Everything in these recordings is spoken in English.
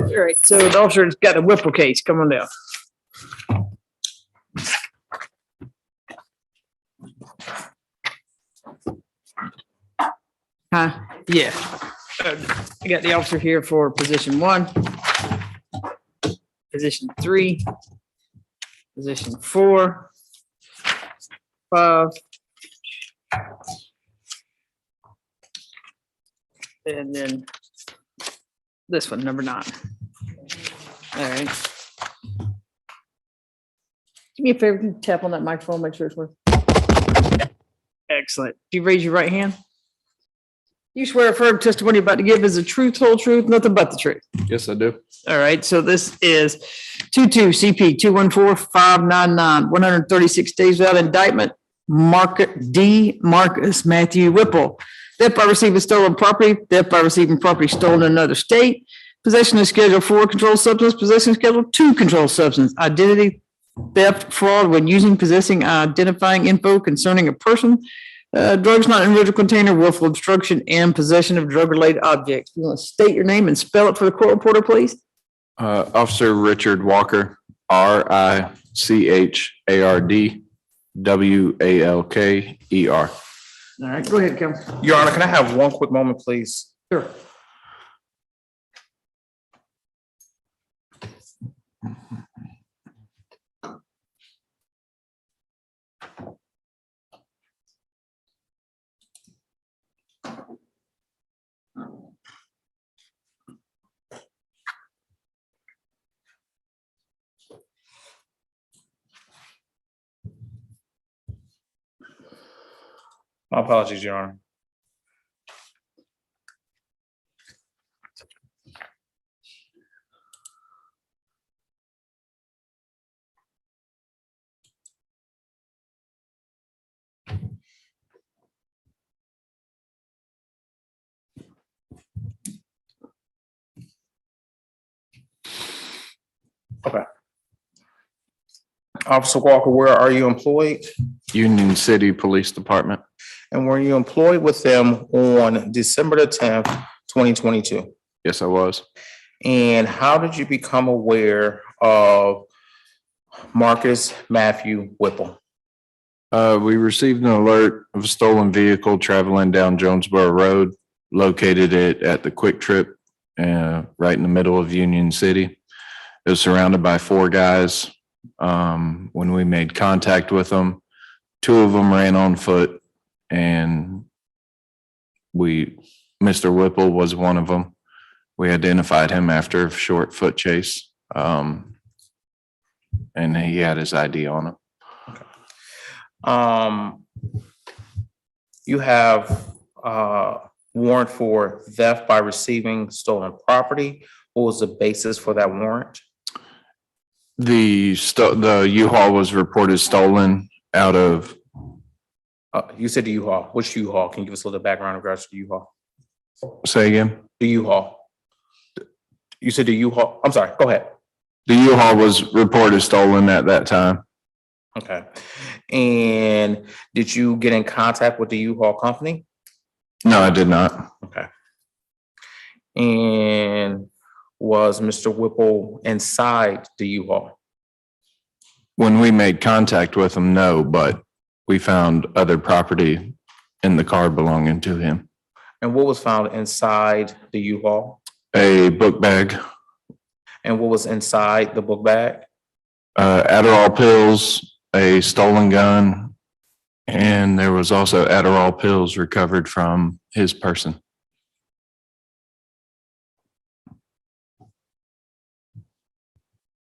All right, so the officer's got a Whipple case. Come on down. Huh? Yeah. I got the officer here for position 1, position 3, position 4, 5, and then this one, number 9. All right. Do me a favor, can you tap on that microphone, make sure it's working? Excellent. Do you raise your right hand? You swear a firm testimony you're about to give is the truth, whole truth, nothing but the truth. Yes, I do. All right, so this is 22 CP 214-599, 136 days without indictment. Marcus Matthew Whipple. Theft by receiving stolen property, theft by receiving property stolen in another state, possession of Schedule 4 controlled substance, possession of Schedule 2 controlled substance, identity theft, fraud when using, possessing, identifying info concerning a person, drugs not in individual container, willful obstruction, and possession of drug-related objects. You want to state your name and spell it for the court reporter, please? Officer Richard Walker, RICHARDWALKER. All right, go ahead, Kevin. Your Honor, can I have one quick moment, please? Sure. My apologies, Your Honor. Okay. Officer Walker, where are you employed? Union City Police Department. And were you employed with them on December the 10th, 2022? Yes, I was. And how did you become aware of Marcus Matthew Whipple? We received an alert of a stolen vehicle traveling down Jonesboro Road, located it at the Quick Trip, right in the middle of Union City. It was surrounded by 4 guys. When we made contact with them, 2 of them ran on foot, and Mr. Whipple was one of them. We identified him after a short foot chase, and he had his ID on him. Okay. You have warrant for theft by receiving stolen property. What was the basis for that warrant? The U-Haul was reported stolen out of. You said the U-Haul. Which U-Haul? Can you give us a little background in regards to the U-Haul? Say again? The U-Haul. You said the U-Haul. I'm sorry. Go ahead. The U-Haul was reported stolen at that time. Okay. And did you get in contact with the U-Haul company? No, I did not. Okay. And was Mr. Whipple inside the U-Haul? When we made contact with him, no, but we found other property in the car belonging to him. And what was found inside the U-Haul? A book bag, And what was inside the book bag? Adderall pills, a stolen gun, and there was also Adderall pills recovered from his person.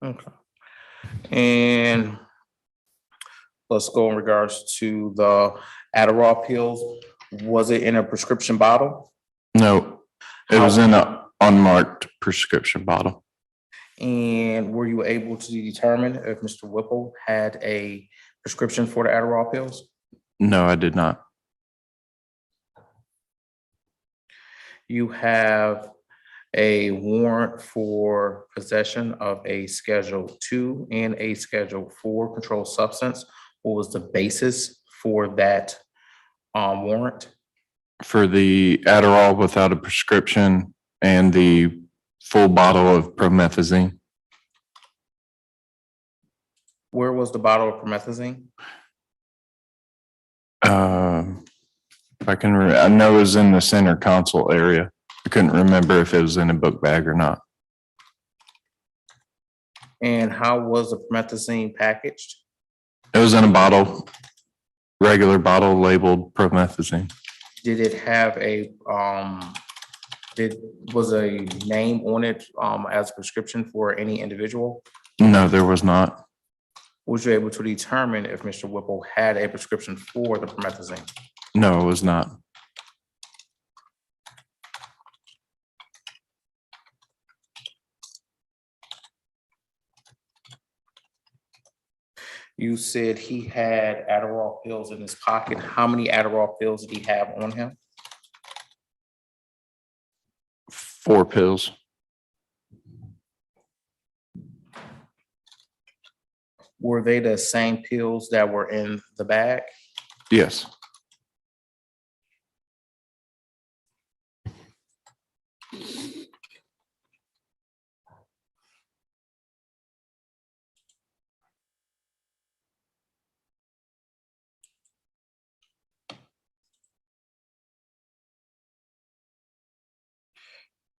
Okay. And let's go in regards to the Adderall pills. Was it in a prescription bottle? No, it was in an unmarked prescription bottle. And were you able to determine if Mr. Whipple had a prescription for the Adderall pills? No, I did not. You have a warrant for possession of a Schedule II and a Schedule IV controlled substance. What was the basis for that warrant? For the Adderall without a prescription and the full bottle of promethazine. Where was the bottle of promethazine? If I can, I know it was in the center console area. I couldn't remember if it was in a book bag or not. And how was the promethazine packaged? It was in a bottle, regular bottle labeled promethazine. Did it have a, was a name on it as a prescription for any individual? No, there was not. Was you able to determine if Mr. Whipple had a prescription for the promethazine? No, it was not. You said he had Adderall pills in his pocket. How many Adderall pills did he have on him? 4 pills. Were they the same pills that were in the bag? Yes.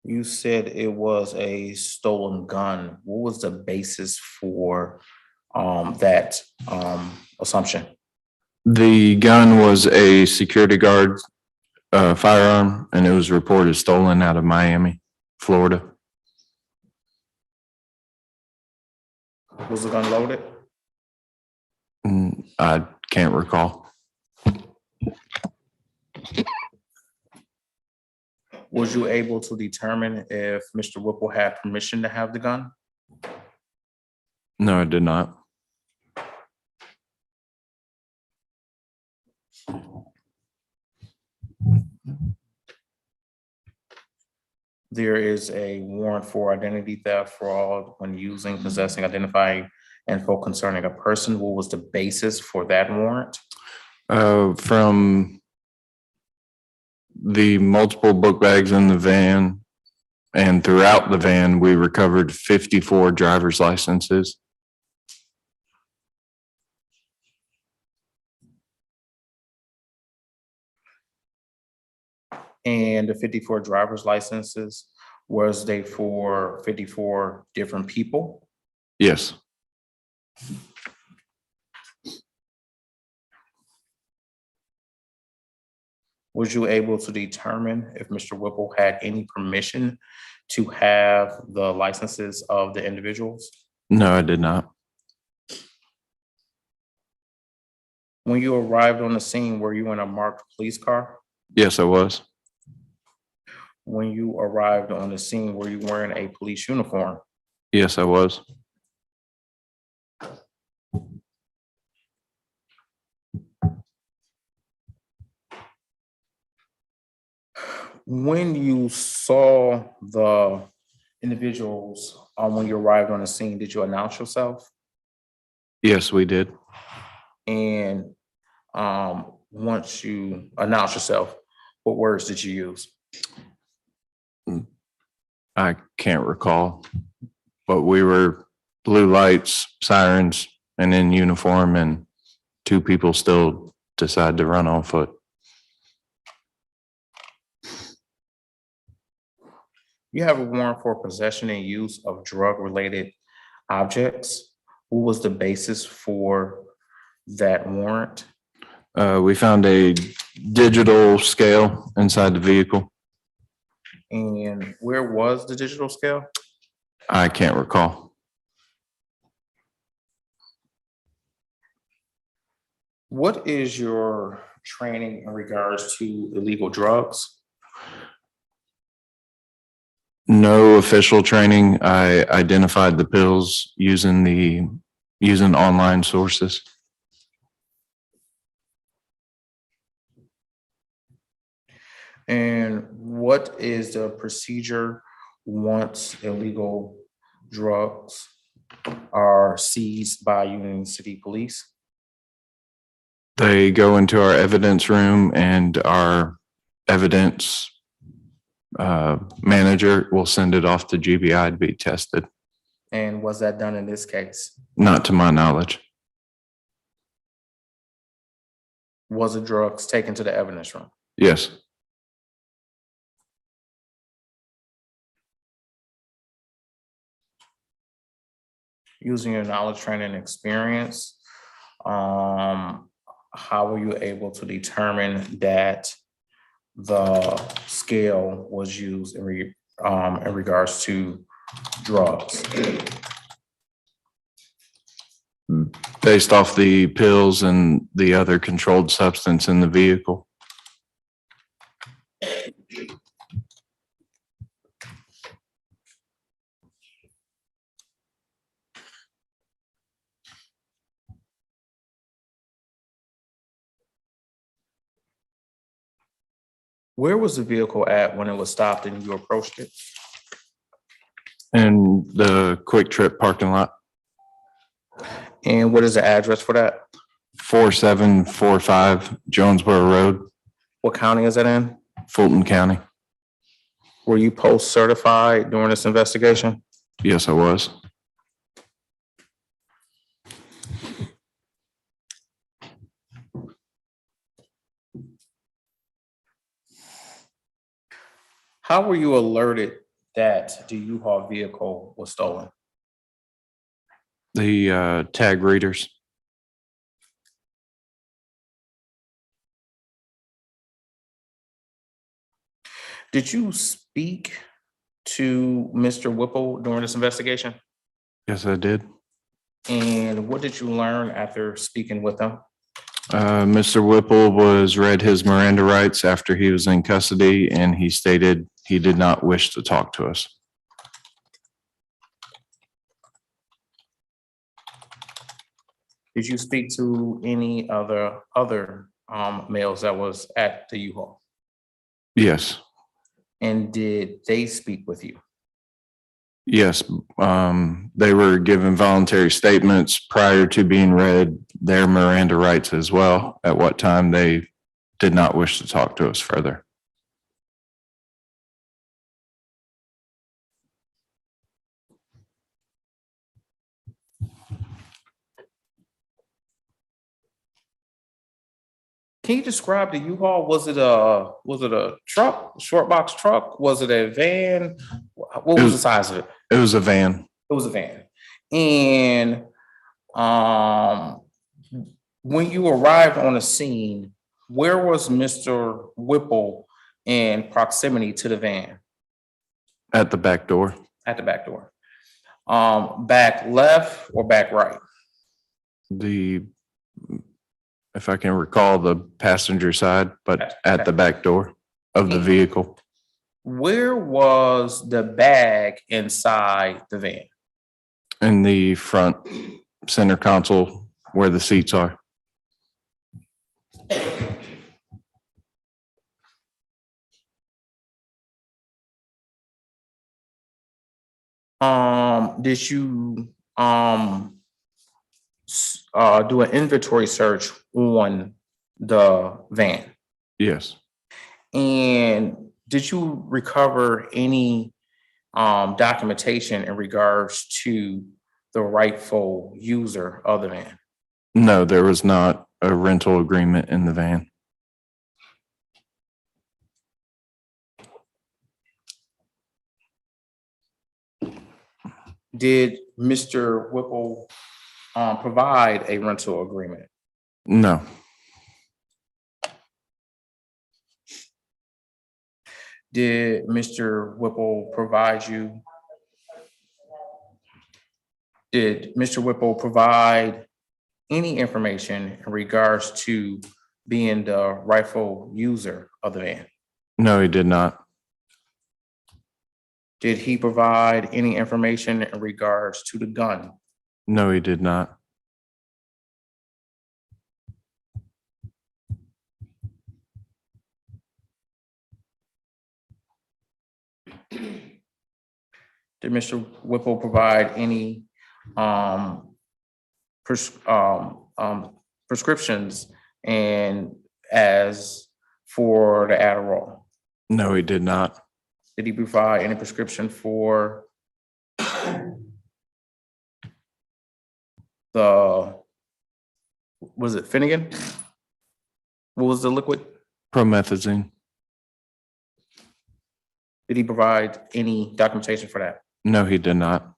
You said it was a stolen gun. What was the basis for that assumption? The gun was a security guard firearm, and it was reported stolen out of Miami, Florida. Was the gun loaded? I can't recall. Was you able to determine if Mr. Whipple had permission to have the gun? No, I did not. There is a warrant for identity theft, fraud when using, possessing, identifying info concerning a person. What was the basis for that warrant? From the multiple book bags in the van and throughout the van, we recovered 54 driver's licenses. And the 54 driver's licenses, was they for 54 different people? Yes. Was you able to determine if Mr. Whipple had any permission to have the licenses of the individuals? No, I did not. When you arrived on the scene, were you in a marked police car? Yes, I was. When you arrived on the scene, were you wearing a police uniform? Yes, I was. When you saw the individuals, when you arrived on the scene, did you announce yourself? Yes, we did. And once you announce yourself, what words did you use? I can't recall, but we were blue lights, sirens, and in uniform, and 2 people still decide to run on foot. You have a warrant for possession and use of drug-related objects. What was the basis for that warrant? We found a digital scale inside the vehicle. And where was the digital scale? I can't recall. What is your training in regards to illegal drugs? No official training. I identified the pills using online sources. And what is the procedure once illegal drugs are seized by Union City Police? They go into our evidence room and our evidence manager will send it off to GBI to be tested. And was that done in this case? Not to my knowledge. Was the drugs taken to the evidence room? Yes. Using your knowledge, training, and experience, how were you able to determine that the scale was used in regards to drugs? Based off the pills and the other controlled substance in the vehicle. Where was the vehicle at when it was stopped and you approached it? In the Quick Trip parking lot, And what is the address for that? 4745 Jonesboro Road, What county is that in? Fulton County. Were you post certified during this investigation? Yes, I was. How were you alerted that the U-Haul vehicle was stolen? The tag readers. Did you speak to Mr. Whipple during this investigation? Yes, I did. And what did you learn after speaking with him? Mr. Whipple was read his Miranda rights after he was in custody, and he stated he did not wish to talk to us. Did you speak to any other males that was at the U-Haul? Yes, And did they speak with you? yes. They were given voluntary statements prior to being read their Miranda rights as well, at what time they did not wish to talk to us further. Can you describe the U-Haul? Was it a truck, short box truck? Was it a van? What was the size of it? It was a van. It was a van. And when you arrived on the scene, where was Mr. Whipple in proximity to the van? At the back door. At the back door. Back left or back right? If I can recall, the passenger side, but at the back door of the vehicle. Where was the bag inside the van? In the front center console where the seats are. Did you do an inventory search on the van? Yes. And did you recover any documentation in regards to the rightful user of the van? No, there was not a rental agreement in the van. Did Mr. Whipple provide a rental agreement? No. Did Mr. Whipple provide you? Did Mr. Whipple provide any information in regards to being the rightful user of the van? No, he did not. Did he provide any information in regards to the gun? No, he did not. Did Mr. Whipple provide any prescriptions and as for the Adderall? No, he did not. Did he provide any prescription for was it Finnegan? What was the liquid? Promethazine. Did he provide any documentation for that? No, he did not.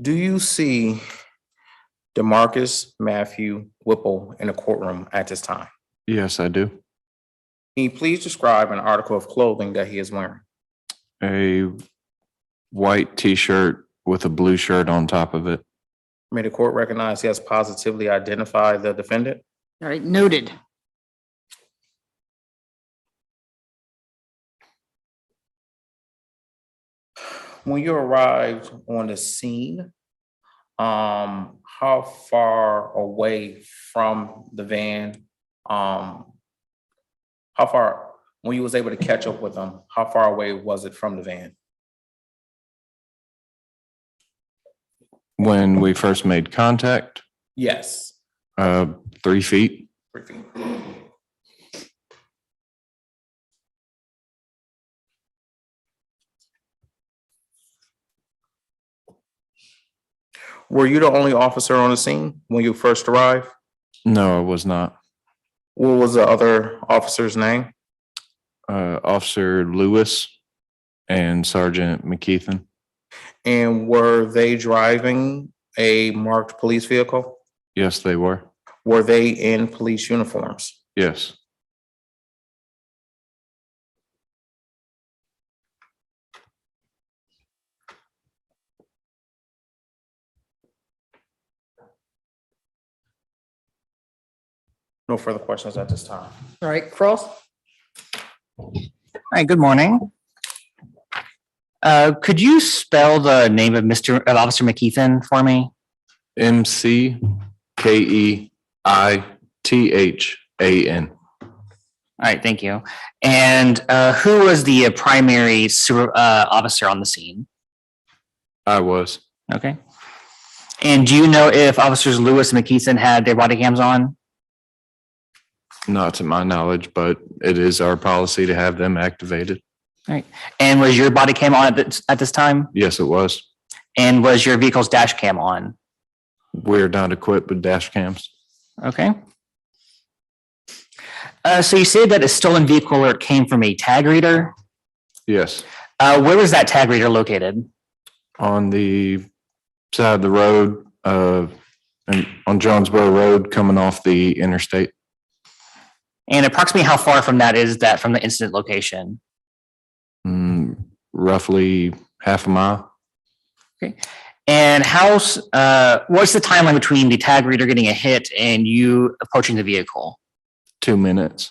Do you see DeMarcus Matthew Whipple in the courtroom at this time? Yes, I do. Can you please describe an article of clothing that he is wearing? A white t-shirt with a blue shirt on top of it. May the court recognize he has positively identified the defendant? All right, noted. When you arrived on the scene, how far away from the van, how far, when you was able to catch up with them, how far away was it from the van? When we first made contact, Yes. 3 feet. 3 feet. Were you the only officer on the scene when you first arrived? No, I was not. What was the other officer's name? Officer Lewis and Sergeant McKeithen. And were they driving a marked police vehicle? Yes, they were. Were they in police uniforms? Yes. No further questions at this time. All right, Cross? Hi, good morning. Could you spell the name of Officer McKeithen for me? McKeithan. All right, thank you. And who was the primary officer on the scene? I was. Okay. And do you know if Officers Lewis and McKeithen had their body cams on? Not to my knowledge, but it is our policy to have them activated. All right. And was your body cam on at this time? Yes, it was. And was your vehicle's dash cam on? We're not equipped with dash cams. Okay. So you said that a stolen vehicle alert came from a tag reader. Yes. Where was that tag reader located? On the side of the road, and on Jonesboro Road coming off the interstate. And approximately how far from that is that from the incident location? Roughly half a mile. Okay. And what's the timeline between the tag reader getting a hit and you approaching the vehicle? 2 minutes.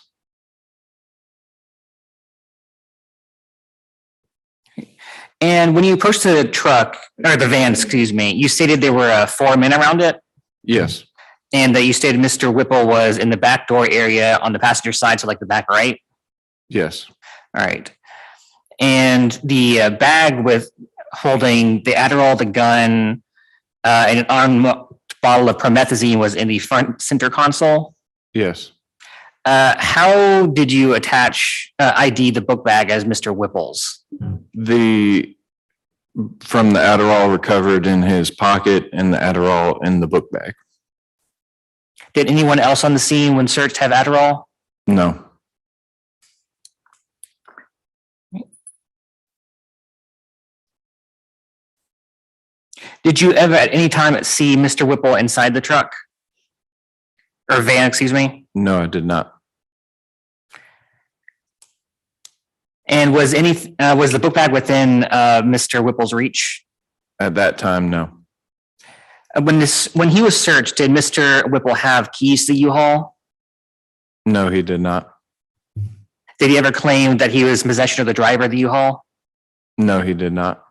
And when you approached the truck or the van, excuse me, you stated there were 4 men around it Yes. and that you stated Mr. Whipple was in the back door area on the passenger side, so like the back right. Yes. All right. And the bag with holding the Adderall, the gun, and an unmarked bottle of promethazine was in the front center console. Yes. How did you ID the book bag as Mr. Whipple's? From the Adderall recovered in his pocket and the Adderall in the book bag. Did anyone else on the scene when searched have Adderall? No. Did you ever at any time see Mr. Whipple inside the truck? Or van, excuse me? No, I did not. And was the book bag within Mr. Whipple's reach? At that time, no. When he was searched, did Mr. Whipple have keys to the U-Haul? No, he did not. Did he ever claim that he was in possession of the driver of the U-Haul? No, he did not.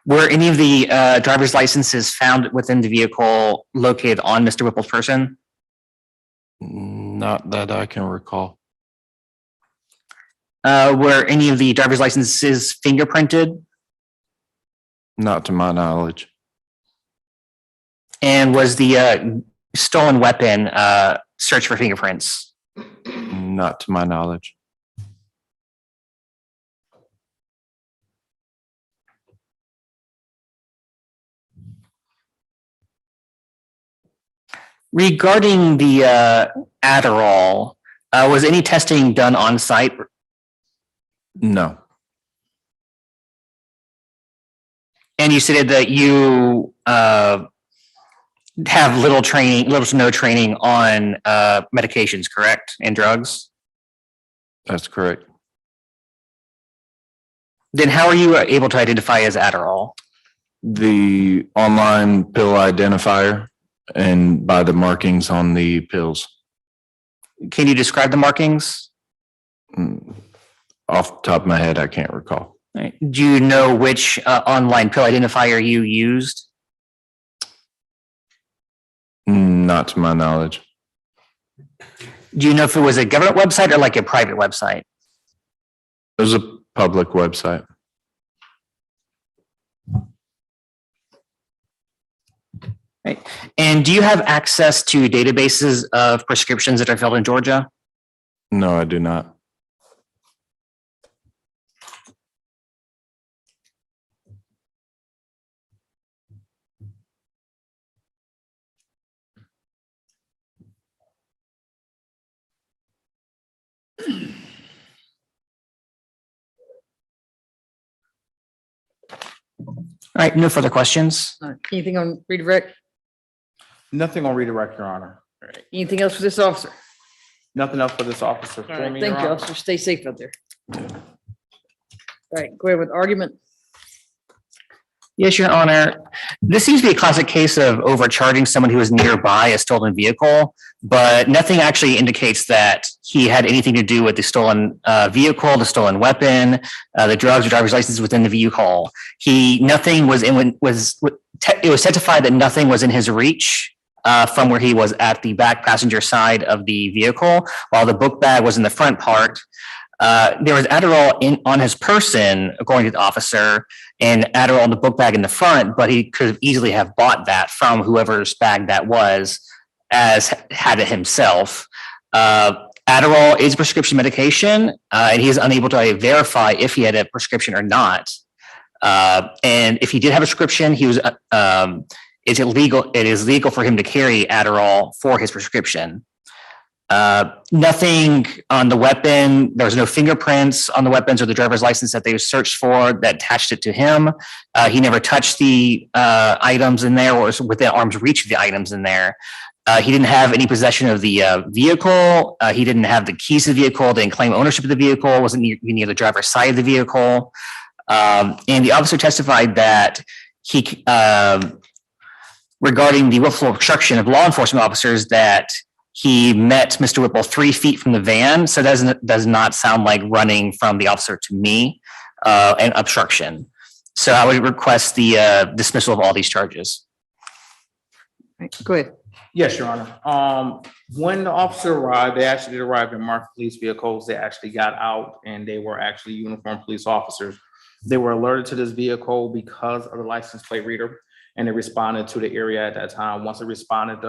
Were any of the driver's licenses found within the vehicle located on Mr. Whipple's person? Not that I can recall. Were any of the driver's licenses fingerprinted? Not to my knowledge. And was the stolen weapon searched for fingerprints? Not to my knowledge. Regarding the Adderall, was any testing done on site? No. And you stated that you have little to no training on medications, correct? And drugs? That's correct. Then how are you able to identify as Adderall? The online pill identifier and by the markings on the pills. Can you describe the markings? Off the top of my head, I can't recall. Right. Do you know which online pill identifier you used? Not to my knowledge. Do you know if it was a government website or like a private website? It was a public website. Right. And do you have access to databases of prescriptions that are filled in Georgia? No, I do not. All right, no further questions. All right, anything on redirect? Nothing on redirect, Your Honor. All right, anything else for this officer? Nothing else for this officer. All For right, me, thank Your you, Honor. officer. Stay safe out there. All right, go ahead with argument. Yes, Your Honor. This seems to be a classic case of overcharging someone who was nearby a stolen vehicle, but nothing actually indicates that he had anything to do with the stolen vehicle, the stolen weapon, the drugs or driver's license within the vehicle. Nothing was in, it was testified that nothing was in his reach from where he was at the back passenger side of the vehicle, while the book bag was in the front part. There was Adderall on his person, according to the officer, and Adderall in the book bag in the front, but he could have easily have bought that from whoever's bag that was, as had it himself. Adderall is prescription medication, and he is unable to verify if he had a prescription or not. And if he did have a prescription, he was it's illegal. It is legal for him to carry Adderall for his prescription. Nothing on the weapon. There was no fingerprints on the weapons or the driver's license that they searched for that attached it to him. He never touched the items in there or was within arm's reach of the items in there. He didn't have any possession of the vehicle. He didn't have the keys to the vehicle, didn't claim ownership of the vehicle, wasn't near the driver's side of the vehicle. And the officer testified that he, regarding the willful obstruction of law enforcement officers, that he met Mr. Whipple 3 feet from the van. So that does not sound like running from the officer to me, and obstruction. So I would request the dismissal of all these charges. Right, go ahead. Yes, Your Honor. When the officer arrived, they actually did arrive in marked police vehicles. They actually got out and they were actually uniformed police officers. They were alerted to this vehicle because of the license plate reader, and they responded to the area at that time. Once they responded,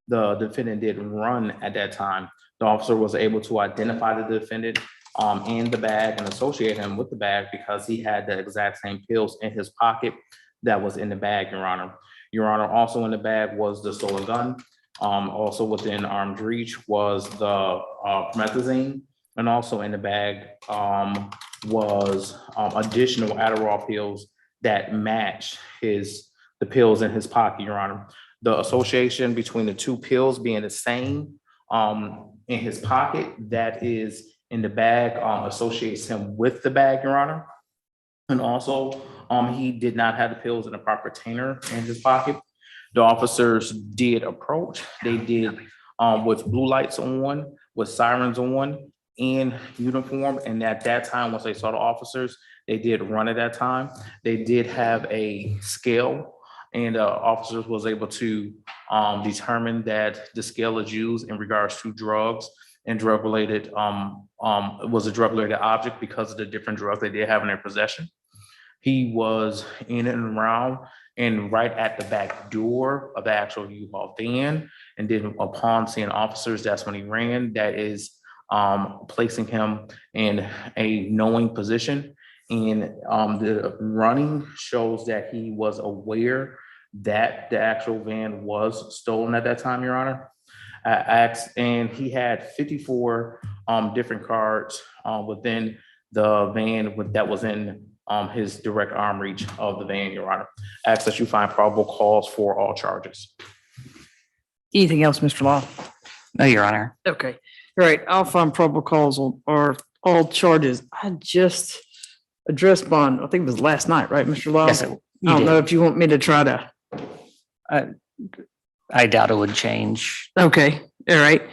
the defendant did run at that time. The officer was able to identify the defendant and the bag and associate him with the bag because he had the exact same pills in his pocket that was in the bag, Your Honor. Your Honor, also in the bag was the stolen gun. Also within arm's reach was the promethazine, and also in the bag was additional Adderall pills that match the pills in his pocket, Your Honor. The association between the two pills being the same in his pocket that is in the bag associates him with the bag, Your Honor. And also, he did not have the pills in the proper container in his pocket. The officers did approach. They did with blue lights on, with sirens on, in uniform. And at that time, once they saw the officers, They did run at that time. They did have a scale, and officers was able to determine that the scale is used in regards to drugs and drug-related, was a drug-related object because of the different drugs they did have in their possession. He was in and around and right at the back door of the actual U-Haul van. And then upon seeing officers, that's when he ran. That is placing him in a knowing position. And the running shows that he was aware that the actual van was stolen at that time, Your Honor. And he had 54 different cards within the van that was in his direct arm reach of the van, Your Honor. Ask that you find probable cause for all charges. Anything else, Mr. Law? No, Your Honor. Okay, all right, I'll find probable cause on or all charges. I just addressed bond, I think it was last night, right, Mr. Law? Yes, I you don't know did. if you want me to try to, I doubt it would change. okay, all right.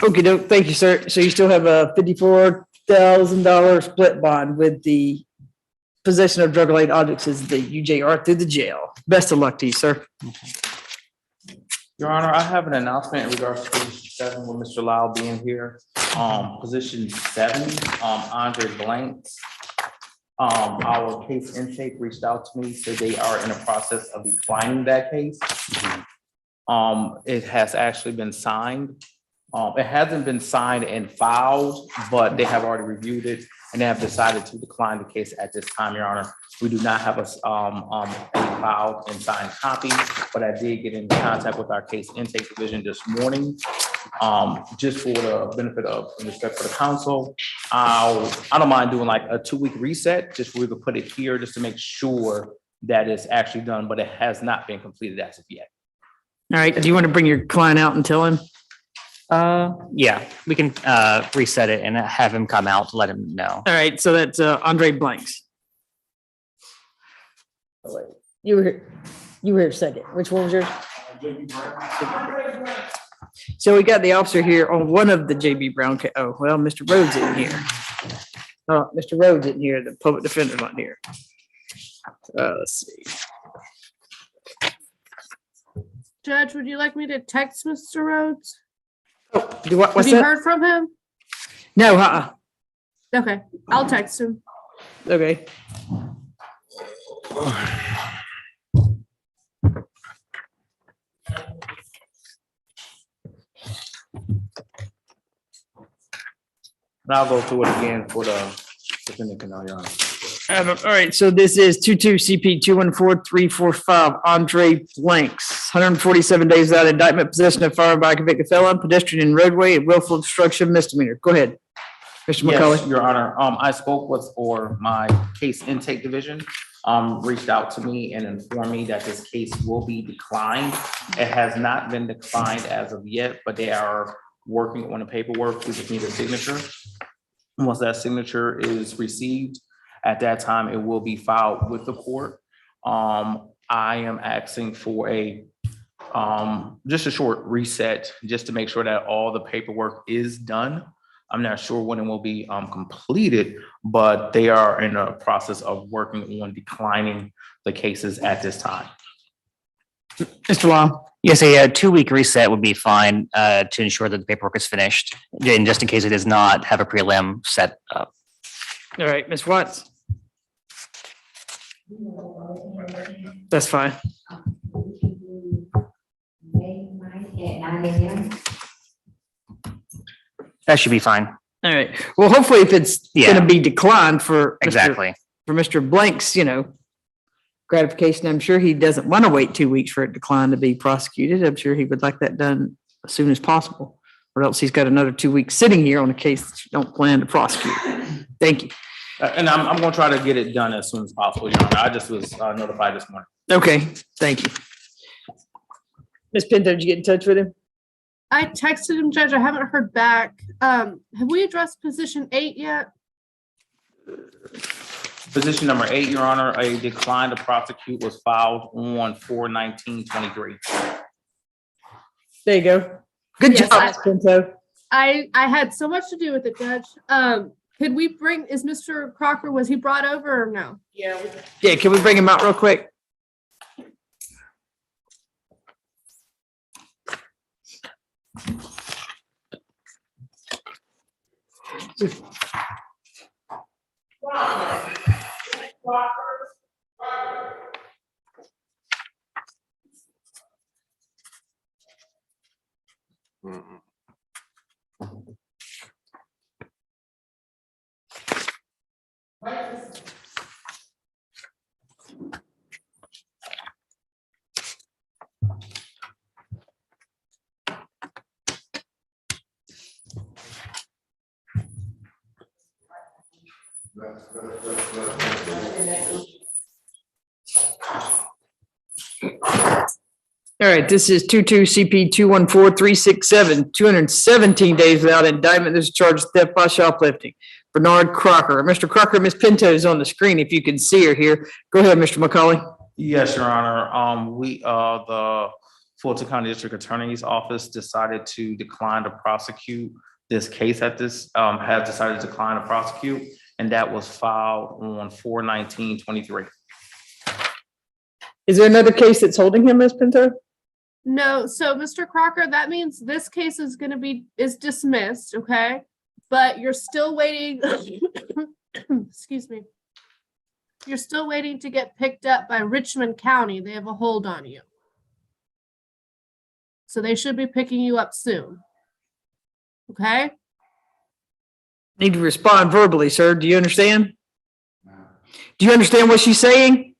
Okay, doke, thank you, sir. So you still have a $54,000 split bond with the possession of drug-related objects as the UJR through the jail. Best of luck to you, sir. Your Honor, I have an announcement in regards to position 7 with Mr. Lau being here. Position 7, Andre Blanks. Our case intake reached out to me, said they are in the process of declining that case. It has actually been signed. It hasn't been signed and filed, but they have already reviewed it and they have decided to decline the case at this time, Your Honor. We do not have a filed and signed copy, but I did get in contact with our case intake division this morning. Just for the benefit of and respect for the council, I don't mind doing like a 2-week reset, just where we could put it here, just to make sure that it's actually done, but it has not been completed as of yet. All right, do you want to bring your client out and tell him? Yeah, we can reset it and have him come out to let him know. All right, so that's Andre Blanks. You were here second. Which one was yours? So we got the officer here on one of the JB Brown. Oh, well, Mr. Rhodes isn't here. Mr. Rhodes isn't here. The public defender's not here. Let's see. Judge, would you like me to text Mr. Rhodes? Oh, what's Have you that? heard from him? No, Okay, I'll text him. okay. And I'll go through it again for the defendant, Your Honor. All right, so this is 22 CP 214345, Andre Blanks, 147 days without indictment, possession of firearm by a convicted felon, pedestrian in roadway, and willful obstruction misdemeanor. Go ahead, Mr. Yes, McCullough. Your Honor. I spoke with, or my case intake division, reached out to me and informed me that this case will be declined. It has not been declined as of yet, but they are working on the paperwork. We just need a signature. Once that signature is received, at that time, it will be filed with the court. I am asking for a just a short reset, just to make sure that all the paperwork is done. I'm not sure when it will be completed, but they are in the process of working on declining the cases at this time. Mr. Long. Yes, a 2-week reset would be fine to ensure that the paperwork is finished, and just in case it does not have a prelim set up. All right, Ms. Watts. That's fine. That should be fine. All right. Well, hopefully if it's Yeah. gonna be declined for Exactly. for Mr. Blank's, gratification, I'm sure he doesn't want to wait 2 weeks for it decline to be prosecuted. I'm sure he would like that done as soon as possible. Or else he's got another 2 weeks sitting here on a case that you don't plan to prosecute. Thank you. And I'm gonna try to get it done as soon as possible, Your Honor. I just was notified this morning. Okay, thank you. Ms. Pinto, did you get in touch with him? I texted him, Judge. I haven't heard back. Have we addressed position 8 yet? Position number 8, Your Honor, a decline to prosecute was filed on 4/19/23. There you go. Good Yes, job, Ms. Pinto. I had so much to do with it, Judge. Could we bring, is Mr. Crocker, was he brought over or no? Yeah, can we bring him out real quick? All right, this is 22 CP 214367, 217 days without indictment. This is charged theft by shoplifting. Bernard Crocker. Mr. Crocker, Ms. Pinto is on the screen. If you can see her here, go ahead, Mr. McCauley. Yes, Your Honor. The Fulton County District Attorney's Office decided to decline to prosecute this case has decided to decline to prosecute, and that was filed on 4/19/23. Is there another case that's holding him, Ms. Pinto? No, so Mr. Crocker, that means this case is gonna be, is dismissed, okay? But you're still waiting, excuse me. You're still waiting to get picked up by Richmond County. They have a hold on you. So they should be picking you up soon. Okay? Need to respond verbally, sir. Do you understand? Do you understand what she's saying?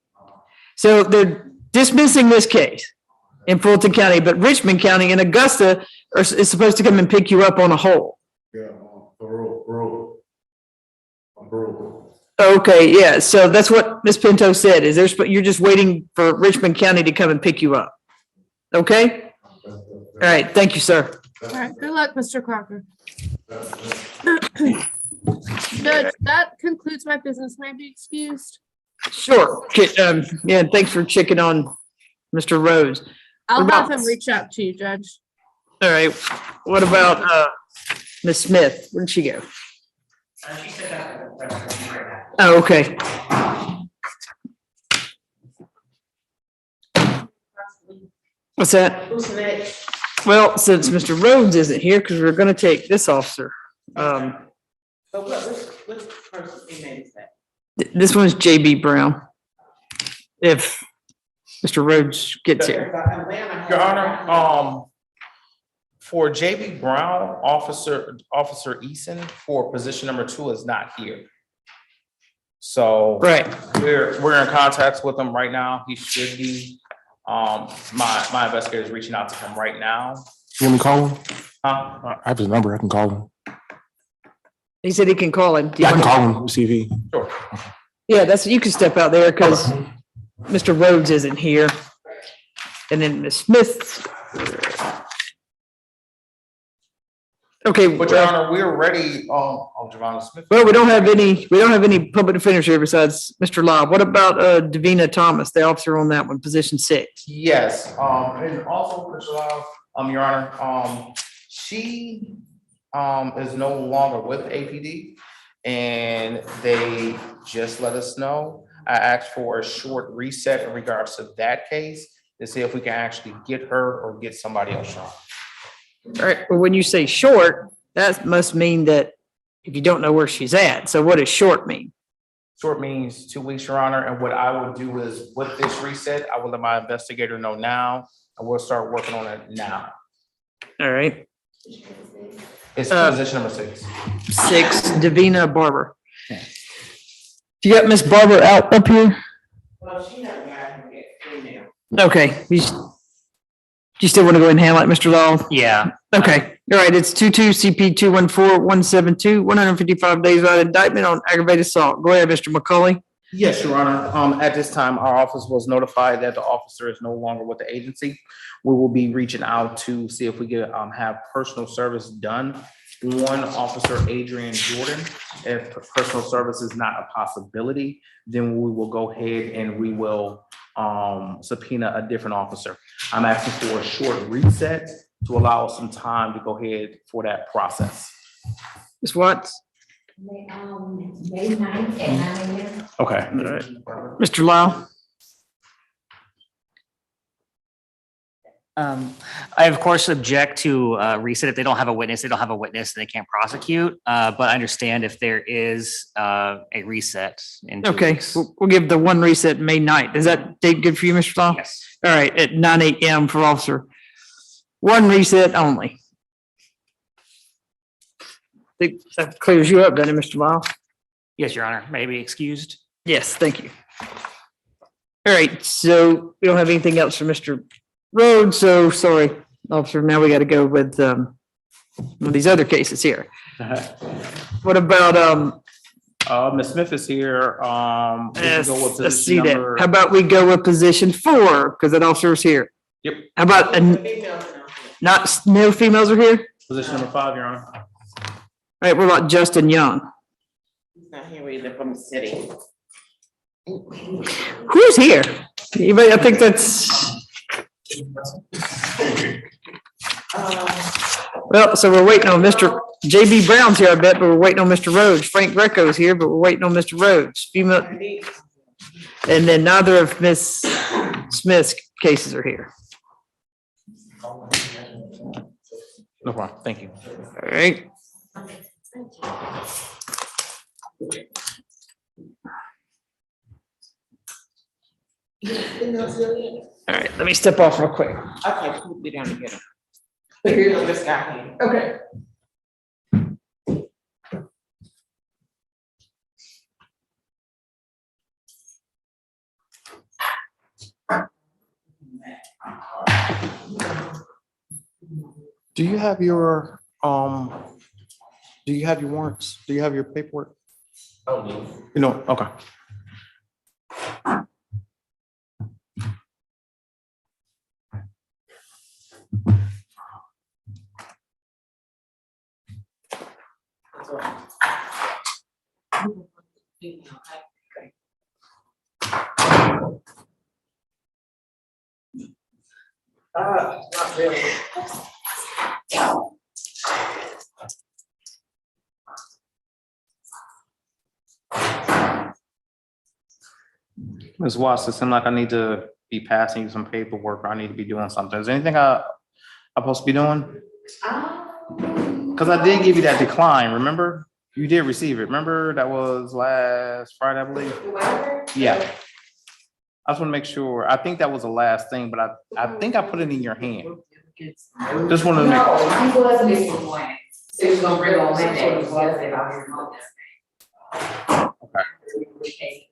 So they're dismissing this case in Fulton County, but Richmond County and Augusta is supposed to come and pick you up on a hold. Yeah, parole. Okay, yeah, so that's what Ms. Pinto said, is there's, you're just waiting for Richmond County to come and pick you up. Okay? All right, thank you, sir. All right, good luck, Mr. Crocker. Judge, that concludes my business. May I be excused? Sure. Yeah, thanks for checking on Mr. Rose. I'll What have about- him reach out to you, Judge. All right, what about Ms. Smith? Where'd she go? Oh, okay. What's that? Who's next? Well, since Mr. Rhodes isn't here, because we're gonna take this officer. But which person email is that? This one's JB Brown. If Mr. Rhodes gets here. Your Honor, for JB Brown, Officer Eason for position number 2 is not here. So Right. we're in contact with him right now. He should be, my investigator is reaching out to him right now. You want me to call him? Huh? I have his number. I can call him. He said he can call him. Do you Yeah, I can want- call him, see if he. Sure. Yeah, you can step out there because Mr. Rhodes isn't here. And then Ms. Smith. Okay, But Your well, Honor, we're ready, Javon Smith. we don't have any public defenders here besides Mr. Lyle. What about Davina Thomas, the officer on that one, position 6? Yes, and also, Mr. Lau, Your Honor, she is no longer with APD, and they just let us know. I asked for a short reset in regards to that case to see if we can actually get her or get somebody else on. All right, well, when you say short, that must mean that if you don't know where she's at. So what does short mean? Short means 2 weeks, Your Honor, and what I will do is with this reset, I will let my investigator know now, and we'll start working on it now. All right, It's position number 6. 6, Davina Barber. You got Miss Barber out up here? Well, she never got her email. Okay, you still want to go ahead and handle it, Mr. Law? Yeah. Okay, all right, it's 22 CP 214172, 155 days without indictment on aggravated assault. Go ahead, Mr. McCauley. Yes, Your Honor. At this time, our office was notified that the officer is no longer with the agency. We will be reaching out to see if we can have personal service done on Officer Adrian Jordan. If personal service is not a possibility, then we will go ahead and we will subpoena a different officer. I'm asking for a short reset to allow us some time to go ahead for that process. Ms. Watts? May 9th at 9 a.m. Okay. All right. Mr. Lau? I of course object to reset. If they don't have a witness, they don't have a witness, and they can't prosecute. But I understand if there is a reset in 2 Okay, weeks. we'll give the one reset May 9th. Is that date good for you, Mr. Lau? Yes. All right, at 9 a.m. for officer. One reset only. Think that clears you up, doesn't it, Mr. Lau? Yes, Your Honor. May I be excused? Yes, thank you. All right, so we don't have anything else for Mr. Rhodes, so sorry, officer, now we got to go with these other cases here. What about, Ms. Smith is here. We can go with let's see position that. number. How about we go with position 4, because that officer is here. Yep, How about, no females are here? All position number 5, Your Honor. right, what about Justin Young? He's not here either from the city. Who's here? Anybody, I think that's. Well, so we're waiting on Mr. JB Brown's here, I bet, but we're waiting on Mr. Rhodes. Frank Greco's here, but we're waiting on Mr. Rhodes. Female, and then neither of Miss Smith's cases are here. No problem. Thank you. All right. All right, let me step off real quick. Okay, we'll be down to get him. Here's this guy here. Okay. Do you have your warrants? Do you have your paperwork? You know, okay. Not really. Ms. Watts, it seems like I need to be passing you some paperwork, or I need to be doing something. Is there anything I'm supposed to be doing? Because I did give you that decline, remember? You did receive it, remember? That was last Friday, I believe. Yeah. I just want to make sure. I think that was the last thing, but I think I put it in your hand. Just wanted to make. No, he was missing one. So he's gonna bring on Monday. He was about his mom. Okay.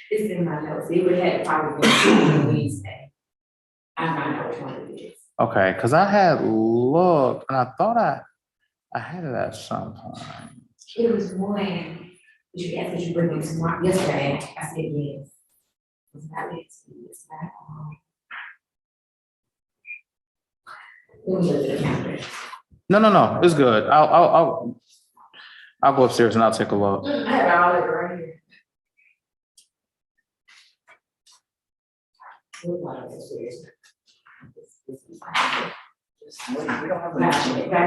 It's in my notes. He would have probably been Wednesday. I find out which one it is. Okay, because I had looked and I thought I had it at some time. It was one, you asked me to bring it tomorrow, yesterday, I said yes. It's not next week, it's not, let me look at the calendar. No, it's good. I'll go upstairs and I'll take a look. I have all of it right here. Look like it's serious. But I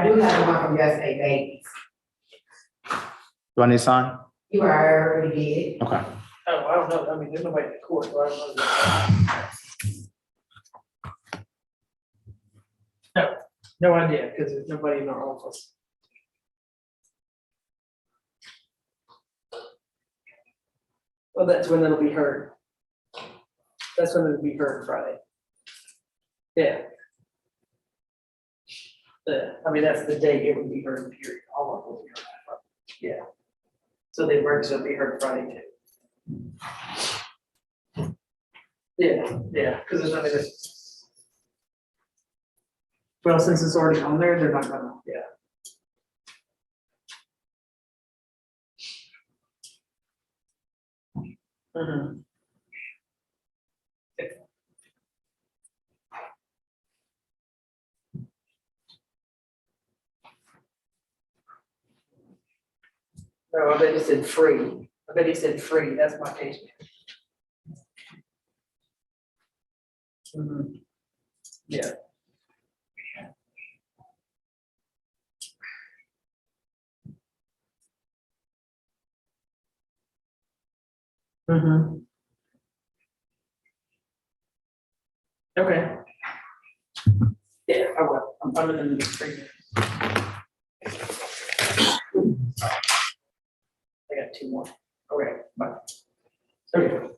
do have one from yesterday, babies. Do I need to sign? You already did. Okay. Oh, I don't know. I mean, there's nobody in court, so I don't know. No idea, because there's nobody in our office. Well, that's when it'll be heard. That's when it'll be heard Friday. Yeah. I mean, that's the day it would be heard, period. All of it will be heard. Yeah. So the emergency will be heard Friday too. Yeah, because there's nothing that. Well, since it's already on there, they're not gonna, yeah. Mhm. No, I bet he said free. I bet he said free. That's my case. Mhm. Yeah. Mhm. Okay. Yeah, I will. I'm under the screen. I got two more. Okay, bye. Okay.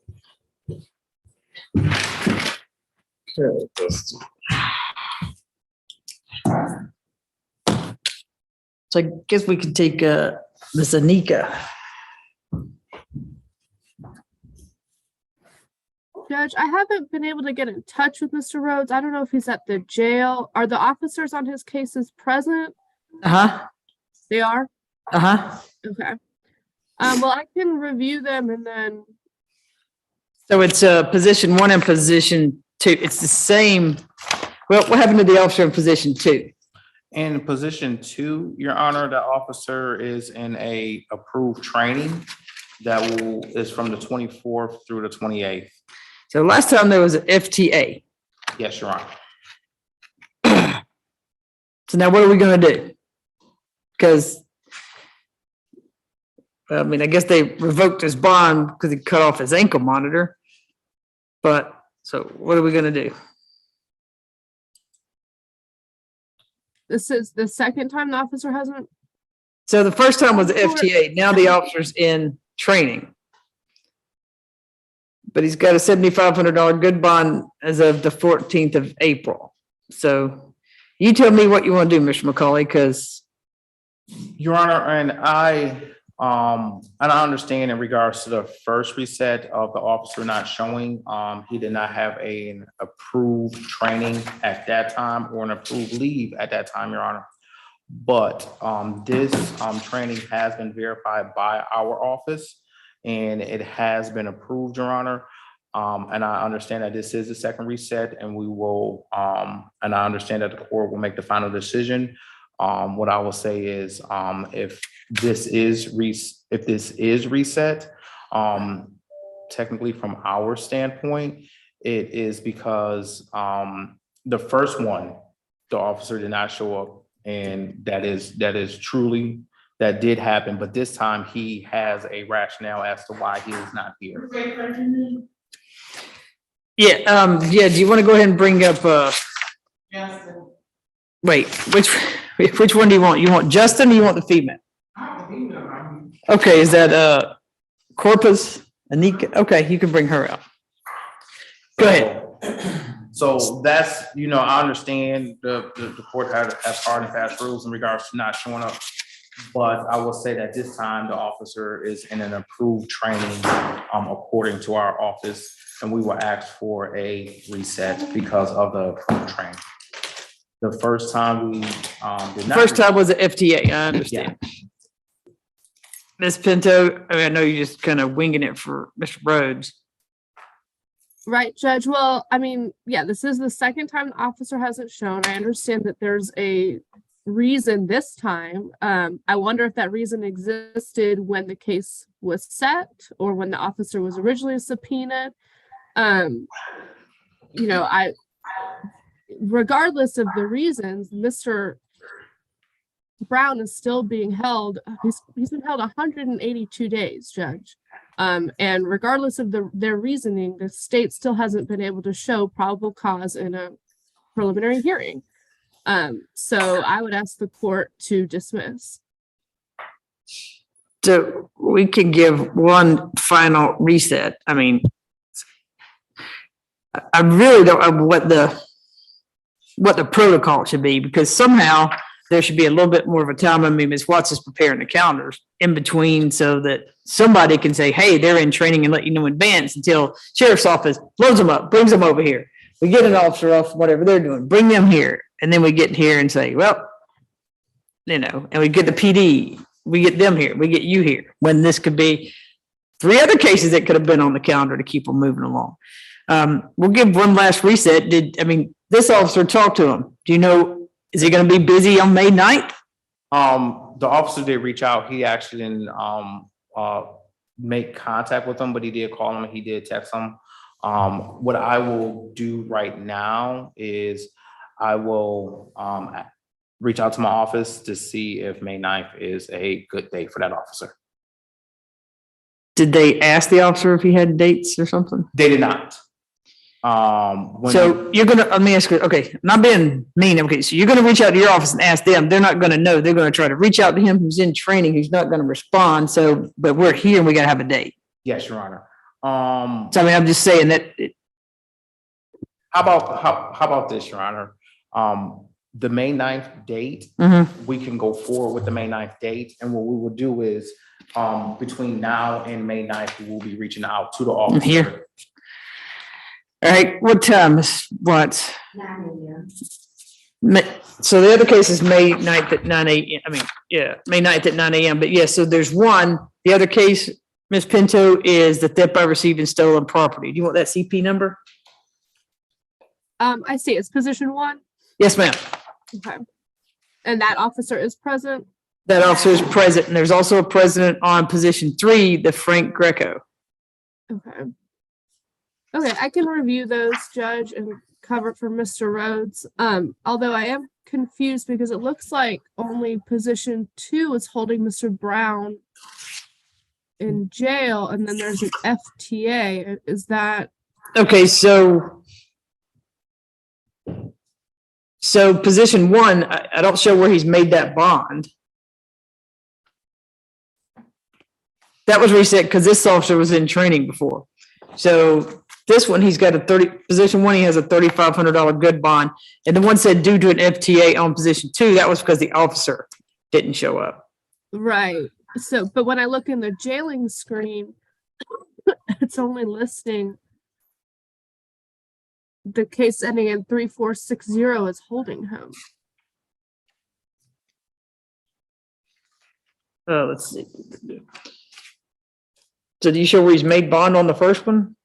So I guess we could take Ms. Anika. Judge, I haven't been able to get in touch with Mr. Rhodes. I don't know if he's at the jail. Are the officers on his cases present? Uh-huh, They are? uh-huh. Okay. Well, I can review them and then, So it's position 1 and position 2. It's the same. Well, what happened to the officer in position 2? In position 2, Your Honor, the officer is in a approved training that is from the 24th through the 28th. So last time there was an FTA. Yes, Your Honor. So now what are we gonna do? Because, I mean, I guess they revoked his bond because he cut off his ankle monitor. But, so what are we gonna do? this is the second time the officer hasn't, So the first time was the FTA, now the officer's in training. But he's got a $7,500 good bond as of the 14th of April. So you tell me what you want to do, Mr. McCauley, because Your Honor, and I understand in regards to the first reset of the officer not showing, he did not have an approved training at that time or an approved leave at that time, Your Honor. But this training has been verified by our office and it has been approved, Your Honor. And I understand that this is the second reset and we will, and I understand that the court will make the final decision. What I will say is, if this is reset, technically from our standpoint, it is because the first one, the officer did not show up, and that is truly, that did happen. But this time he has a rationale as to why he is not here. yeah, do you want to go ahead and bring up, wait, which one do you want? You want Justin or you want the female? Okay, is that, Corpus, Anika? Okay, you can bring her up. Go ahead. So that's, I understand the court has hard and fast rules in regards to not showing up. But I will say that this time the officer is in an approved training, according to our office, and we will ask for a reset because of the approved training. The first time we did not. First time was the FTA, I understand. Ms. Pinto, I mean, I know you're just kind of winging it for Mr. Rhodes. right, Judge? Well, I mean, yeah, this is the second time the officer hasn't shown. I understand that there's a reason this time. I wonder if that reason existed when the case was set or when the officer was originally subpoenaed. Regardless of the reasons, Mr. Brown is still being held. He's been held 182 days, Judge. And regardless of their reasoning, the state still hasn't been able to show probable cause in a preliminary hearing. So I would ask the court to dismiss. So we can give one final reset. I mean, I really don't know what the protocol should be, because somehow there should be a little bit more of a time. I mean, Ms. Watts is preparing the calendars in between so that somebody can say, hey, they're in training, and let you know in advance until sheriff's office loads them up, brings them over here. We get an officer off whatever they're doing, bring them here. And then we get here and say, well, and we get the PD, we get them here, we get you here, when this could be 3 other cases that could have been on the calendar to keep them moving along. We'll give one last reset. This officer talked to him. Do you know, is he going to be busy on May 9th? The officer did reach out. He actually didn't make contact with him, but he did call him and he did text him. What I will do right now is I will reach out to my office to see if May 9th is a good day for that officer. Did they ask the officer if he had dates or something? They did not. So you're gonna, let me ask you, okay, not being mean, okay, so you're gonna reach out to your office and ask them, they're not gonna know, they're gonna try to reach out to him who's in training, who's not gonna respond, so, but we're here and we gotta have a date. Yes, Your Honor. So I mean, I'm just saying that, How about this, Your Honor? The May 9th date, we can go forward with the May 9th date, and what we will do is, between now and May 9th, we will be reaching out to the officer. Here. All right, what time is, what? 9 a.m. So the other case is May 9th at 9 a.m. I mean, yeah, May 9th at 9 a.m. But yes, so there's one. The other case, Ms. Pinto, is the theft by receiving stolen property. Do you want that CP number? I see, it's position 1, Yes, ma'am. okay. And that officer is present? That officer is present, and there's also a president on position 3, the Frank Greco. Okay. Okay, I can review those, Judge, and cover for Mr. Rhodes. Although I am confused because it looks like only position 2 is holding Mr. Brown in jail, and then there's an FTA. Is that, Okay, so position 1, I don't show where he's made that bond. That was reset because this officer was in training before. So this one, he's got position 1, he has a $3,500 good bond. And the one said due to an FTA on position 2, that was because the officer didn't show up. right? So, but when I look in the jailing screen, it's only listing the case ending in 3460 is holding him. Let's see. So do you show where he's made bond on the first one?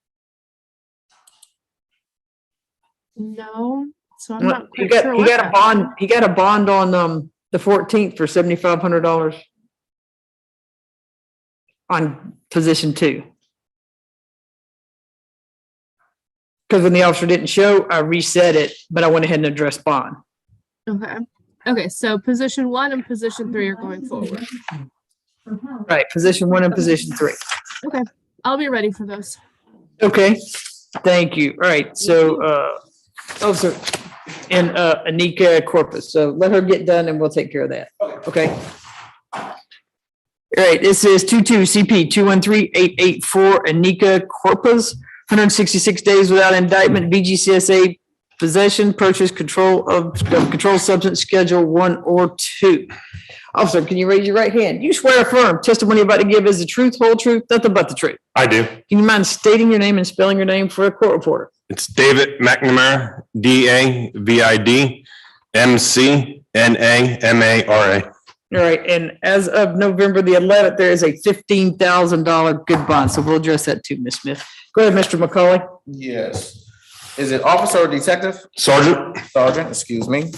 No, so I'm not He quite sure what got a that bond, is. he got a bond on the 14th for $7,500 on position 2. Because when the officer didn't show, I reset it, but I went ahead and addressed bond. Okay. Okay, so position 1 and position 3 are going forward. Right, position 1 and position 3. Okay, I'll be ready for those. Okay, thank you. All right, so, Officer and Anika Corpus, so let her get done and we'll take care of that. Okay? All right, this is 22 CP 213884 Anika Corpus, 166 days without indictment, BGCSA possession, purchase, control of controlled substance schedule 1 or 2. Officer, can you raise your right hand? You swear affirm testimony you're about to give is the truth, whole truth, nothing but the truth. I do. Can you mind stating your name and spelling your name for a court reporter? It's David McNamara, DAVID, MCNAMARA. All right, and as of November the 11th, there is a $15,000 good bond, so we'll address that too, Ms. Smith. Go ahead, Mr. McCauley. Yes. Is it officer or detective? Sergeant, Sergeant, excuse me.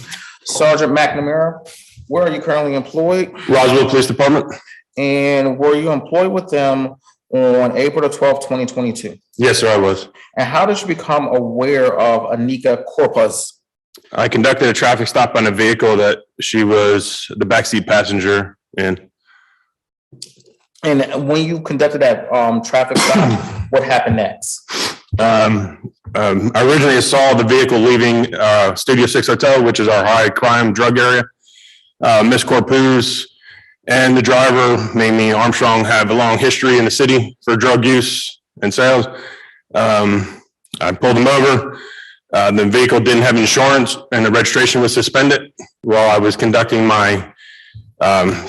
Sergeant McNamara, where are you currently employed? Roswell Police Department. And were you employed with them on April the 12th, 2022? Yes, sir, I was. And how did you become aware of Anika Corpus? I conducted a traffic stop on a vehicle that she was the backseat passenger in. And when you conducted that traffic stop, what happened next? I originally saw the vehicle leaving Studio 6 Hotel, which is our high crime drug area. Miss Corpus and the driver, Mamie Armstrong, have a long history in the city for drug use and sales. I pulled them over. The vehicle didn't have insurance and the registration was suspended while I was conducting my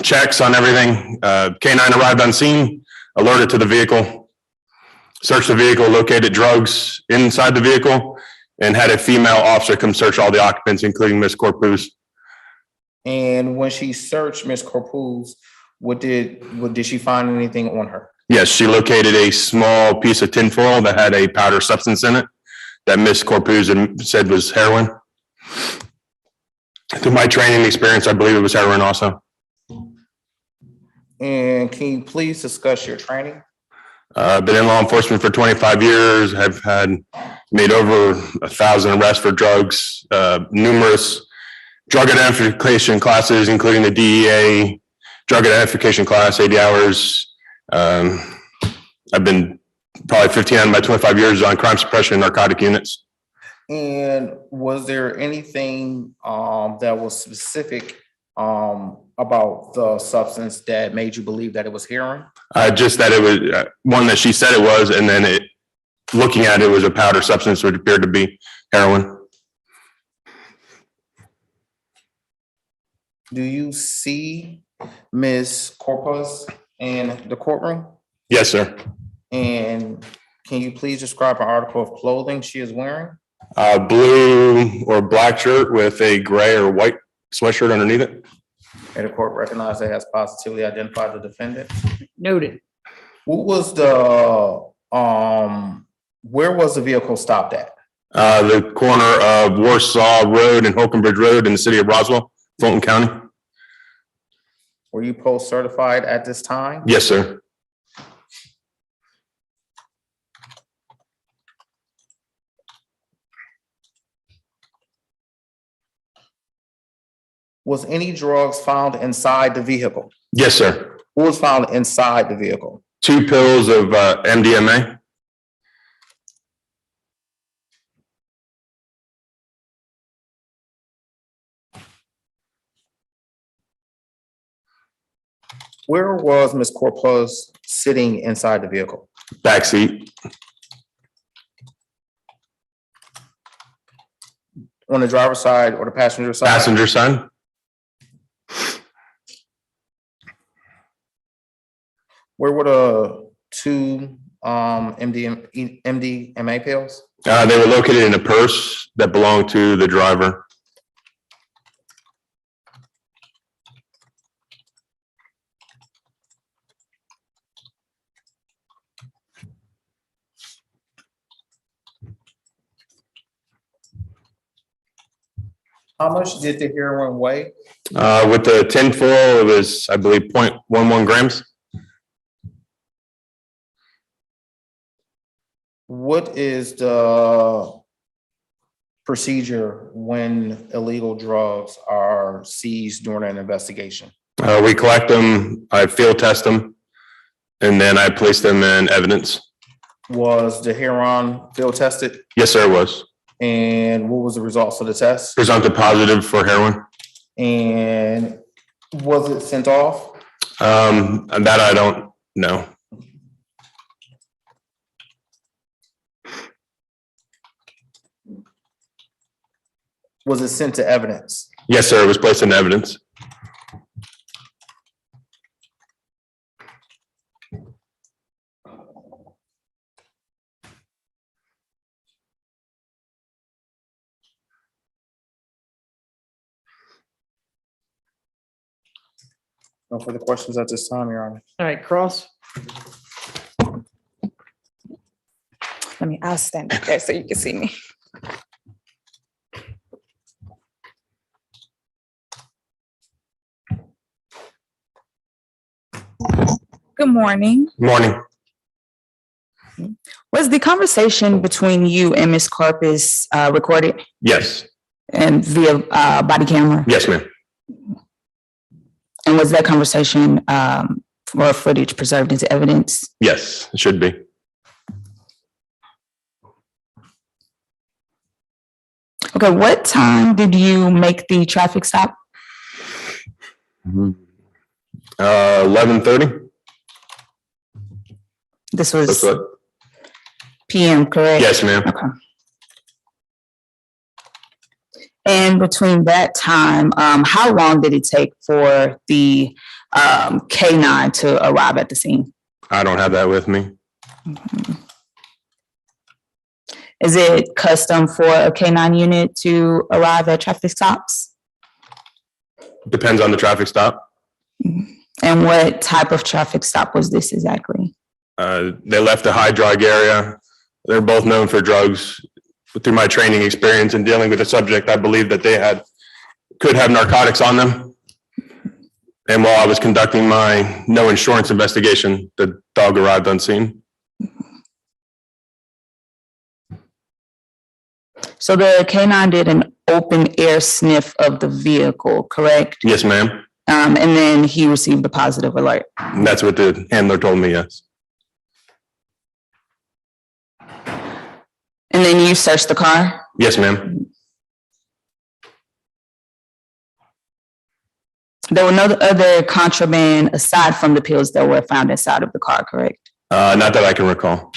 checks on everything. K9 arrived on scene, alerted to the vehicle, searched the vehicle, located drugs inside the vehicle, and had a female officer come search all the occupants, including Miss Corpus. And when she searched Miss Corpus, what did she find anything on her? Yes, she located a small piece of tinfoil that had a powder substance in it that Miss Corpus said was heroin. Through my training experience, I believe it was heroin also. And can you please discuss your training? Been in law enforcement for 25 years, have made over 1,000 arrests for drugs, numerous drug identification classes, including the DEA drug identification class, 80 hours. I've been probably 15 out of my 25 years on crime suppression and narcotic units. And was there anything that was specific about the substance that made you believe that it was heroin? Just that it was one that she said it was, and then looking at it was a powder substance which appeared to be heroin. Do you see Ms. Corpus in the courtroom? Yes, sir. And can you please describe an article of clothing she is wearing? Blue or black shirt with a gray or white sweatshirt underneath it. And the court recognized that has positively identified the defendant. Noted. What was the, where was the vehicle stopped at? The corner of Warsaw Road and Holcomb Bridge Road in the city of Roswell, Fulton County. Were you post certified at this time? Yes, sir. Was any drugs found inside the vehicle? Yes, sir. What was found inside the vehicle? 2 pills of MDMA. Where was Ms. Corpus sitting inside the vehicle? Back seat. On the driver's side or the passenger side? Passenger side. Where were the 2 MDMA pills? They were located in a purse that belonged to the driver. How much did the heroin weigh? With the tinfoil, it was, I believe, 0.11 grams. What is the procedure when illegal drugs are seized during an investigation? We collect them, I field test them, and then I place them in evidence. Was the heroin field tested? Yes, sir, it was. And what was the results of the test? Presumptive positive for heroin. And was it sent off? That I don't know. Was it sent to evidence? Yes, sir, it was placed in evidence. No further questions at this time, Your Honor. All right, Cross. I'll stand up there so you can see me. Good morning. Morning. Was the conversation between you and Ms. Corpus recorded Yes. and via body camera? Yes, ma'am. And was that conversation or footage preserved as evidence? Yes, it should be. Okay, what time did you make the traffic stop? 11:30. This That's was what. PM, correct? Yes, ma'am. Okay. And between that time, how long did it take for the K9 to arrive at the scene? I don't have that with me. Is it custom for a K9 unit to arrive at traffic stops? Depends on the traffic stop. And what type of traffic stop was this exactly? They left a high drug area. They're both known for drugs. But through my training experience in dealing with the subject, I believe that they could have narcotics on them. And while I was conducting my no insurance investigation, the dog arrived unseen. So the K9 did an open air sniff of the vehicle, correct? Yes, ma'am. And then he received a positive alert. And that's what the handler told me, yes. And then you searched the car? Yes, ma'am. There were no other contraband aside from the pills that were found inside of the car, correct? Not that I can recall.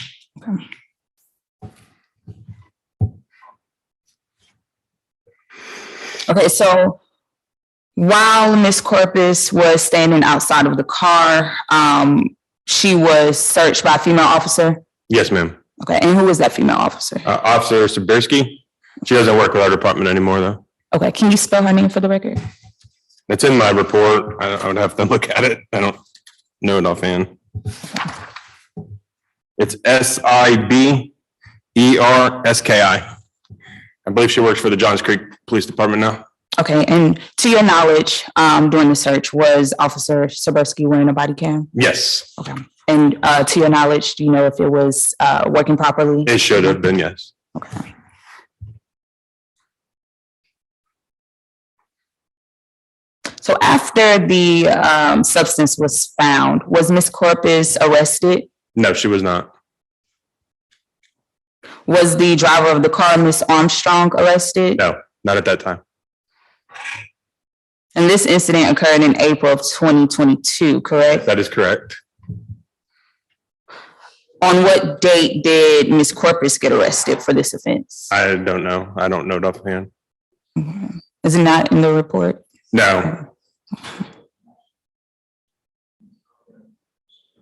Okay, so while Miss Corpus was standing outside of the car, she was searched by a female officer? Yes, ma'am. Okay, and who was that female officer? Officer Sabirsky. She doesn't work with our department anymore, though. Okay, can you spell her name for the record? It's in my report. I would have to look at it. I don't know it offhand. It's Siberski. I believe she works for the Johns Creek Police Department now. Okay, and to your knowledge, during the search, was Officer Sabirsky wearing a body cam? Yes, Okay, and to your knowledge, do you know if it was working properly? it should have been, yes. Okay. So after the substance was found, was Miss Corpus arrested? No, she was not. Was the driver of the car, Miss Armstrong, arrested? No, not at that time. And this incident occurred in April of 2022, correct? That is correct. On what date did Miss Corpus get arrested for this offense? I don't know. I don't know it offhand. Is it not in the report? No,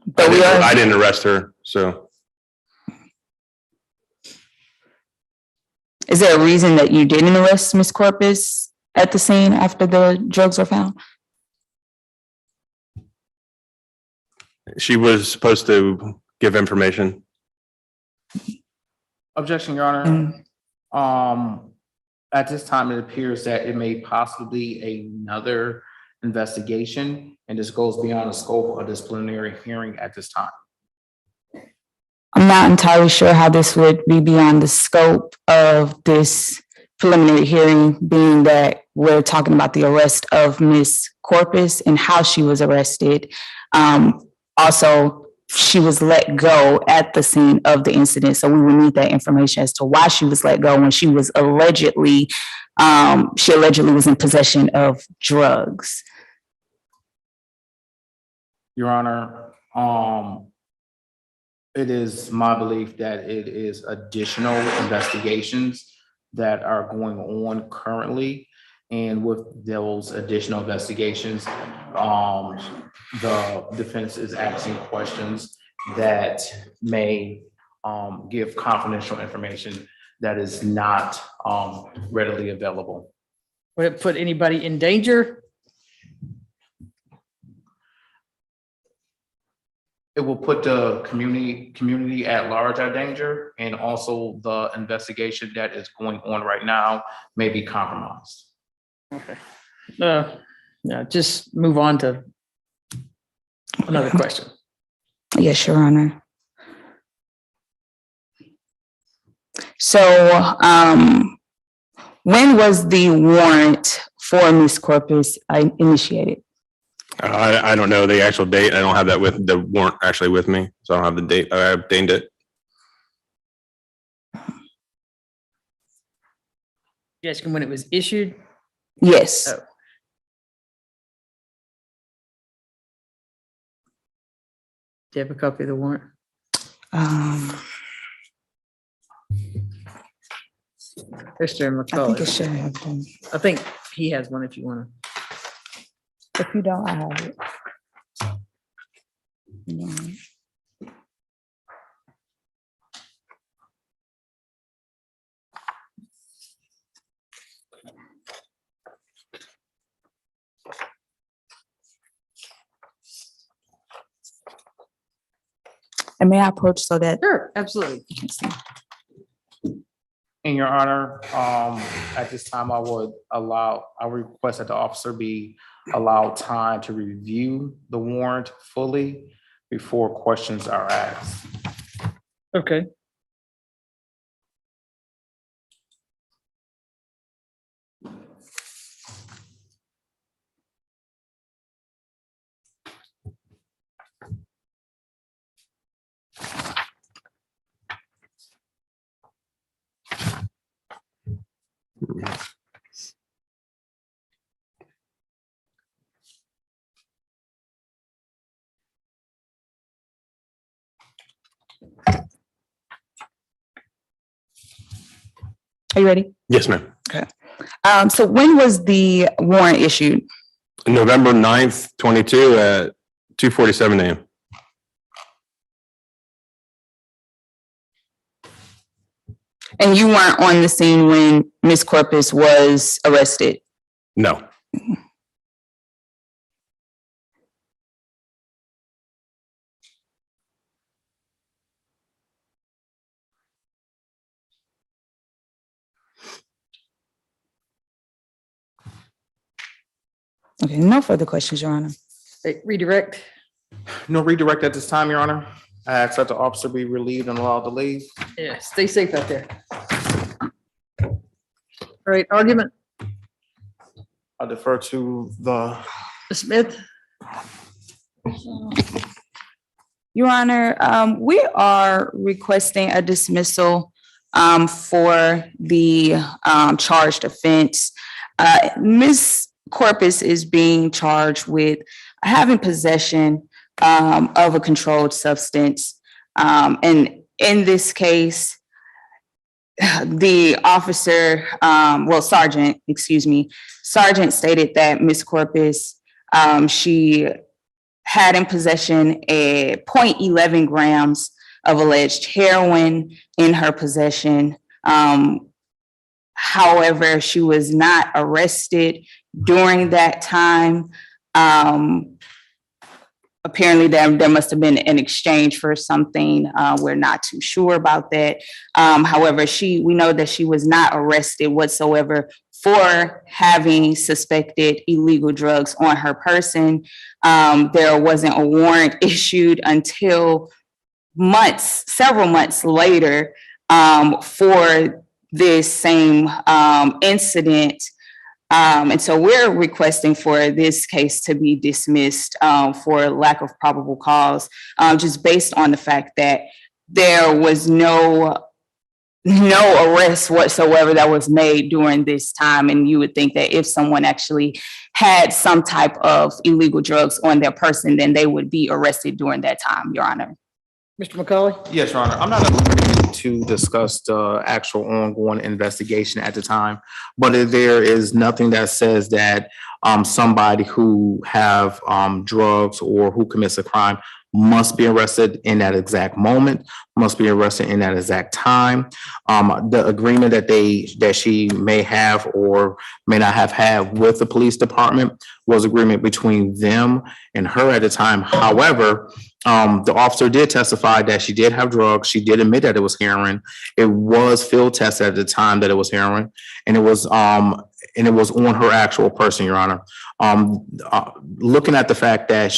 But I didn't arrest her, so. Is there a reason that you didn't arrest Miss Corpus at the scene after the drugs were found? She was supposed to give information. Objection, Your Honor. At this time, it appears that it may possibly be another investigation, and this goes beyond the scope of disciplinary hearing at this time. I'm not entirely sure how this would be beyond the scope of this preliminary hearing, being that we're talking about the arrest of Miss Corpus and how she was arrested. Also, she was let go at the scene of the incident, so we would need that information as to why she was let go when she was allegedly was in possession of drugs. Your Honor, it is my belief that it is additional investigations that are going on currently. And with those additional investigations, the defense is asking questions that may give confidential information that is not readily available. Would it put anybody in danger? It will put the community at large at danger, and also the investigation that is going on right now may be compromised. Okay. Yeah, just move on to another question. Yes, Your Honor. So, when was the warrant for Miss Corpus initiated? I don't know the actual date. I don't have that with the warrant actually with me, so I don't have the date. I obtained it. You asking when it was issued? Yes. Oh. Do you have a copy of the warrant? Mr. I think it McCullough. should have been. I think he has one if you want to. If you don't, I have it. No. And may I approach so that Sure, absolutely. you can see? In Your Honor, at this time, I would request that the officer be allowed time to review the warrant fully before questions are asked. Okay. Are you ready? Yes, ma'am. So when was the warrant issued? November 9th, 22 at 2:47 a.m. And you weren't on the scene when Ms. Corpus was arrested? No. Okay, no further questions, Your Honor. Redirect. No redirect at this time, Your Honor. I ask that the officer be relieved and allowed to leave. Yeah, stay safe out there. All right, argument, I defer to the Ms. Smith. Your Honor, we are requesting a dismissal for the charged offense. Ms. Corpus is being charged with having possession of a controlled substance. And in this case, the officer, sergeant, sergeant stated that Ms. Corpus, she had in possession a 0.11 grams of alleged heroin in her possession. However, she was not arrested during that time. Apparently there must have been an exchange for something. We're not too sure about that. However, we know that she was not arrested whatsoever for having suspected illegal drugs on her person. There wasn't a warrant issued until several months later, for this same incident. And so we're requesting for this case to be dismissed for lack of probable cause, just based on the fact that there was no arrest whatsoever that was made during this time. And you would think that if someone actually had some type of illegal drugs on their person, then they would be arrested during that time, Your Honor. Mr. McCauley. Yes, Your Honor. I'm not at liberty to discuss the actual ongoing investigation at the time, but there is nothing that says that somebody who have drugs or who commits a crime must be arrested in that exact moment, must be arrested in that exact time. The agreement that she may have or may not have had with the police department was agreement between them and her at the time. However, the officer did testify that she did have drugs. She did admit that it was heroin. It was field tested at the time that it was heroin, and it was on her actual person, Your Honor. Looking at the fact that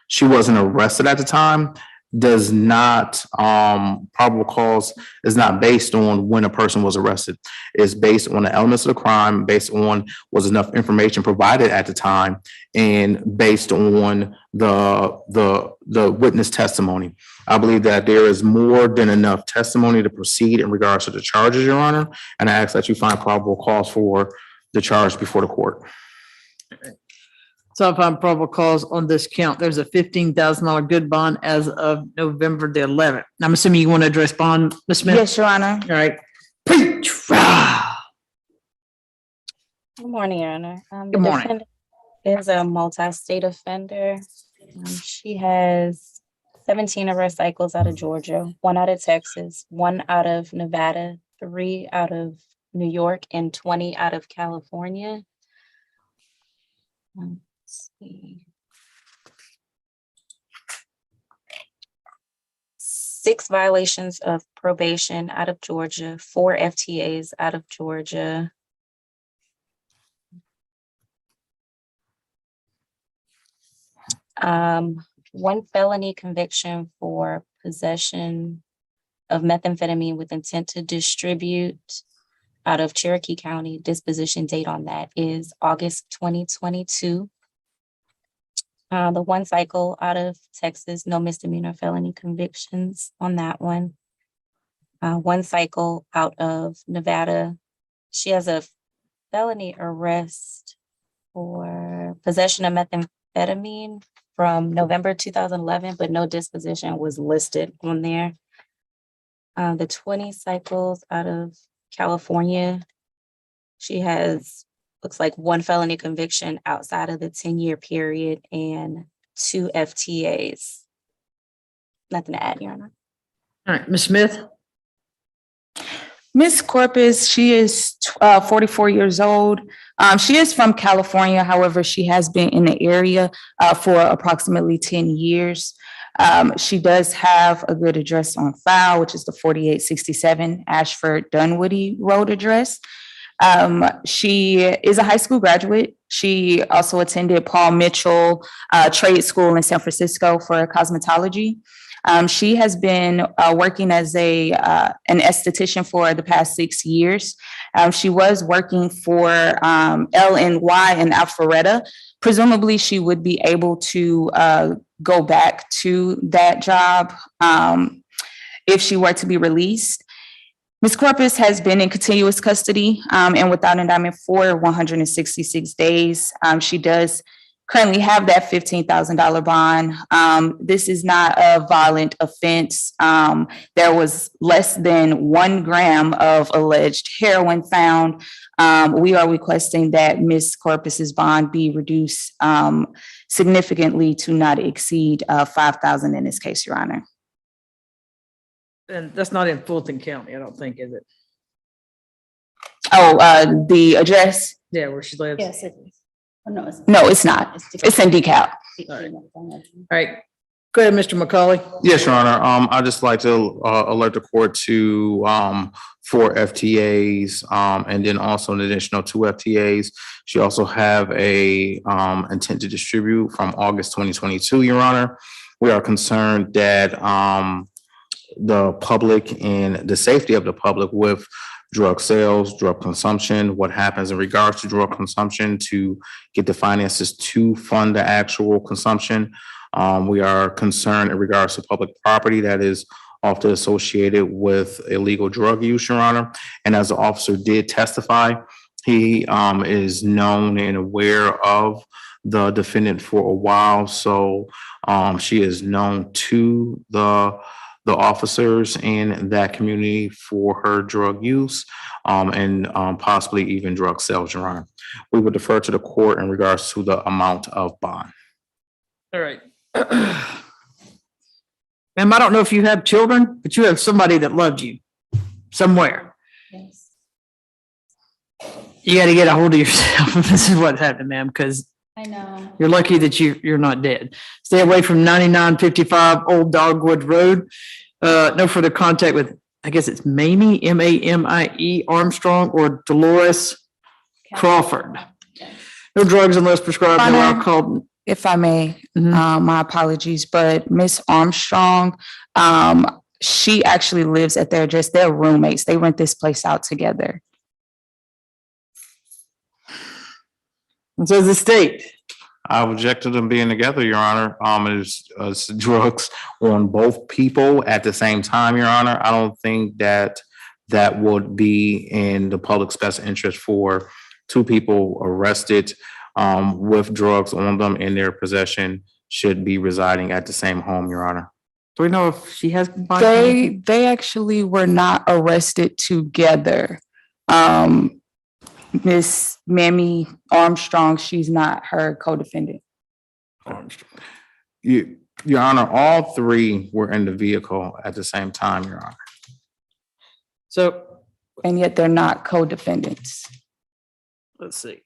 she wasn't arrested at the time does not, probable cause is not based on when a person was arrested. It's based on the elements of the crime, based on was enough information provided at the time, and based on the witness testimony. I believe that there is more than enough testimony to proceed in regards to the charges, Your Honor, and I ask that you find probable cause for the charge before the court. So if I'm probable cause on this count, there's a $15,000 good bond as of November the 11th. I'm assuming you want to address bond, Ms. Smith? Yes, Your Honor. All right. Preach. Rah. Good morning, Your Honor. Good morning. Defendant is a multi-state offender. She has 17 arrest cycles out of Georgia, 1 out of Texas, 1 out of Nevada, 3 out of New York, and 20 out of California. Let's see. 6 violations of probation out of Georgia, 4 FTAs out of Georgia. One felony conviction for possession of methamphetamine with intent to distribute out of Cherokee County. Disposition date on that is August 2022. The 1 cycle out of Texas, no misdemeanor felony convictions on that one. 1 cycle out of Nevada. She has a felony arrest for possession of methamphetamine from November 2011, but no disposition was listed on there. The 20 cycles out of California. She has, looks like one felony conviction outside of the 10-year period and 2 FTAs. Nothing to add, Your Honor. All right, Ms. Smith? Miss Corpus, she is 44 years old. She is from California. However, she has been in the area for approximately 10 years. She does have a good address on file, which is the 4867 Ashford Dunwoody Road address. She is a high school graduate. She also attended Paul Mitchell Trade School in San Francisco for cosmetology. She has been working as an esthetician for the past 6 years. She was working for LNY in Alpharetta. Presumably, she would be able to go back to that job if she were to be released. Ms. Corpus has been in continuous custody and without indictment for 166 days. She does currently have that $15,000 bond. This is not a violent offense. There was less than 1 gram of alleged heroin found. We are requesting that Ms. Corpus's bond be reduced significantly to not exceed $5,000 in this case, Your Honor. And that's not in Fulton County, I don't think, is it? Oh, the address? Yeah, where she lives. Yes, it is. Oh, no, it's. No, it's not. It's in DeKalb. All right, go ahead, Mr. McCauley. Yes, Your Honor. I'd just like to alert the court to 4 FTAs and then also an additional 2 FTAs. She also have a intent to distribute from August 2022, Your Honor. We are concerned that the public and the safety of the public with drug sales, drug consumption, what happens in regards to drug consumption to get the finances to fund the actual consumption. We are concerned in regards to public property that is often associated with illegal drug use, Your Honor. And as the officer did testify, he is known and aware of the defendant for a while. So she is known to the officers in that community for her drug use and possibly even drug sales, Your Honor. We would defer to the court in regards to the amount of bond. All right. Ma'am, I don't know if you have children, but you have somebody that loved you somewhere. Yes. You got to get a hold of yourself. This is what's happening, ma'am, because I know. you're lucky that you're not dead. Stay away from 9955 Old Dogwood Road. No further contact with, I guess it's Mamie, Mamie Armstrong, or Dolores Crawford. No drugs unless prescribed, no alcohol. If I may, my apologies, but Miss Armstrong, she actually lives at their address. They're roommates. They rent this place out together. And so the state. I object to them being together, Your Honor. It's drugs on both people at the same time, Your Honor. I don't think that would be in the public's best interest for 2 people arrested with drugs on them in their possession should be residing at the same home, Your Honor. Do we know if she has? They actually were not arrested together. Miss Mamie Armstrong, she's not her co-defendant. Your Honor, all 3 were in the vehicle at the same time, Your Honor. So, And yet they're not co-defendants. let's see.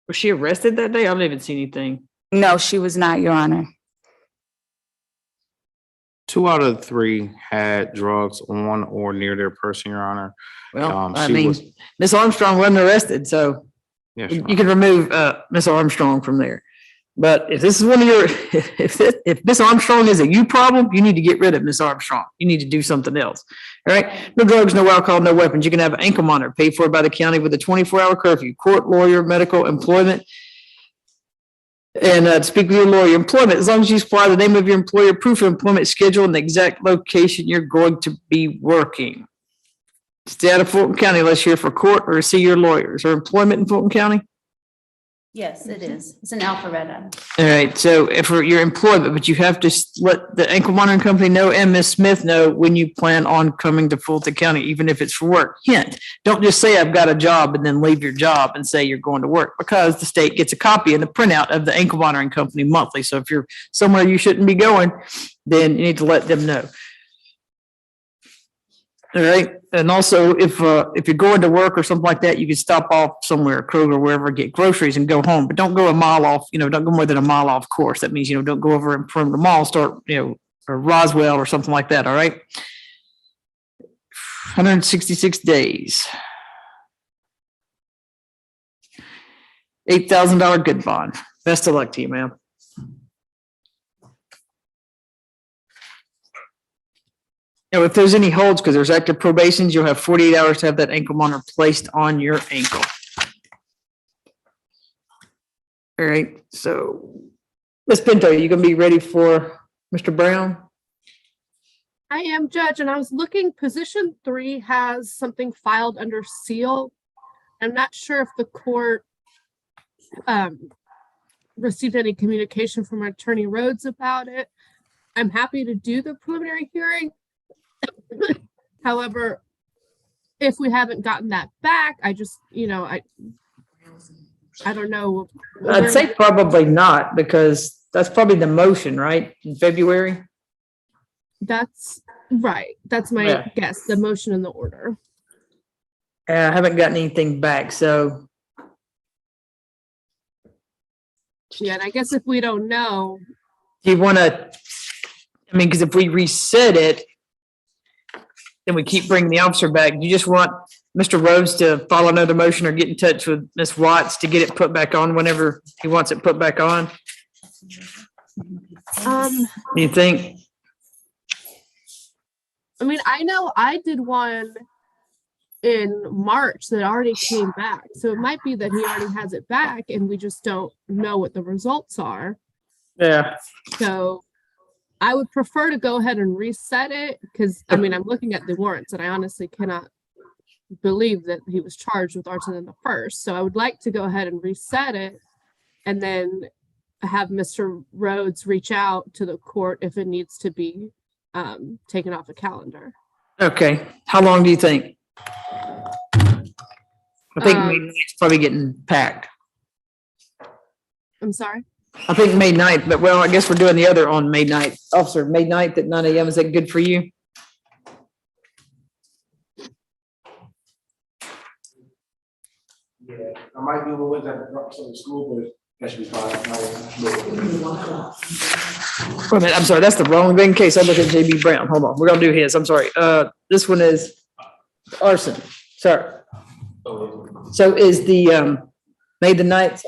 Was she arrested that day? I haven't even seen anything. No, she was not, Your Honor. 2 out of 3 had drugs on or near their person, Your Honor. Well, I she mean, was- Miss Armstrong wasn't arrested, so Yes, Your you Honor. can remove Miss Armstrong from there. But if this is one of your, if Miss Armstrong is a you problem, you need to get rid of Miss Armstrong. You need to do something else. All right? No drugs, no alcohol, no weapons. You can have an ankle monitor paid for by the county with a 24-hour curfew, court, lawyer, medical, employment. And speak with your lawyer. Employment, as long as you supply the name of your employer, proof of employment schedule, and the exact location you're going to be working. Stay out of Fulton County unless you're here for court or to see your lawyers or employment in Fulton County. Yes, it is. It's an Alpharetta. All right, so if for your employment, but you have to let the ankle monitoring company know and Ms. Smith know when you plan on coming to Fulton County, even if it's for work. Hint, don't just say I've got a job and then leave your job and say you're going to work, because the state gets a copy and a printout of the ankle monitoring company monthly. So if you're somewhere you shouldn't be going, then you need to let them know. All right, and also if you're going to work or something like that, you can stop off somewhere, Kroger, wherever, get groceries and go home, but don't go a mile off, don't go more than a mile off course. That means, don't go over in front of the mall, start, or Roswell or something like that, all right? 166 days. $8,000 good bond. Best of luck to you, ma'am. If there's any holds, because there's active probations, you'll have 48 hours to have that ankle monitor placed on your ankle. All right, so Ms. Pinto, you gonna be ready for Mr. Brown? I am, Judge, and I was looking, position 3 has something filed under seal. I'm not sure if the court received any communication from Attorney Rhodes about it. I'm happy to do the preliminary hearing. However, if we haven't gotten that back, I just, I don't know. I'd say probably not, because that's probably the motion, right, in February? That's right. That's my guess, the motion and the order. I haven't gotten anything back, so. Yeah, and I guess if we don't know. Do you want to, because if we reset it, then we keep bringing the officer back. You just want Mr. Rhodes to file another motion or get in touch with Ms. Watts to get it put back on whenever he wants it put back on? You think? I mean, I know I did one in March that already came back. So it might be that he already has it back and we just don't know what the results are. Yeah. So I would prefer to go ahead and reset it, because I'm looking at the warrants and I honestly cannot believe that he was charged with arson in the first. So I would like to go ahead and reset it and then have Mr. Rhodes reach out to the court if it needs to be taken off a calendar. Okay. How long do you think? I think May 9th is probably getting packed. I'm sorry? I think May 9th, but I guess we're doing the other on May 9th. Officer, May 9th at 9 a.m. Is that good for you? Yeah, I might be able to wait that drop some in school, but that should be fine. Wait a minute, I'm sorry, that's the wrong thing. Case I look at JB Brown. Hold on, we're gonna do his. I'm sorry. This one is arson, sir. So is the May the 9th,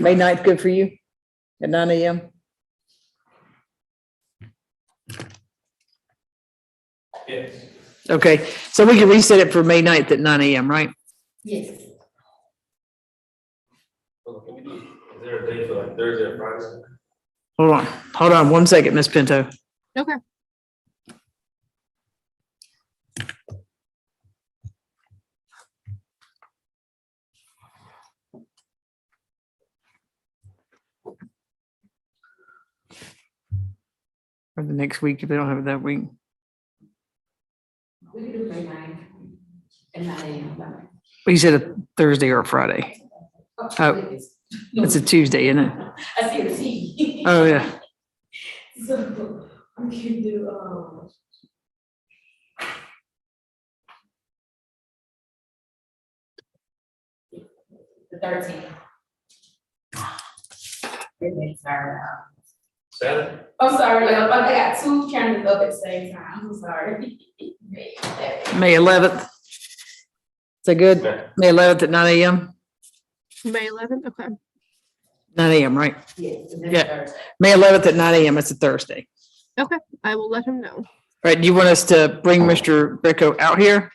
May 9th good for you at 9 a.m.? Yes. Okay, so we can reset it for May 9th at 9 a.m., right? Yes. Is there a day for like Thursday or Friday? Hold on 1 second, Miss Pinto. Okay. Or the next week if they don't have it that week. We can do May 9th at 9 a.m. Well, you said a Thursday or a Friday. Oh, it's a Tuesday, isn't it? I see the T. Oh, yeah. So we can do, the 13th. Saturday? I'm sorry, I got two cameras up at the same time, I'm sorry. May 11th. Is that good? May 11th at 9 a.m.? May 11th, okay. 9 a.m., right? Yes. Yeah. May 11th at 9 a.m. It's a Thursday. Okay, I will let him know. All right, do you want us to bring Mr. Greco out here?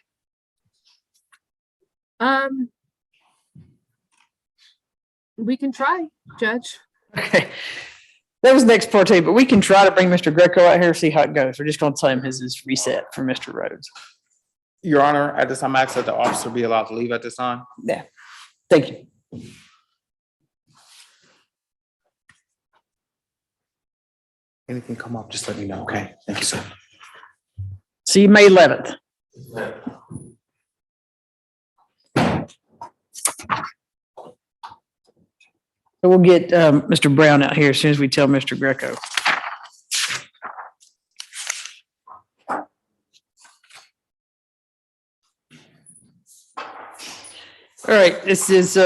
We can try, Judge. Okay. That was the next part too, but we can try to bring Mr. Greco out here, see how it goes. We're just gonna tell him his is reset for Mr. Rhodes. Your Honor, at this time, I ask that the officer be allowed to leave at this time. Yeah. Thank you. Anything come up, just let me know, okay? Thank you, sir. See you May 11th. So we'll get Mr. Brown out here as soon as we tell Mr. Greco. All right, this is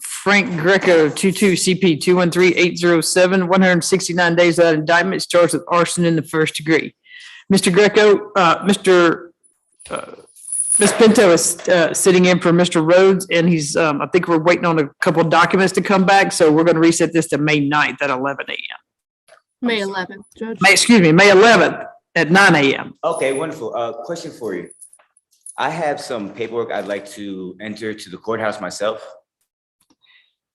Frank Greco, 22 CP 213807, 169 days without indictment, is charged with arson in the first degree. Mr. Greco, Ms. Pinto is sitting in for Mr. Rhodes, and he's, I think we're waiting on a couple of documents to come back, so we're going to reset this to May 9th at 11 a.m. May 11th, Judge. May 11th at 9 a.m. Okay, wonderful. Question for you. I have some paperwork I'd like to enter to the courthouse myself.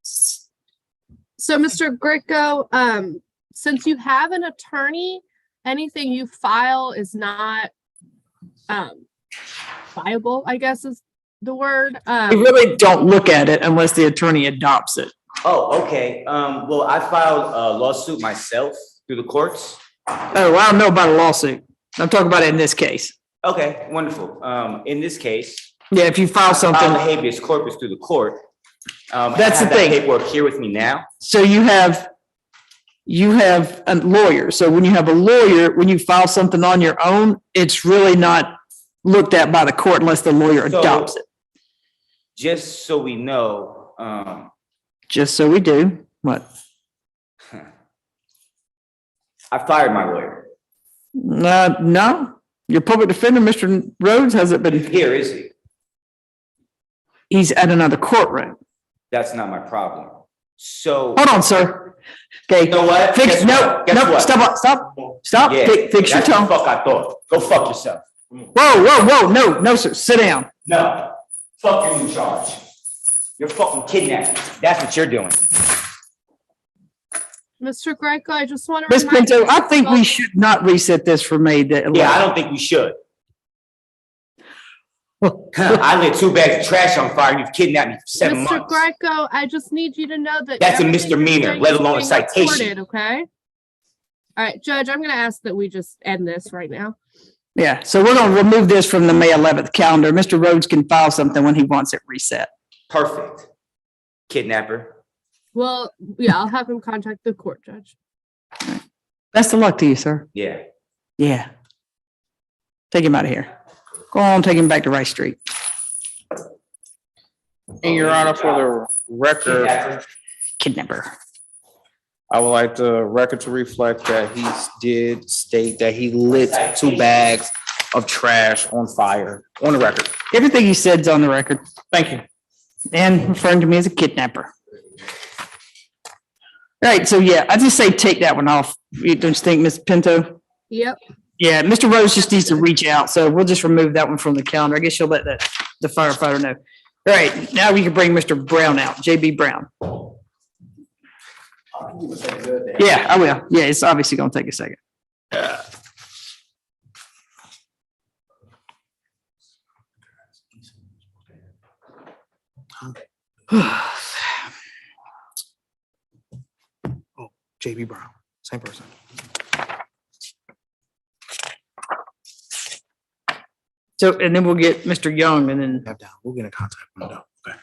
So, Mr. Greco, since you have an attorney, anything you file is not viable, I guess is the word. We really don't look at it unless the attorney adopts it. Oh, okay. Well, I filed a lawsuit myself through the courts. Oh, I don't know about a lawsuit. I'm talking about it in this case. Okay, wonderful. In this case, Yeah, if you file I filed a something, habeas corpus through the court. That's I the have that thing. paperwork here with me now. so you have a lawyer. So when you have a lawyer, when you file something on your own, it's really not looked at by the court unless the lawyer So- adopts it. Just so we know, Just so we do. What? I fired my lawyer. No, your public defender, Mr. Rhodes, hasn't been, Here, is he? he's at another courtroom. That's not my problem. So. Hold on, sir. Okay. You know what? Fix, Guess no, what? Guess no, what? stop, Yeah, fix your that's the tone. fuck I thought. Go fuck yourself. Whoa, no, sir, sit down. No, fuck you in charge. You're fucking kidnapping. That's what you're doing. Mr. Greco, I just want to. Ms. Pinto, I think we should not reset this for May the 11th. Yeah, I don't think we should. I lit 2 bags of trash on fire and you've kidnapped me for 7 Mr. months. Greco, I just need you to know that. That's a everything you're misdemeanor, saying let is alone a being citation. recorded, okay? All right, Judge, I'm gonna ask that we just end this right now. Yeah, so we're gonna remove this from the May 11th calendar. Mr. Rhodes can file something when he wants it reset. Perfect. Kidnapper. Well, yeah, I'll have him contact the court, Judge. Best of luck to you, sir. Yeah. Yeah. Take him out of here. Go on, take him back to Rice Street. And Your Honor, for the record, Kidnapper. Kidnapper. I would like the record to reflect that he did state that he lit 2 bags of trash on fire, on the record. Everything he said's on the record. Thank you. And referring to me as a kidnapper. All right, so yeah, I just say take that one off. You don't you think, Ms. Pinto? Yep. Yeah, Mr. Rose just needs to reach out, so we'll just remove that one from the calendar. I guess you'll let the firefighter know. All right, now we can bring Mr. Brown out, JB Brown. Yeah, I will. Yeah, it's obviously gonna take a second. JB Brown, same person. So, and then we'll get Mr. Young and then, Have down, we'll get in contact with him. Okay.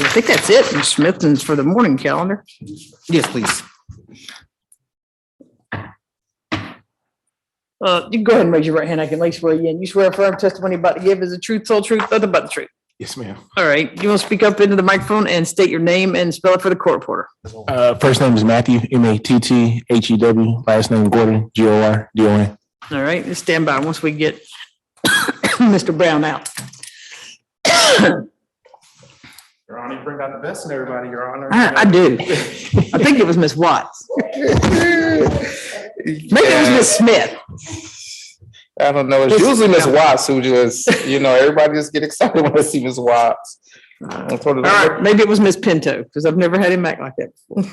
I think that's it, Ms. Smithson's for the morning calendar. Yes, please. You can go ahead and raise your right hand. I can at least swear you in. You swear firm testimony about to give is the truth, sole truth, nothing but the truth. Yes, ma'am. All right, you want to speak up into the microphone and state your name and spell it for the court reporter. First name is Matthew, Matthew. Last name Gordon, Gordon. All right, just stand by once we get Mr. Brown out. Your Honor, you bring out the best in everybody, Your Honor. I do. I think it was Miss Watts. Maybe it was Miss Smith. I don't know. It's usually Miss Watts who just, everybody just get excited when they see Miss Watts. All right, maybe it was Miss Pinto, because I've never had him act like that before.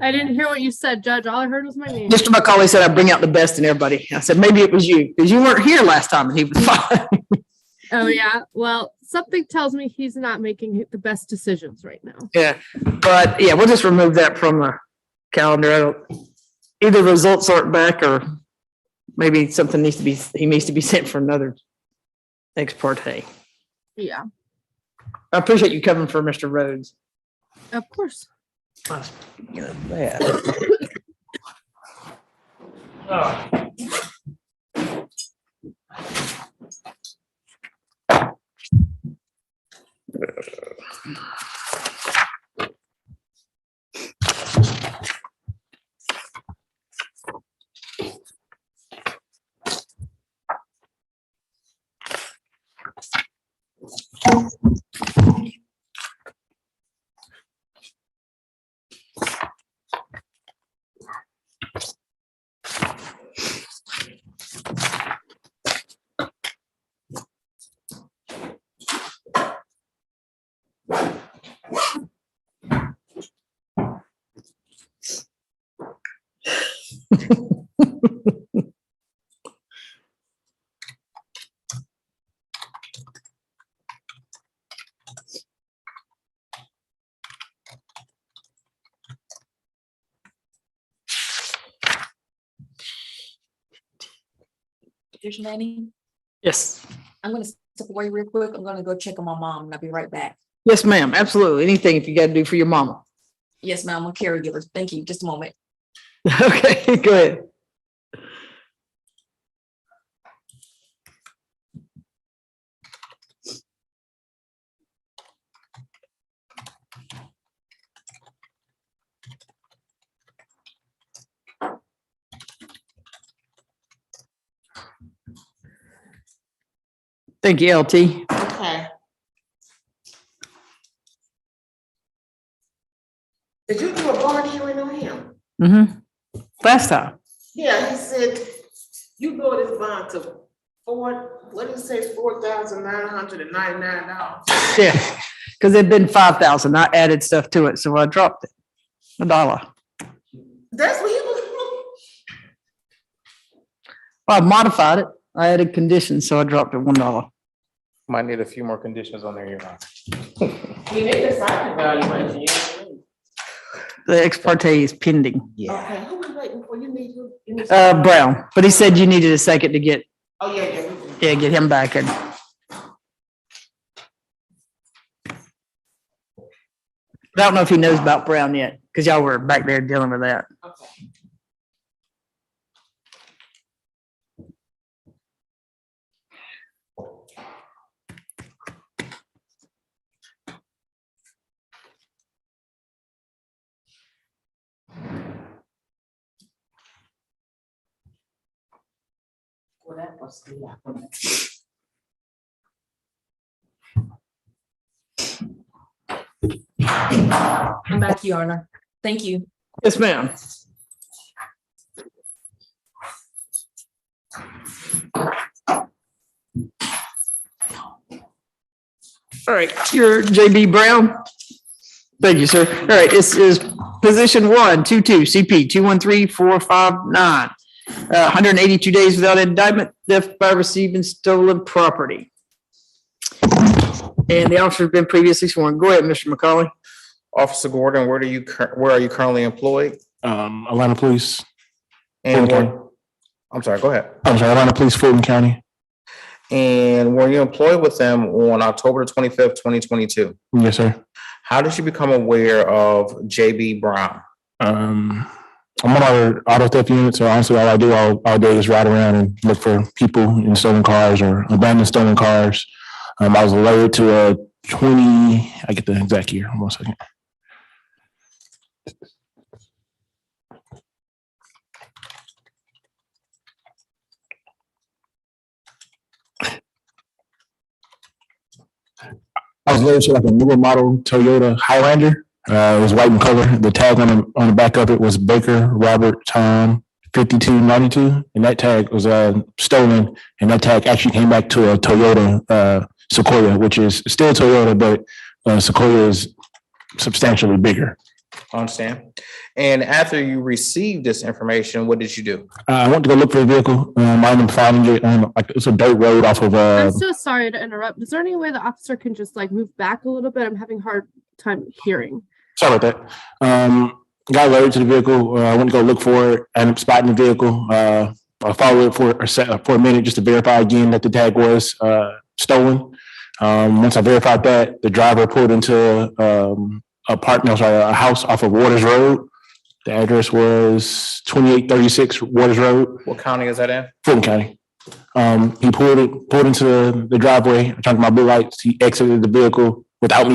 I didn't hear what you said, Judge. All I heard was my name. Mr. McCauley said I'd bring out the best in everybody. I said, maybe it was you, because you weren't here last time and he was fine. Oh, yeah. Well, something tells me he's not making the best decisions right now. Yeah, but yeah, we'll just remove that from the calendar. Either results aren't back or maybe something he needs to be sent for another ex parte. Yeah, I appreciate you coming for Mr. Rhodes. of course. Yeah. Here's Nanny. Yes. I'm gonna step away real quick. I'm gonna go check on my mom and I'll be right back. Yes, ma'am. Absolutely. Anything if you got to do for your mama. Yes, ma'am, I'm a caregiver. Thank you. Just a moment. Okay, go ahead. Thank you, LT. Okay. Did you do a bond hearing on him? Mm-hmm. Last time. Yeah, he said you lowered his bond to what did he say, $4,999. Yeah, because it'd been 5,000. I added stuff to it, so I dropped it $1. That's what he was. I modified it. I added conditions, so I dropped it $1. Might need a few more conditions on there, Your Honor. We need to sign evaluation. Yeah. The ex parte is pending. Okay, who we waiting for? You need who? You need- Brown, but he said you needed a second to get, Oh, yeah. get him back in. I don't know if he knows about Brown yet, because y'all were back there dealing with that. Okay. Well, that was the. I'm back, Your Honor. Thank you. Yes, ma'am. All right, you're JB Brown. Thank you, sir. All right, this is position 122 CP 213459. 182 days without indictment, theft by receiving stolen property. And the officer's been previously sworn. Go ahead, Mr. McCauley. Officer Gordon, where are you currently employed? Atlanta Police. And Fulton where- I'm sorry, go ahead. I'm sorry, Atlanta Police, Fulton County. And were you employed with them on October 25th, 2022? Yes, sir. How did you become aware of JB Brown? I'm on our auto theft unit, so honestly, all I do all day is ride around and look for people in stolen cars or abandoned stolen cars. I was alerted to a 20, I get the exact year, 1 second. I was alerted to like a newer model Toyota Highlander. It was white in color. The tag on the back of it was Baker Robert Tom 5292, and that tag was stolen. And that tag actually came back to a Toyota Sequoia, which is still Toyota, but Sequoia is substantially bigger. I understand. And after you received this information, what did you do? I went to go look for the vehicle. I ended up finding it on like it's a dirt road off of I'm so sorry to interrupt. Is there any way the officer can just like move back a little bit? I'm having a hard time hearing. Sorry about that. Got alerted to the vehicle. I went to go look for it. I ended up spotting the vehicle. I followed it for a minute just to verify again that the tag was stolen. Once I verified that, the driver pulled into a house off of Waters Road. The address was 2836 Waters Road, What county is that in? Fulton County. He pulled into the driveway. I turned on my blue lights. He exited the vehicle without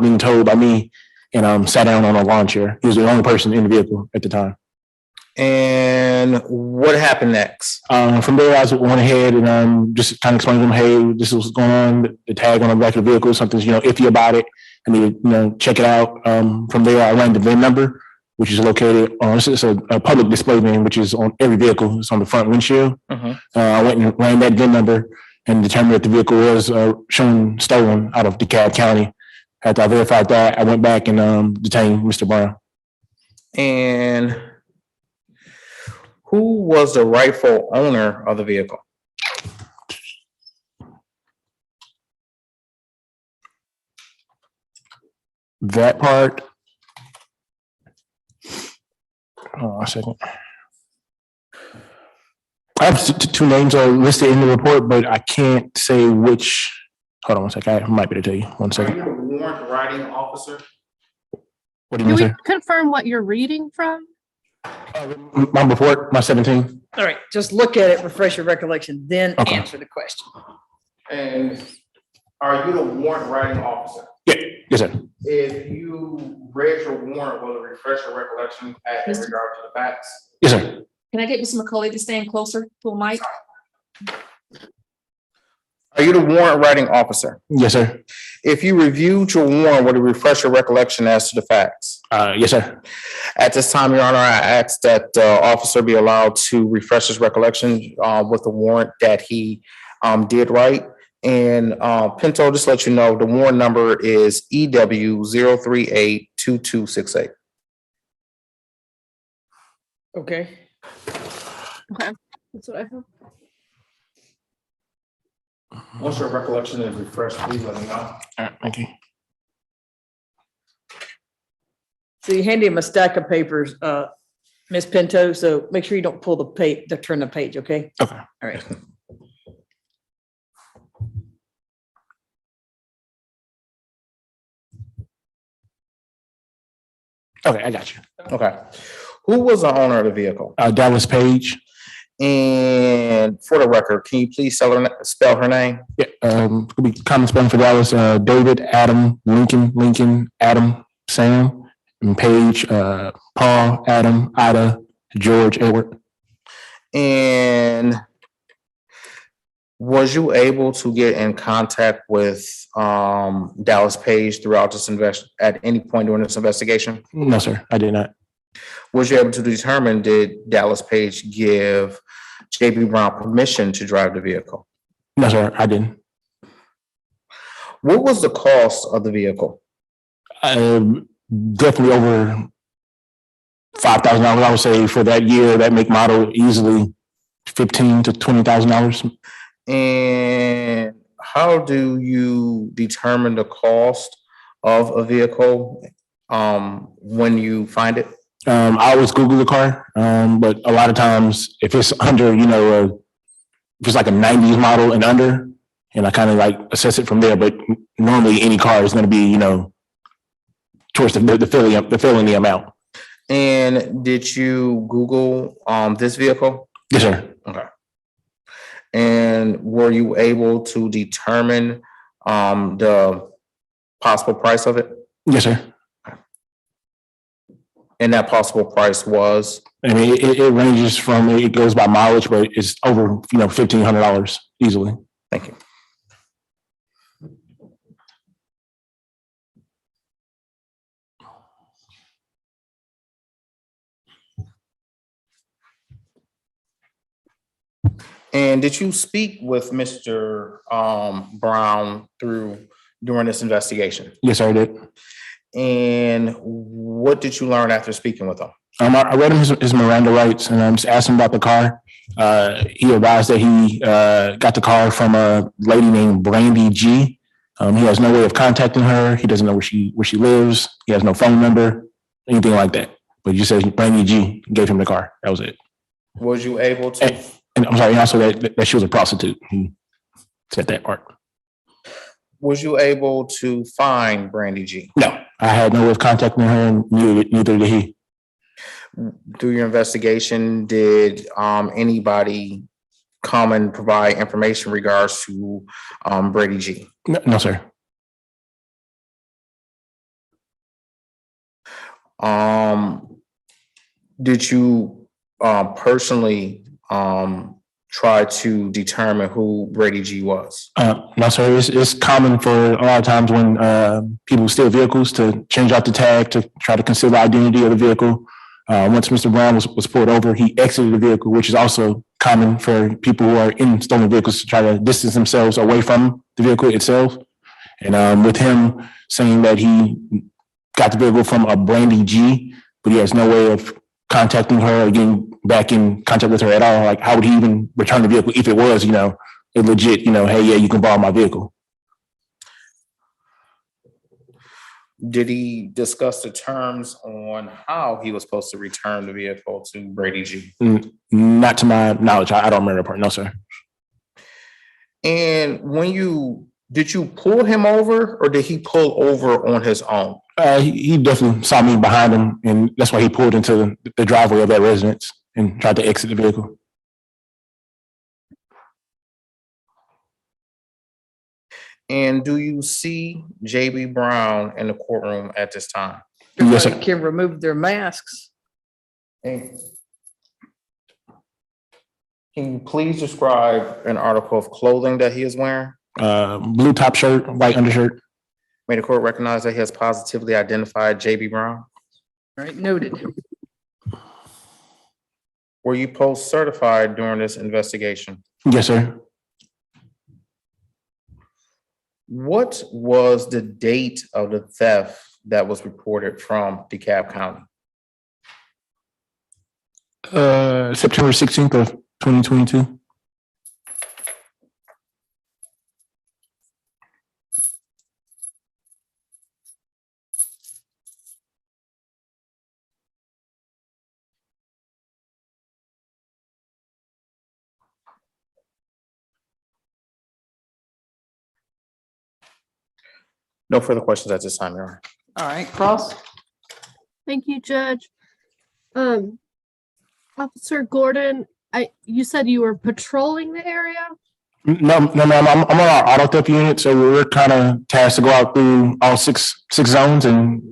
being told by me, and sat down on a lawn chair. He was the only person in the vehicle at the time. And what happened next? From there, I went ahead and just kind of explained to him, hey, this is what's going on. The tag on the back of the vehicle, something's iffy about it. I need to check it out. From there, I ran the VIN number, which is located on it's a public display VIN, which is on every vehicle. It's on the front windshield. I went and ran that VIN number and determined that the vehicle was shown stolen out of DeKalb County. After I verified that, I went back and detained Mr. Brown. And who was the rightful owner of the vehicle? That part. Hold on a second. I have two names are listed in the report, but I can't say which. Hold on one second. I might be able to tell you. 1 Are second. you a warrant writing officer? What do Can you mean, we sir? confirm what you're reading from? My report, my 17. All right, just look at it, refresh your recollection, then Okay. answer the question. And are you the warrant writing officer? Yeah, yes, sir. If you read your warrant, will it refresh your recollection in regard to the facts? Yes, sir. Can I get Mr. McCauley to stand closer to a mic? Are you the warrant writing officer? Yes, sir. If you reviewed your warrant, will it refresh your recollection as to the facts? Yes, sir. At this time, Your Honor, I ask that officer be allowed to refresh his recollection with the warrant that he did write. And Pinto, just let you know, the warrant number is EW 0382268. Okay. Okay, that's what I have. Once your recollection is refreshed, please let me know. All right, thank you. So you handed him a stack of papers, Ms. Pinto, so make sure you don't pull the page, turn the page, okay? Okay. All right. Okay, I got you. Okay. Who was the owner of the vehicle? Dallas Page. And for the record, can you please spell her name? Yeah, could be common spelling for Dallas. David, Adam, Lincoln, Adam, Sam, and Page, Paul, Adam, Ida, George, Edward. And was you able to get in contact with Dallas Page throughout this at any point during this investigation? No, sir, I did not. Was you able to determine, did Dallas Page give JB Brown permission to drive the vehicle? No, sir, I didn't. What was the cost of the vehicle? Definitely over $5,000. I would say for that year, that make model easily $15,000 to $20,000. And how do you determine the cost of a vehicle when you find it? I always Google the car, but a lot of times if it's under, if it's like a 90s model and under, and I kind of like assess it from there. But normally any car is going to be, towards the filling amount. And did you Google this vehicle? Yes, sir. Okay. And were you able to determine the possible price of it? Yes, sir. And that possible price was? I mean, it ranges from, it goes by mileage, but it's over, $1,500 easily. Thank you. And did you speak with Mr. Brown during this investigation? Yes, sir, I did. And what did you learn after speaking with him? I read him his Miranda rights and just asked him about the car. He advised that he got the car from a lady named Brandy G. He has no way of contacting her. He doesn't know where she lives. He has no phone number, anything like that. But he just says Brandy G gave him the car. That was it. Was you able to? And I'm sorry, also that she was a prostitute. He said that part. Was you able to find Brandy G? No, I had no way of contacting her, and neither did he. Through your investigation, did anybody come and provide information in regards to Brady G? No, sir. Did you personally try to determine who Brady G was? No, sir. It's common for a lot of times when people steal vehicles to change out the tag to try to conceal the identity of the vehicle. Once Mr. Brown was pulled over, he exited the vehicle, which is also common for people who are in stolen vehicles to try to distance themselves away from the vehicle itself. And with him saying that he got the vehicle from a Brandy G, but he has no way of contacting her or getting back in contact with her at all, like how would he even return the vehicle if it was, a legit, hey, yeah, you can borrow my vehicle. Did he discuss the terms on how he was supposed to return the vehicle to Brady G? Not to my knowledge. I don't remember that part. No, sir. And did you pull him over or did he pull over on his own? He definitely saw me behind him, and that's why he pulled into the driveway of that residence and tried to exit the vehicle. And do you see JB Brown in the courtroom at this time? Yes, sir. Everybody can remove their masks. And can you please describe an article of clothing that he is wearing? Blue top shirt, white undershirt. May the court recognize that he has positively identified JB Brown? All right, noted. Were you post certified during this investigation? Yes, sir. What was the date of the theft that was reported from DeKalb County? September 16th of 2022. No further questions at this time, Your Honor. All right, Cross. Thank you, Judge. Officer Gordon, you said you were patrolling the area? No, ma'am. I'm on our auto theft unit, so we're kind of tasked to go out through all six zones and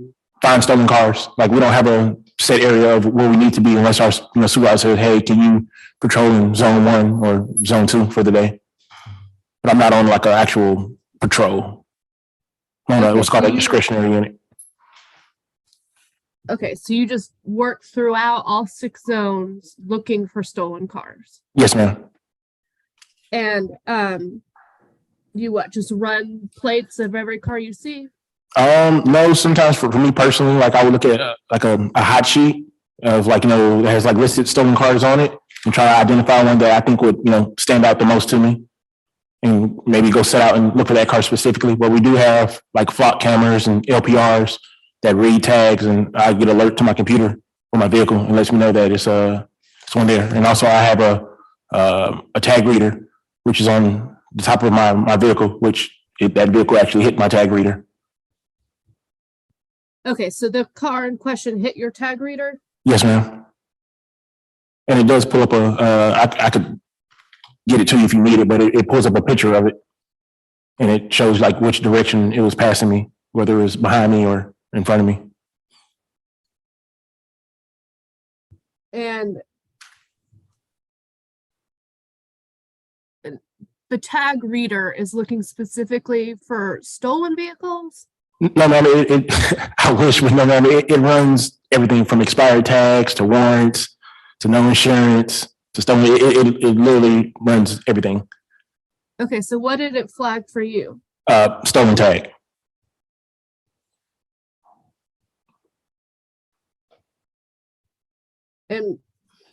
find stolen cars. Like we don't have a set area of where we need to be unless our supervisor says, "Hey, can you patrol in zone 1 or zone 2 for the day?" But I'm not on like an actual patrol. No, what's called a discretionary unit. Okay, so you just work throughout all 6 zones looking for stolen cars? Yes, ma'am. And you just run plates of every car you see? No, sometimes for me personally, like I would look at like a hot sheet of that has like listed stolen cars on it and try to identify one that I think would, stand out the most to me. And maybe go set out and look for that car specifically. But we do have like flock cameras and LPRs that read tags, and I get alert to my computer for my vehicle and lets me know that it's one there. And also I have a tag reader, which is on the top of my vehicle, that vehicle actually hit my tag reader. Okay, so the car in question hit your tag reader? Yes, ma'am. And it does pull up I could get it to you if you need it, but it pulls up a picture of it. And it shows like which direction it was passing me, whether it was behind me or in front of me. And the tag reader is looking specifically for stolen vehicles? No, ma'am, I wish, but no, ma'am, it runs everything from expired tags to warrants to no insurance to stolen. It literally runs everything. Okay, so what did it flag for you? Stolen tag. And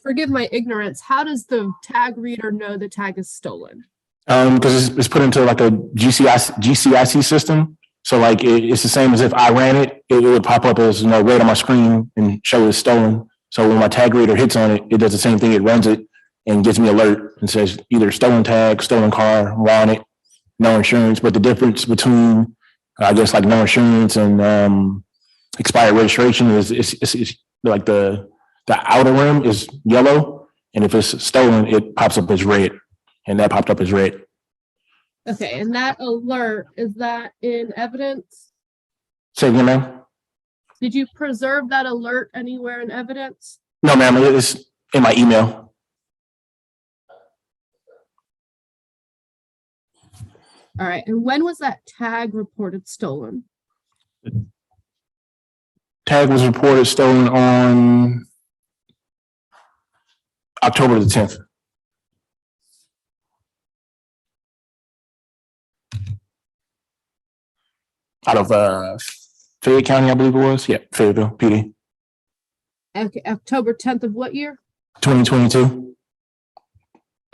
forgive my ignorance, how does the tag reader know the tag is stolen? Because it's put into like a GCIC system. So like it's the same as if I ran it, it would pop up as, red on my screen and show it's stolen. So when my tag reader hits on it, it does the same thing. It runs it and gives me alert and says either stolen tag, stolen car, on it, no insurance. But the difference between, I guess, like no insurance and expired registration is it's like the outer rim is yellow, and if it's stolen, it pops up as red, and that popped up as red. Okay, and that alert, is that in evidence? Say again, ma'am? Did you preserve that alert anywhere in evidence? No, ma'am, it's in my email. All right, and when was that tag reported stolen? Tag was reported stolen on October the 10th. Out of Fayette County, I believe it was. Yeah, Fayetteville, PD. Okay, October 10th of what year? 2022.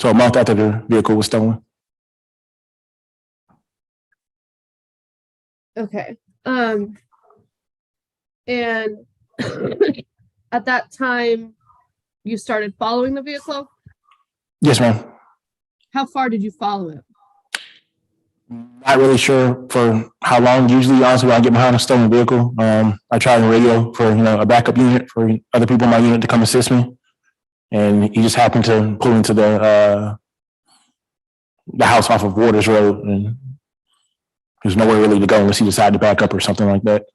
So a month after the vehicle was stolen. Okay, and at that time, you started following the vehicle? Yes, ma'am. How far did you follow it? Not really sure for how long. Usually, honestly, when I get behind a stolen vehicle, I try to radio for a backup unit for other people in my unit to come assist me. And he just happened to pull into the house off of Waters Road, and there's nowhere really to go unless he decided to back up or something like that.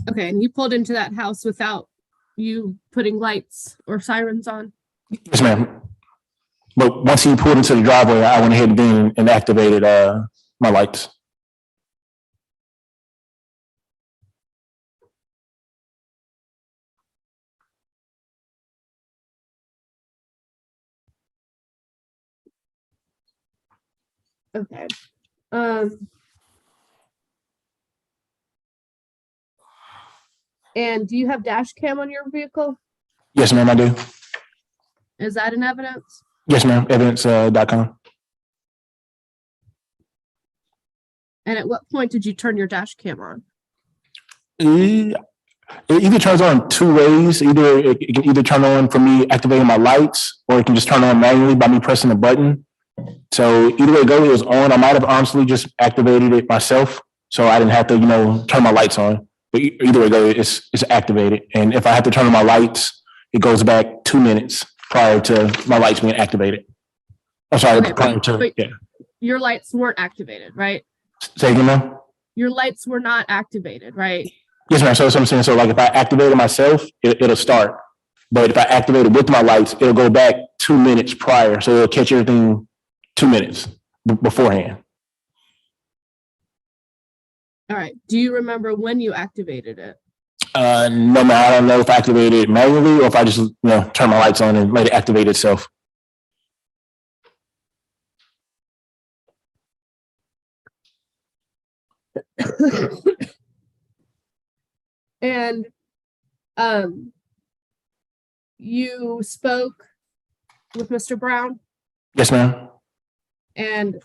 Okay, and you pulled into that house without you putting lights or sirens on? Yes, ma'am. But once he pulled into the driveway, I went ahead and activated my lights. Okay. And do you have dash cam on your vehicle? Yes, ma'am, I do. Is that in evidence? Yes, ma'am, evidence.com. And at what point did you turn your dash cam on? It either turns on two ways. Either it can either turn on for me activating my lights, or it can just turn on manually by me pressing a button. So either way it goes, it was on. I might have honestly just activated it myself, so I didn't have to, turn my lights on. But either way it goes, it's activated. And if I have to turn on my lights, it goes back 2 minutes prior to my lights being activated. I'm sorry, Okay, prior to, yeah. Your lights weren't activated, right? Say again, ma'am? Your lights were not activated, right? Yes, ma'am. So that's what I'm saying. So like if I activate it myself, it'll start. But if I activate it with my lights, it'll go back 2 minutes prior. So it'll catch everything 2 minutes beforehand. All right. Do you remember when you activated it? No, ma'am. I don't know if I activated it manually or if I just, turn my lights on and let it activate itself. And you spoke with Mr. Brown? Yes, ma'am. And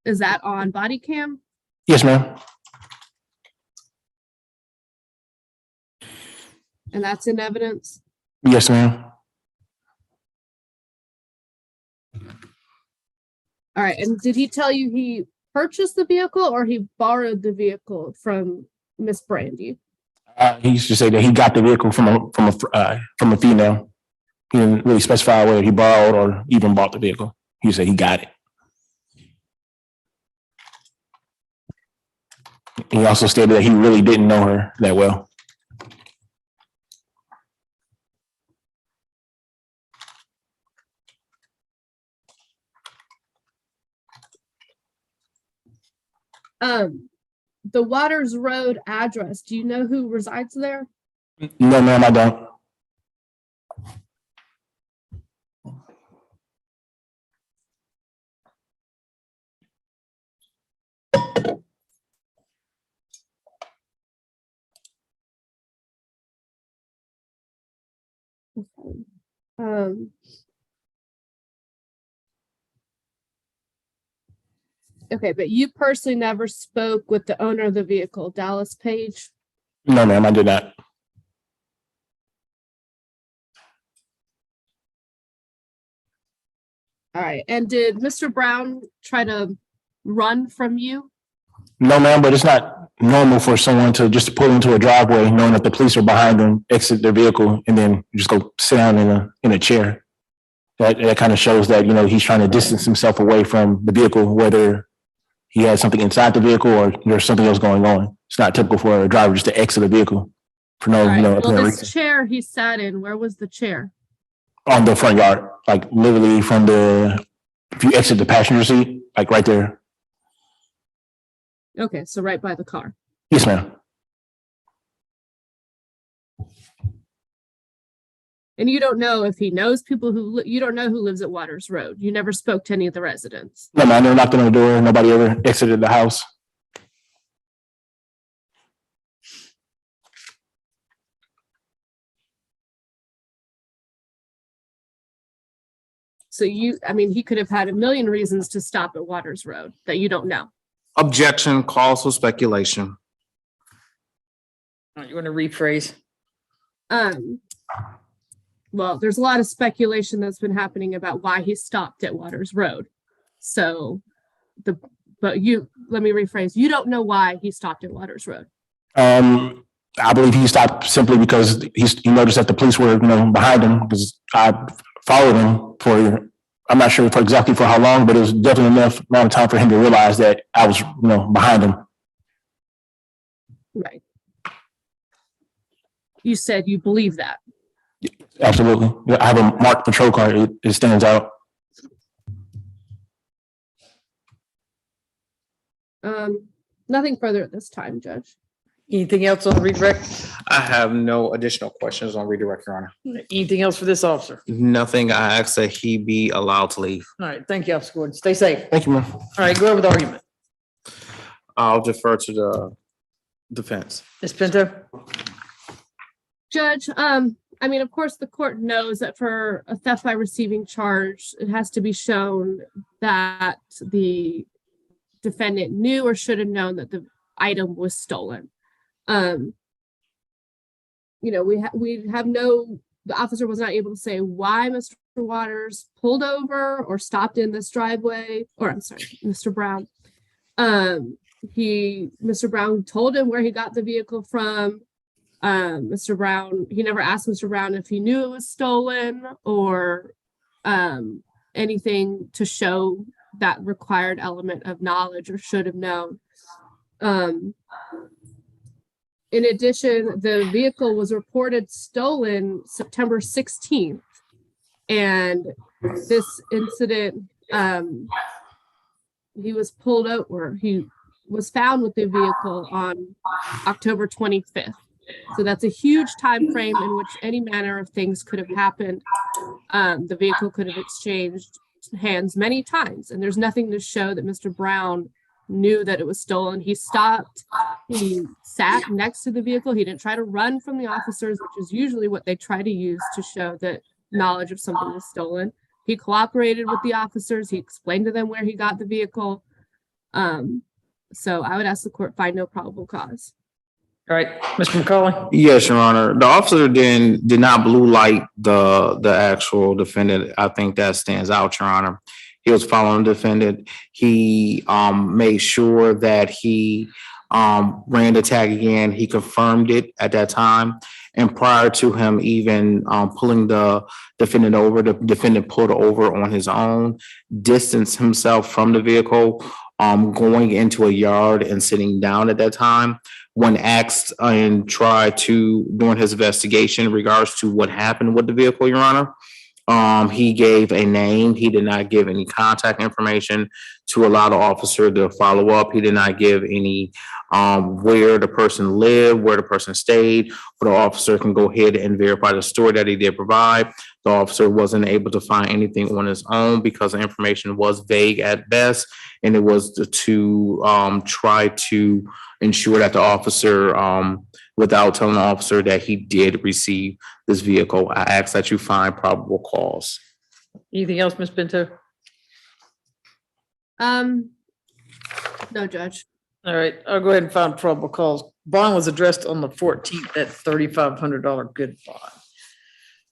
is that on body cam? Yes, ma'am. And that's in evidence? Yes, ma'am. All right. And did he tell you he purchased the vehicle or he borrowed the vehicle from Miss Brandy? He used to say that he got the vehicle from a female. He didn't really specify whether he borrowed or even bought the vehicle. He said he got it. He also stated that he really didn't know her that well. The Waters Road address, do you know who resides there? No, ma'am, I don't. Okay, but you personally never spoke with the owner of the vehicle, Dallas Page? No, ma'am, I did not. All right, and did Mr. Brown try to run from you? No, ma'am, but it's not normal for someone to just pull into a driveway knowing that the police are behind them, exit their vehicle, and then just go sit down in a chair. That kind of shows that, he's trying to distance himself away from the vehicle, whether he has something inside the vehicle or there's something else going on. It's not typical for a driver just to exit a vehicle for no, All right, well, apparent this reason. chair he sat in, where was the chair? On the front yard, like literally if you exit the passenger seat, like right there. Okay, so right by the car. Yes, ma'am. And you don't know if he knows people you don't know who lives at Waters Road. You never spoke to any of the residents. No, ma'am, I never knocked on the door. Nobody ever exited the house. So he could have had a million reasons to stop at Waters Road that you don't know. Objection, calls for speculation. You want to rephrase? Well, there's a lot of speculation that's been happening about why he stopped at Waters Road. So let me rephrase. You don't know why he stopped at Waters Road. I believe he stopped simply because he noticed that the police were, behind him, because I followed him for, I'm not sure exactly for how long, but it was definitely enough amount of time for him to realize that I was, behind him. Right. You said you believe that. Absolutely. Yeah, I have a marked patrol car. It stands out. Nothing further at this time, Judge. Anything else on redirect? I have no additional questions on redirect, Your Honor. Anything else for this officer? Nothing. I ask that he be allowed to leave. All right, thank you, Officer Gordon. Stay safe. Thank you, ma'am. All right, go over the argument. I'll defer to the defense. Ms. Pinto? Judge, of course, the court knows that for a theft by receiving charge, it has to be shown that the defendant knew or should have known that the item was stolen. The officer was not able to say why Mr. Waters pulled over or stopped in this driveway, or I'm sorry, Mr. Brown. Mr. Brown told him where he got the vehicle from. Mr. Brown, he never asked Mr. Brown if he knew it was stolen or anything to show that required element of knowledge or should have known. In addition, the vehicle was reported stolen September 16th. And this incident, he was pulled over. He was found with the vehicle on October 25th. So that's a huge time frame in which any manner of things could have happened. The vehicle could have exchanged hands many times, and there's nothing to show that Mr. Brown knew that it was stolen. He stopped, he sat next to the vehicle. He didn't try to run from the officers, which is usually what they try to use to show that knowledge of something was stolen. He cooperated with the officers. He explained to them where he got the vehicle. So I would ask the court find no probable cause. All right, Mr. McCauley? Yes, Your Honor. The officer did not blue light the actual defendant. I think that stands out, Your Honor. He was following the defendant. He made sure that he ran the tag again. He confirmed it at that time. And prior to him even pulling the defendant over, the defendant pulled over on his own, distanced himself from the vehicle, going into a yard and sitting down at that time. When asked and tried to, during his investigation in regards to what happened with the vehicle, Your Honor, he gave a name. He did not give any contact information to allow the officer to follow up. He did not give any where the person lived, where the person stayed, but the officer can go ahead and verify the story that he did provide. The officer wasn't able to find anything on his own because the information was vague at best, and it was to try to ensure that the officer without telling the officer that he did receive this vehicle. I ask that you find probable cause. Anything else, Ms. Pinto? No, Judge. All right, I'll go ahead and find probable cause. Bond was addressed on the 14th, that $3,500 good bond.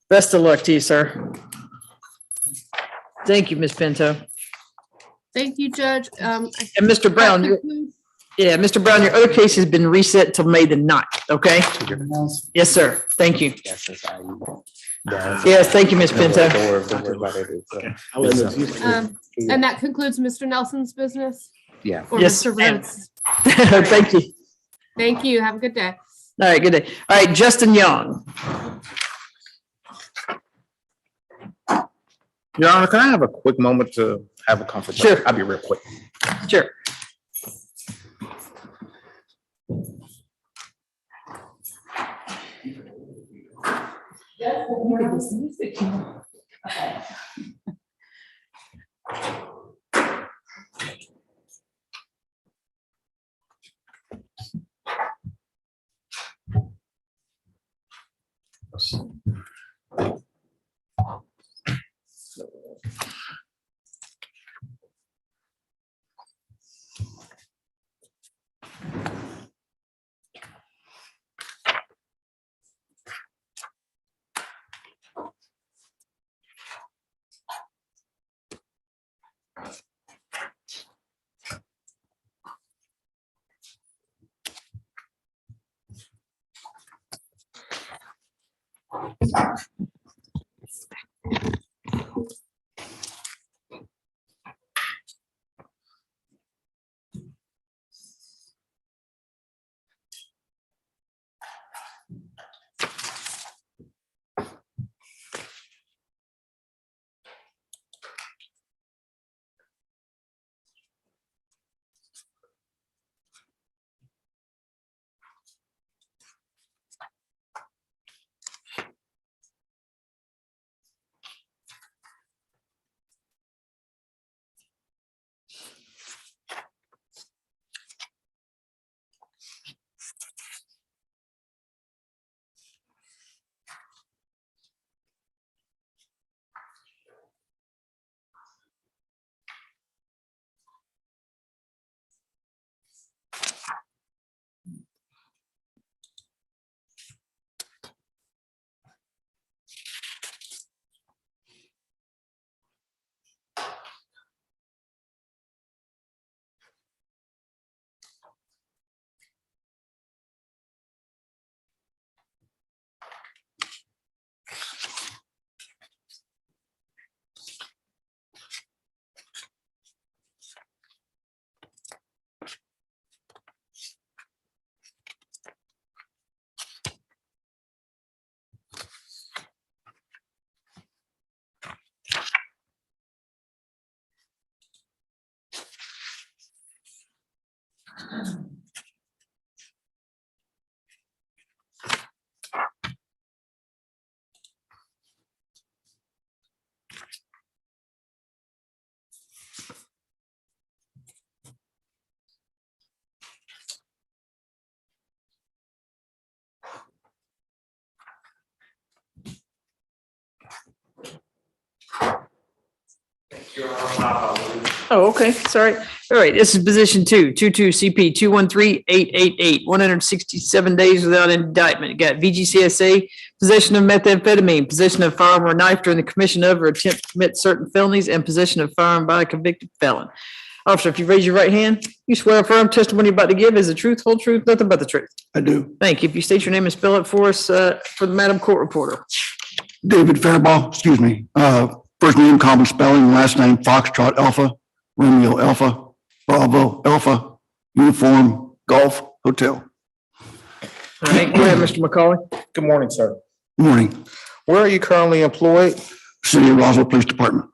Best of luck to you, sir. Thank you, Ms. Pinto. Thank you, Judge. And Mr. Brown, Mr. Brown, your other case has been reset till May the 9th, okay? Yes, sir. Thank you. Yes, thank you, Ms. Pinto. And that concludes Mr. Nelson's business? Yeah. Or Yes, Mr. ma'am. Rhodes? Thank you. Thank you. Have a good day. All right, good day. All right, Justin Young. Your Honor, can I have a quick moment to have a conference? Sure. I'll be real quick. Sure. Oh, okay, sorry. All right, this is position 22 CP 213888, 167 days without indictment. Got VGCSA, possession of methamphetamine, possession of firearm or knife during the commission of or attempt to commit certain felonies, and possession of firearm by a convicted felon. Officer, if you raise your right hand, you swear affirm testimony you're about to give is the truth, whole truth, nothing but the truth. I do. Thank you. If you state your name and spell it for us, for the Madam Court Reporter. David Fairball, excuse me. First name common spelling, last name Foxtrot Alpha, Romeo Alpha, Bravo Alpha, Uniform Golf Hotel. All right, go ahead, Mr. McCauley. Good morning, sir. Morning, Where are you currently employed? City of Roswell Police Department.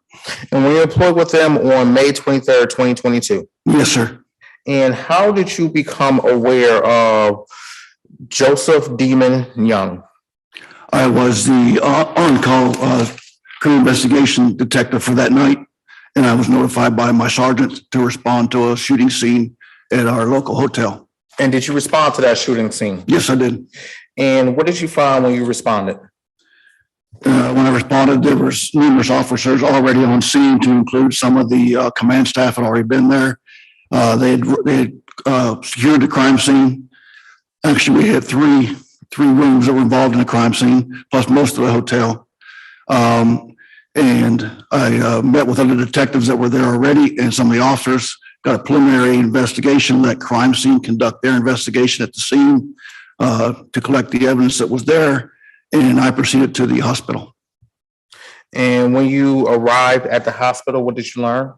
And were you employed with them on May 23rd, 2022? Yes, sir. And how did you become aware of Joseph Demon Young? I was the on-call criminal investigation detective for that night, and I was notified by my sergeant to respond to a shooting scene at our local hotel. And did you respond to that shooting scene? Yes, I did. And what did you find when you responded? When I responded, there was numerous officers already on scene, to include some of the command staff had already been there. They had secured the crime scene. Actually, we had three rooms that were involved in the crime scene, plus most of the hotel. And I met with other detectives that were there already, and some of the officers got a preliminary investigation, let crime scene conduct their investigation at the scene to collect the evidence that was there, and I proceeded to the hospital. And when you arrived at the hospital, what did you learn?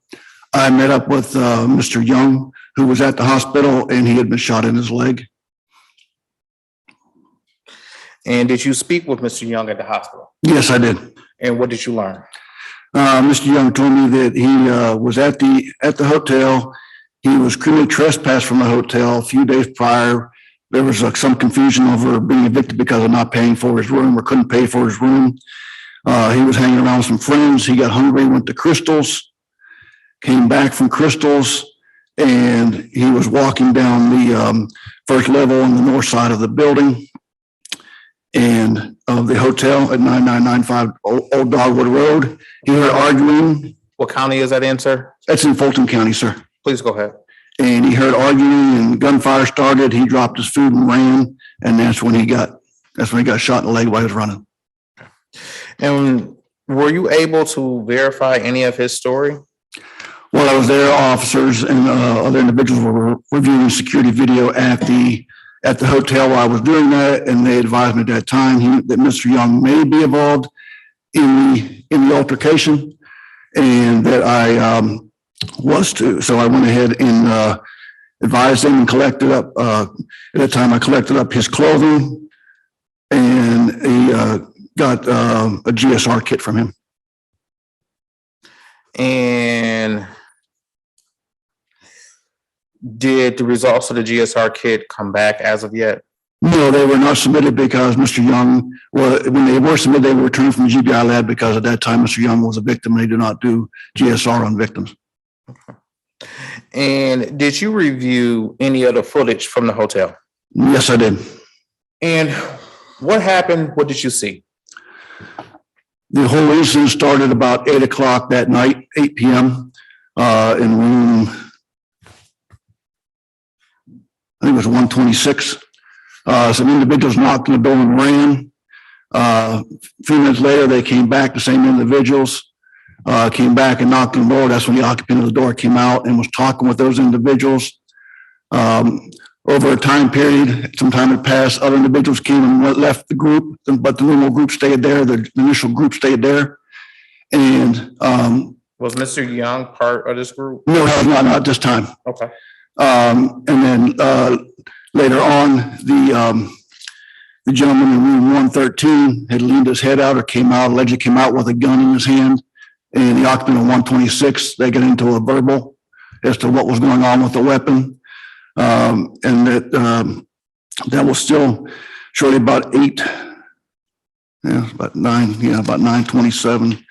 I met up with Mr. Young, who was at the hospital, and he had been shot in his leg. And did you speak with Mr. Young at the hospital? Yes, I did. And what did you learn? Mr. Young told me that he was at the hotel. He was criminally trespassed from the hotel a few days prior. There was some confusion over being evicted because of not paying for his room or couldn't pay for his room. He was hanging around with some friends. He got hungry, went to Crystal's, came back from Crystal's, and he was walking down the first level on the north side of the building and of the hotel at 9995 Old Dogwood Road. He heard arguing. What county is that in, sir? That's in Fulton County, sir. Please go ahead. And he heard arguing and gunfire started. He dropped his food and ran. And that's when he got shot in the leg while he was running. And were you able to verify any of his story? While I was there, officers and other individuals were reviewing security video at the hotel while I was doing that, and they advised me at that time that Mr. Young may be involved in the altercation, and that I was too. So I went ahead and advised him and collected up. At that time, I collected up his clothing, and he got a GSR kit from him. And did the results of the GSR kit come back as of yet? No, they were not submitted because Mr. Young, when they were submitted, they were returned from the GBI lab because at that time, Mr. Young was a victim and they do not do GSR on victims. Okay. And did you review any of the footage from the hotel? Yes, I did. And what happened? What did you see? The whole incident started about 8 o'clock that night, 8 p.m. In room, I think it was 126. Some individuals knocked on the door and ran. A few minutes later, they came back, the same individuals came back and knocked on the door. That's when the occupant of the door came out and was talking with those individuals. Over a time period, some time had passed, other individuals came and left the group, but the normal group stayed there, the initial group stayed there. And was Mr. Young part of this group? No, not at this time. Okay. And then later on, the gentleman in room 113 had leaned his head out or allegedly came out with a gun in his hand. And the occupant of 126, they got into a verbal as to what was going on with the weapon. And that was still shortly about 9:27.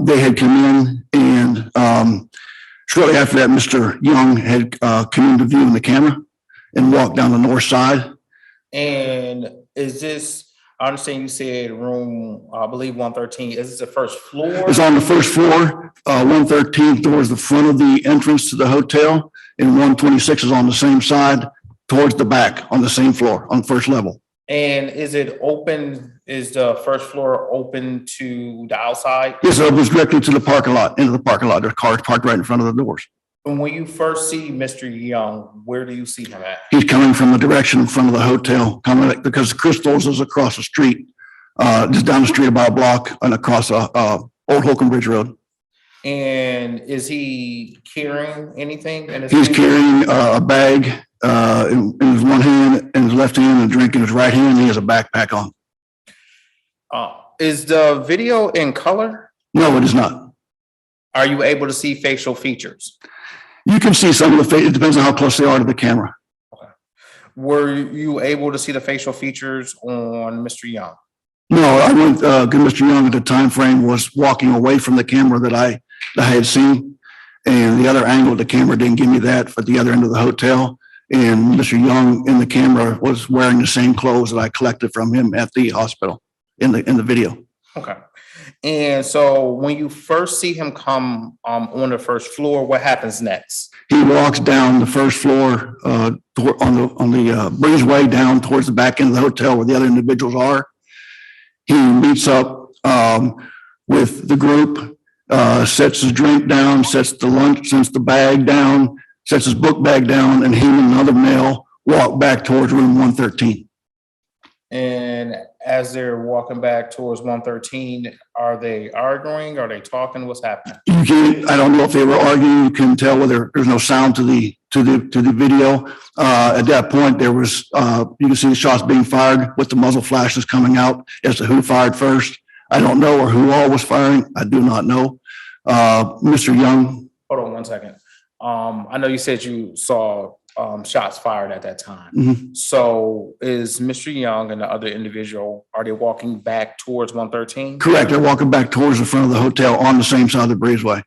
They had come in, and shortly after that, Mr. Young had come into view in the camera and walked down the north side. And is this, I understand you said room, I believe 113, is this the first floor? It's on the first floor. 113 towards the front of the entrance to the hotel, and 126 is on the same side towards the back on the same floor on the first level. And is it open? Is the first floor open to the outside? Yes, it was directly to the parking lot, into the parking lot. There's cars parked right in front of the doors. And when you first see Mr. Young, where do you see him at? He's coming from the direction in front of the hotel, because Crystal's is across the street, just down the street about a block and across Old Holcomb Bridge Road. And is he carrying anything? He's carrying a bag in his one hand, in his left hand, and a drink in his right hand. He has a backpack on. Is the video in color? No, it is not. Are you able to see facial features? You can see some of the face. It depends on how close they are to the camera. Okay. Were you able to see the facial features on Mr. Young? No, I went, Mr. Young at the time frame was walking away from the camera that I had seen. And the other angle of the camera didn't give me that at the other end of the hotel. And Mr. Young in the camera was wearing the same clothes that I collected from him at the hospital in the video. Okay. And so when you first see him come on the first floor, what happens next? He walks down the first floor on the breezeway down towards the back end of the hotel where the other individuals are. He meets up with the group, sets his drink down, sets the bag down, sets his book bag down, and he and another male walk back towards room 113. And as they're walking back towards 113, are they arguing? Are they talking? What's happening? I don't know if they were arguing. You can tell whether there's no sound to the video. At that point, there was you can see the shots being fired with the muzzle flashes coming out as to who fired first. I don't know or who all was firing. I do not know. Mr. Young. Hold on 1 second. I know you said you saw shots fired at that time. Mhm. So is Mr. Young and the other individual, are they walking back towards 113? Correct. They're walking back towards the front of the hotel on the same side of the breezeway.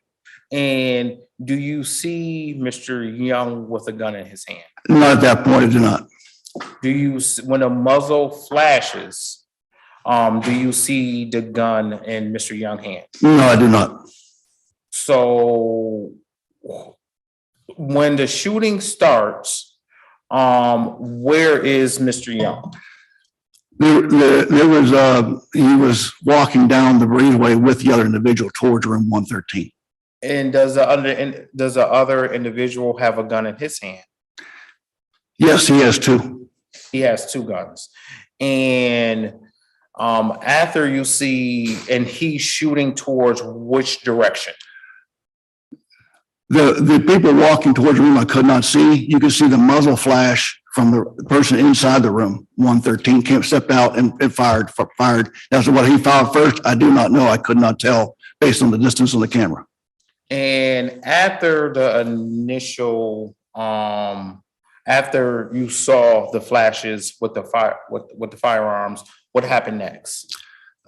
And do you see Mr. Young with a gun in his hand? Not at that point, I do not. Do you, when a muzzle flashes, do you see the gun in Mr. Young's hand? No, I do not. So when the shooting starts, where is Mr. Young? He was walking down the breezeway with the other individual towards room 113. And does the other individual have a gun in his hand? Yes, he has two. He has two guns. And after you see, and he's shooting towards which direction? The people walking towards the room I could not see. You could see the muzzle flash from the person inside the room. 113 stepped out and fired. That's what he fired first. I do not know. I could not tell based on the distance on the camera. And after the initial, after you saw the flashes with the firearms, what happened next?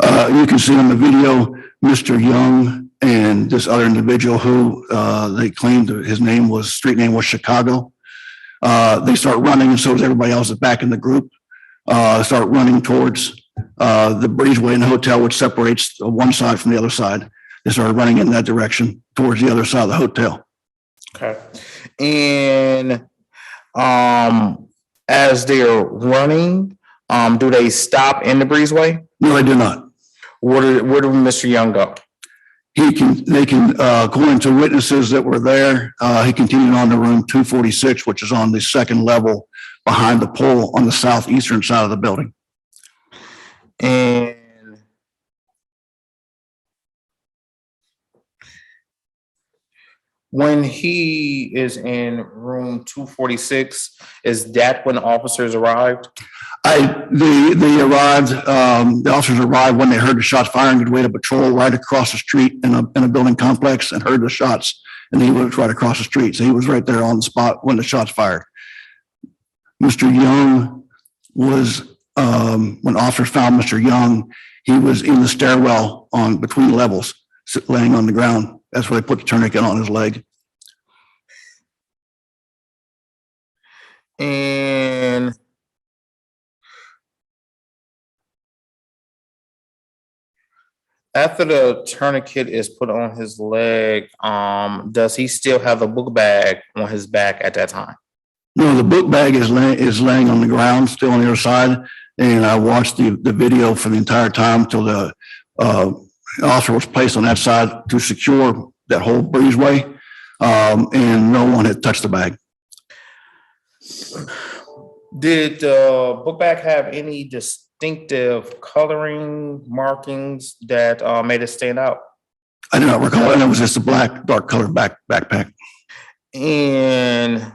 You can see on the video, Mr. Young and this other individual who they claimed his street name was Chicago. They start running, and so does everybody else that's back in the group. Start running towards the breezeway in the hotel, which separates one side from the other side. They started running in that direction towards the other side of the hotel. Okay. And as they're running, do they stop in the breezeway? No, they do not. Where did Mr. Young go? They can, according to witnesses that were there, he continued on to room 246, which is on the second level behind the pole on the southeastern side of the building. And when he is in room 246, is that when the officers arrived? They arrived, the officers arrived when they heard the shots firing, had waited a patrol right across the street in a building complex and heard the shots, and he was right across the street. So he was right there on the spot when the shots fired. Mr. Young was, when officers found Mr. Young, he was in the stairwell on between levels, laying on the ground. That's where they put the tourniquet on his leg. And after the tourniquet is put on his leg, does he still have the book bag on his back at that time? No, the book bag is laying on the ground, still on the other side. And I watched the video for the entire time till the officer was placed on that side to secure that whole breezeway. And no one had touched the bag. Did the book bag have any distinctive coloring markings that made it stand out? I do not recall. And it was just a black, dark colored backpack. And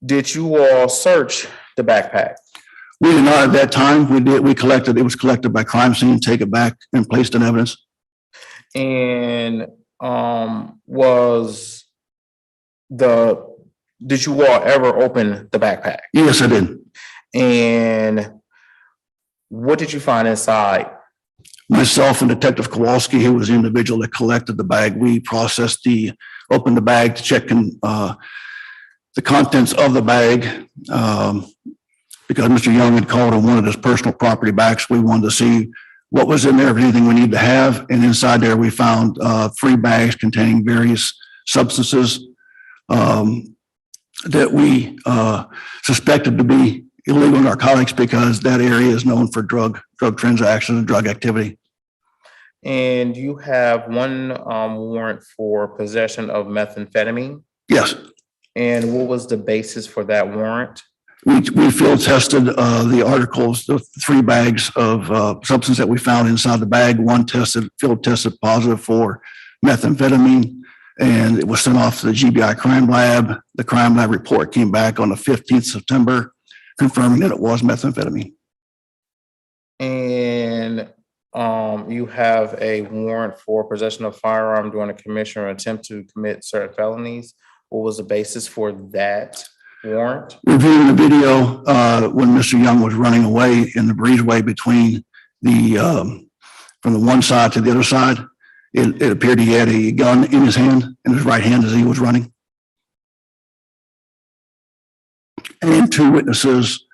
did you all search the backpack? We did not at that time. We did. We collected. It was collected by crime scene, take it back, and placed in evidence. And did you all ever open the backpack? Yes, I did. And what did you find inside? Myself and Detective Kowalski, who was the individual that collected the bag, we opened the bag to check and the contents of the bag. Because Mr. Young had called and wanted his personal property back, so we wanted to see what was in there, if anything we need to have. And inside there, we found 3 bags containing various substances that we suspected to be illegal narcotics, because that area is known for drug transactions and drug activity. And you have one warrant for possession of methamphetamine. Yes. And what was the basis for that warrant? We field tested the articles, the 3 bags of substance that we found inside the bag. One field tested positive for methamphetamine, and it was sent off to the GBI crime lab. The crime lab report came back on the 15th September, confirming that it was methamphetamine. And you have a warrant for possession of firearm during a commission or attempt to commit certain felonies. What was the basis for that warrant? Reviewing the video, when Mr. Young was running away in the breezeway between from the one side to the other side, it appeared he had a gun in his hand, in his right hand, as he was running. And 2 witnesses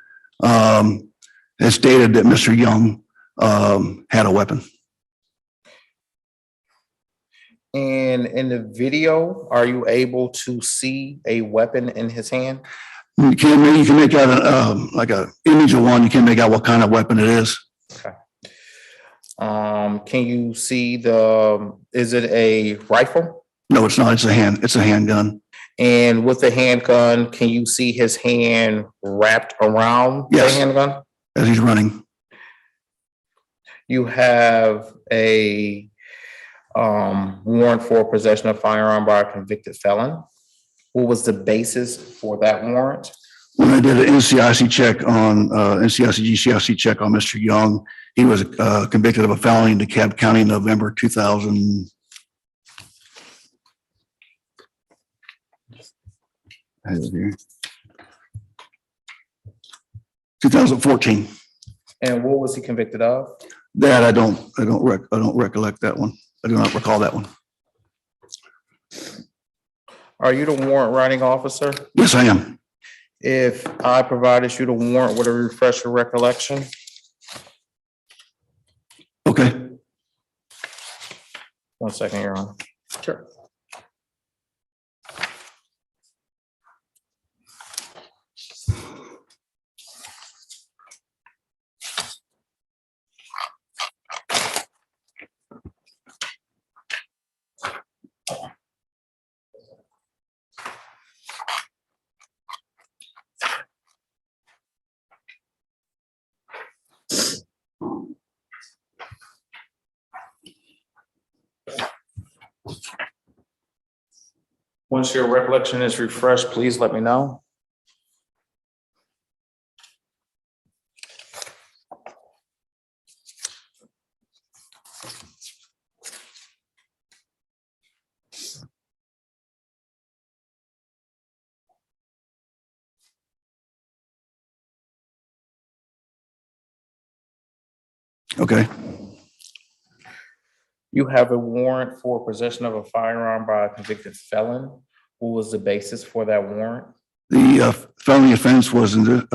had stated that Mr. Young had a weapon. And in the video, are you able to see a weapon in his hand? You can make out like a image of one. You can make out what kind of weapon it is. Okay. Can you see is it a rifle? No, it's not. It's a handgun. And with the handgun, can you see his hand wrapped around the handgun? As he's running. You have a warrant for possession of firearm by a convicted felon. What was the basis for that warrant? When I did an NCIC check on NCIC GCIC check on Mr. Young, he was convicted of a felony in DeKalb County in November 2000. 2014. And what was he convicted of? That I don't recollect that one. I do not recall that one. Are you the warrant writing officer? Yes, I am. If I provided you the warrant, would it refresh your recollection? Okay. 1 second, Your Honor. Sure. Once your recollection is refreshed, please let me know. Okay. You have a warrant for possession of a firearm by a convicted felon. What was the basis for that warrant? The felony offense was in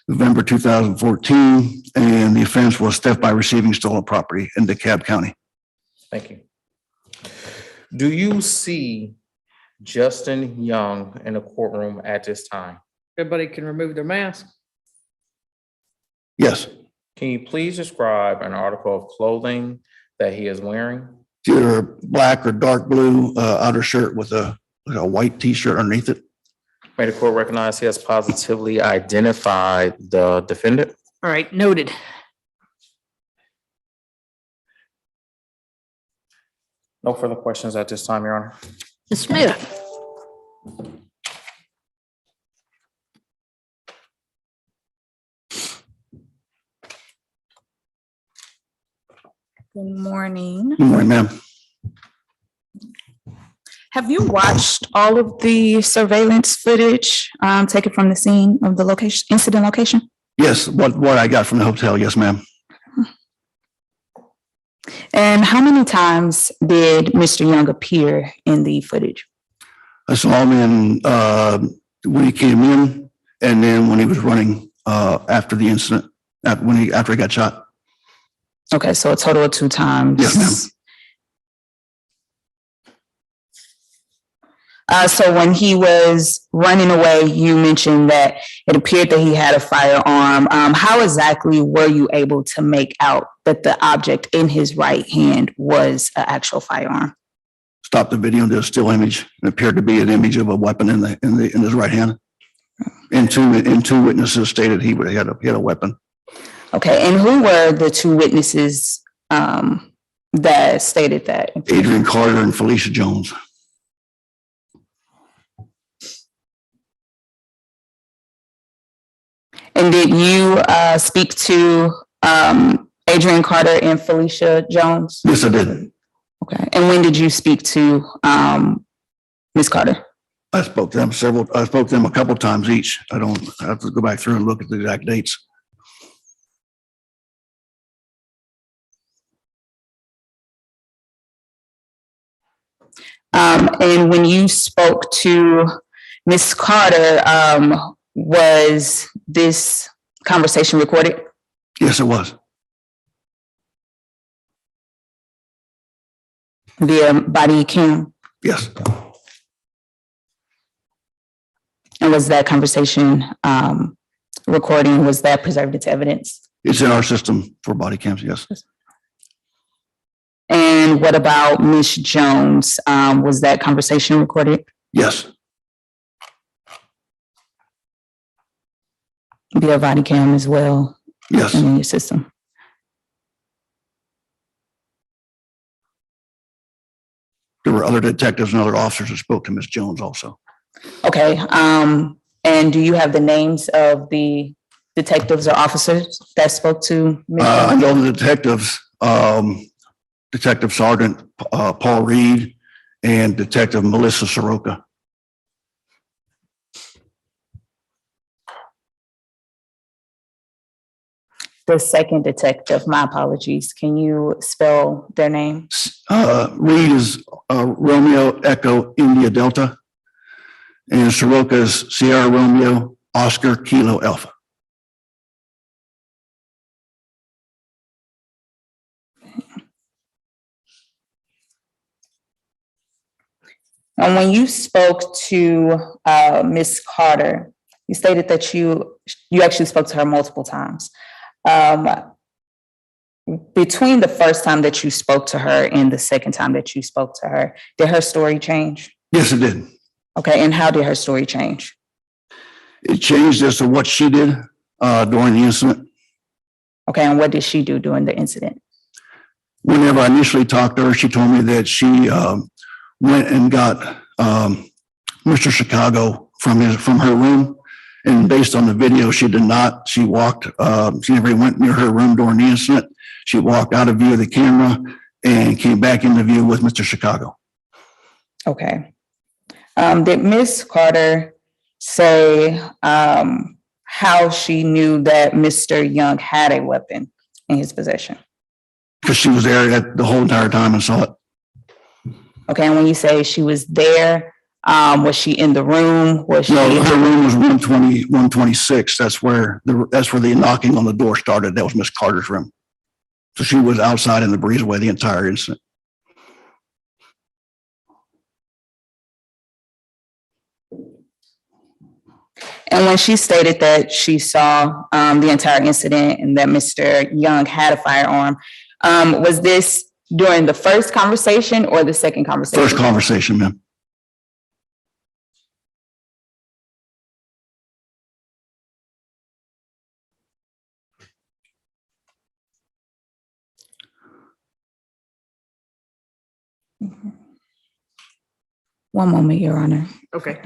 November 2014, and the offense was theft by receiving stolen property in DeKalb County. Thank you. Do you see Justin Young in the courtroom at this time? Everybody can remove their mask. Yes. Can you please describe an article of clothing that he is wearing? It's either black or dark blue outer shirt with a white t-shirt underneath it. May the court recognize he has positively identified the defendant? All right, noted. No further questions at this time, Your Honor. Ms. Smith. Good morning. Good morning, ma'am. Have you watched all of the surveillance footage taken from the scene of the location, incident location? Yes, what I got from the hotel, yes, ma'am. And how many times did Mr. Young appear in the footage? I saw him in when he came in, and then when he was running after the incident, after he got shot. Okay, so a total of 2 times. Yes, ma'am. So when he was running away, you mentioned that it appeared that he had a firearm. How exactly were you able to make out that the object in his right hand was an actual firearm? Stopped the video and did a still image. It appeared to be an image of a weapon in his right hand. And two witnesses stated he had a weapon. Okay, and who were the 2 witnesses that stated that? Adrian Carter and Felicia Jones. And did you speak to Adrian Carter and Felicia Jones? Yes, I did. Okay, and when did you speak to Ms. Carter? I spoke to them a couple times each. I have to go back through and look at the exact dates. And when you spoke to Ms. Carter, was this conversation recorded? Yes, it was. Via body cam? Yes. And was that conversation recording, was that preserved into evidence? It's in our system for body cams, yes. And what about Ms. Jones? Was that conversation recorded? Yes. Via body cam as well? Yes. In your system? There were other detectives and other officers that spoke to Ms. Jones also. Okay, and do you have the names of the detectives or officers that spoke to Ms. Jones? I know the detectives, Detective Sergeant Paul Reed and Detective Melissa Soroka. The second detective, my apologies, can you spell their name? Reed is Romeo Echo India Delta, and Soroka is Sierra Romeo Oscar Kilo Alpha. And when you spoke to Ms. Carter, you stated that you actually spoke to her multiple times. Between the first time that you spoke to her and the second time that you spoke to her, did her story change? Yes, it did. Okay, and how did her story change? It changed as to what she did during the incident. Okay, and what did she do during the incident? Whenever I initially talked to her, she told me that she went and got Mr. Chicago from her room. And based on the video, she did not. She walked, she never went near her room during the incident. She walked out of view of the camera and came back into view with Mr. Chicago. Okay. Did Ms. Carter say how she knew that Mr. Young had a weapon in his possession? Because she was there the whole entire time and saw it. Okay, and when you say she was there, was she in the room? Was she? No, her room was 126. That's where the knocking on the door started. That was Miss Carter's room. So she was outside in the breezeway the entire incident. And when she stated that she saw the entire incident and that Mr. Young had a firearm, was this during the first conversation or the second conversation? First conversation, ma'am. One moment, Your Honor. Okay.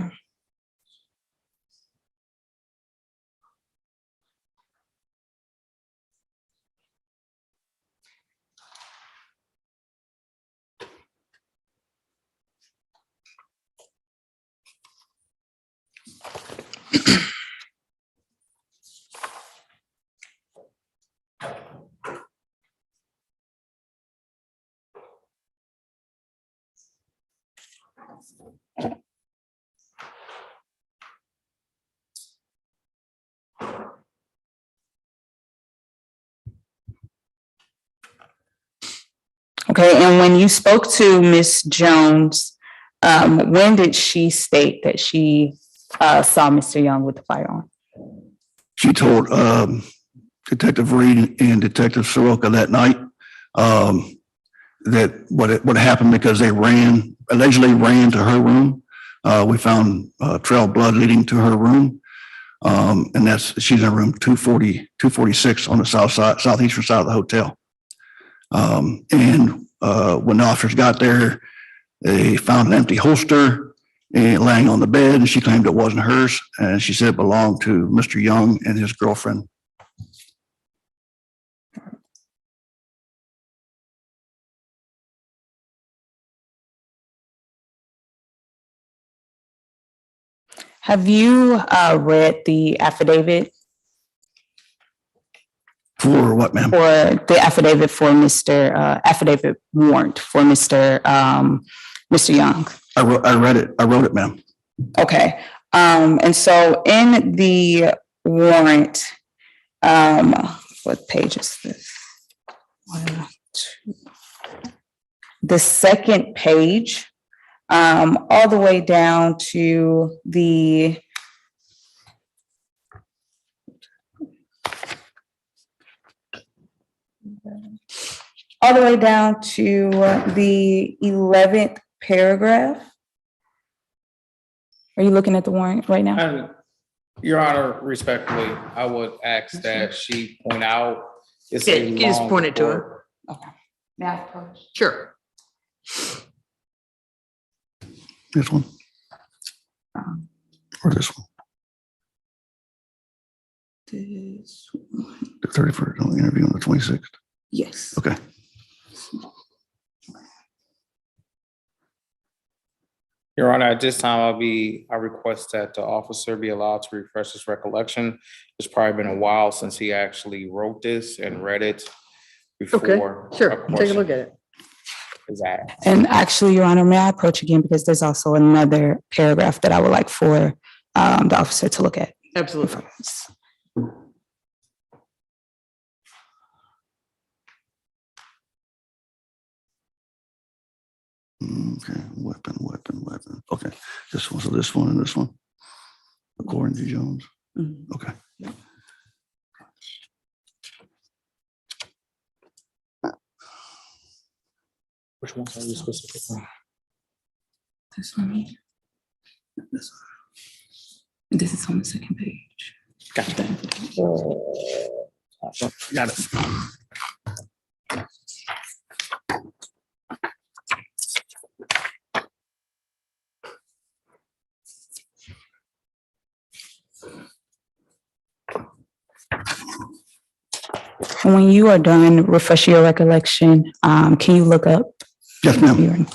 Okay, and when you spoke to Miss Jones, when did she state that she saw Mr. Young with the firearm? She told Detective Reed and Detective Soroka that night that what happened because they allegedly ran to her room. We found trail of blood leading to her room. And she's in room 246 on the southeastern side of the hotel. And when the officers got there, they found an empty holster laying on the bed, and she claimed it wasn't hers. And she said it belonged to Mr. Young and his girlfriend. Have you read the affidavit? For what, ma'am? For the affidavit for affidavit warrant for Mr. Young? I read it. I wrote it, ma'am. Okay. And so in the warrant, what page is this? 1, 2. The second page, all the way down to the all the way down to the 11th paragraph. Are you looking at the warrant right now? And Your Honor, respectfully, I would ask that she point out. It's Yeah, a you just long point it to her. report. Okay. May I approach? Sure. This one? Or this one? This, The 31st, on the interview on the 26th? yes. Okay. Your Honor, at this time, I request that the officer be allowed to refresh his recollection. It's probably been a while since he actually wrote this and read it Okay, before. sure. Take a look at it. Is that? And actually, Your Honor, may I approach again because there's also another paragraph that I would like for the officer to look at. Absolutely. Okay, weapon. Okay, this one, so this one and this one, according to Jones. Mhm. Okay. Which ones are you specifically? This one. This is on the second page. Gotcha. Got it. And when you are done, refresh your recollection. Can you look up? Yes, ma'am.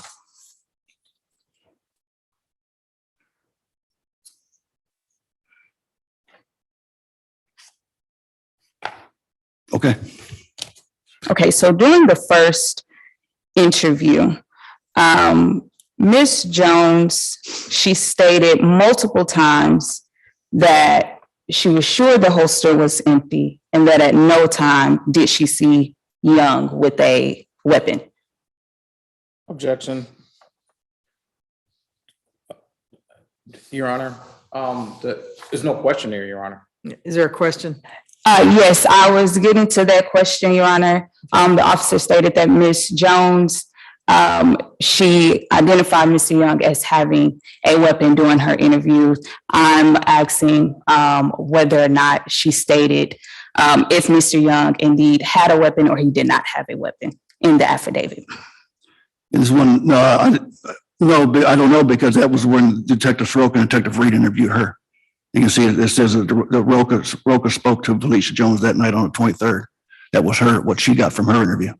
Okay. Okay, so during the first interview, Ms. Jones, she stated multiple times that she was sure the holster was empty and that at no time did she see Young with a weapon. Objection. Your Honor, there's no question here, Your Honor. Is there a question? Yes, I was getting to that question, Your Honor. The officer stated that Ms. Jones, she identified Mr. Young as having a weapon during her interview. I'm asking whether or not she stated if Mr. Young indeed had a weapon or he did not have a weapon in the affidavit. This one, no, I don't know because that was when Detective Soroka and Detective Reed interviewed her. You can see it says that Roka spoke to Felicia Jones that night on the 23rd. That was what she got from her interview.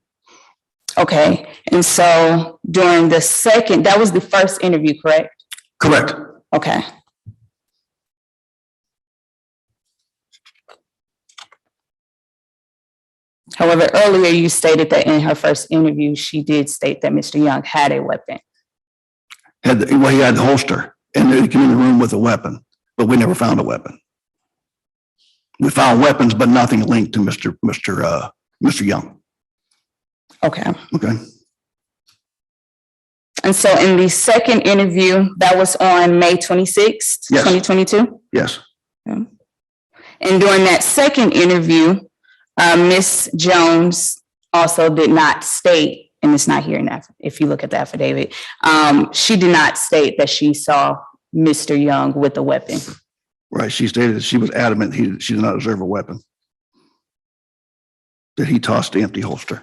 Okay, and so during the second, that was the first interview, correct? Correct. Okay. However, earlier you stated that in her first interview, she did state that Mr. Young had a weapon. He had the holster and he came in the room with a weapon, but we never found a weapon. We found weapons, but nothing linked to Mr. Young. Okay. Okay. And so in the second interview, that was on May 26th, Yes. 2022. Yes. And during that second interview, Ms. Jones also did not state, and it's not here in that, if you look at the affidavit, she did not state that she saw Mr. Young with a weapon. Right. She stated that she was adamant she did not observe a weapon, that he tossed the empty holster.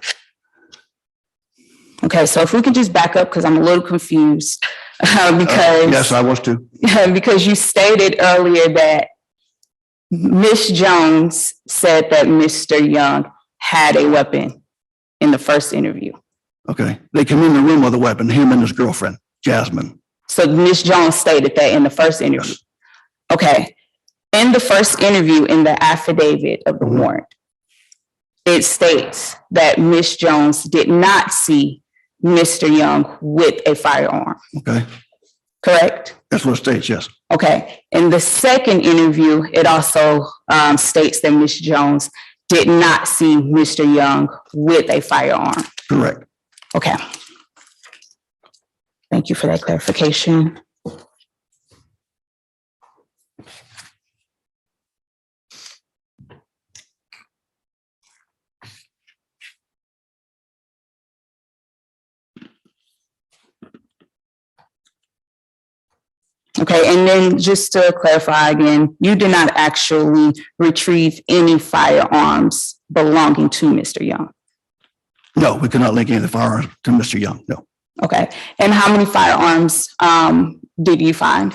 Okay, so if we could just back up, because I'm a little confused, because. Yes, I was too. Because you stated earlier that Ms. Jones said that Mr. Young had a weapon in the first interview. Okay. They came in the room with a weapon, him and his girlfriend, Jasmine. So Ms. Jones stated that in the first interview. Yes. Okay. In the first interview, in the affidavit of the warrant, it states that Ms. Jones did not see Mr. Young with a firearm. Okay. Correct? That's what it states, yes. Okay. In the second interview, it also states that Ms. Jones did not see Mr. Young with a firearm. Correct. Okay. Thank you for that clarification. Okay, and then just to clarify again, you did not actually retrieve any firearms belonging to Mr. Young? No, we could not link any of the firearms to Mr. Young, no. Okay, and how many firearms did you find?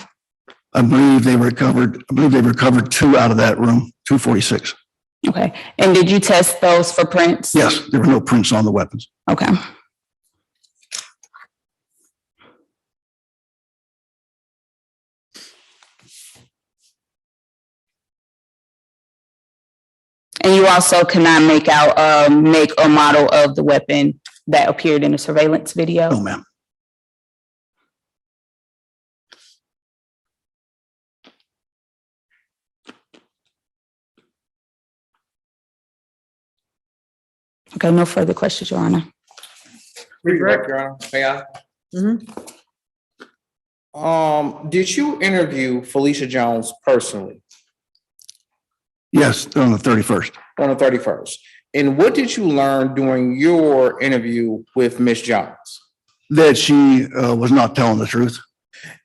I believe they recovered 2 out of that room, 246. Okay, and did you test those for prints? Yes, there were no prints on the weapons. Okay. And you also cannot make out make or model of the weapon that appeared in the surveillance video? No, ma'am. Okay, no further questions, Your Honor. Redirect, Your Honor. May I? Did you interview Felicia Jones personally Yes, on the 31st. on the 31st? And what did you learn during your interview with Ms. Jones? That she was not telling the truth.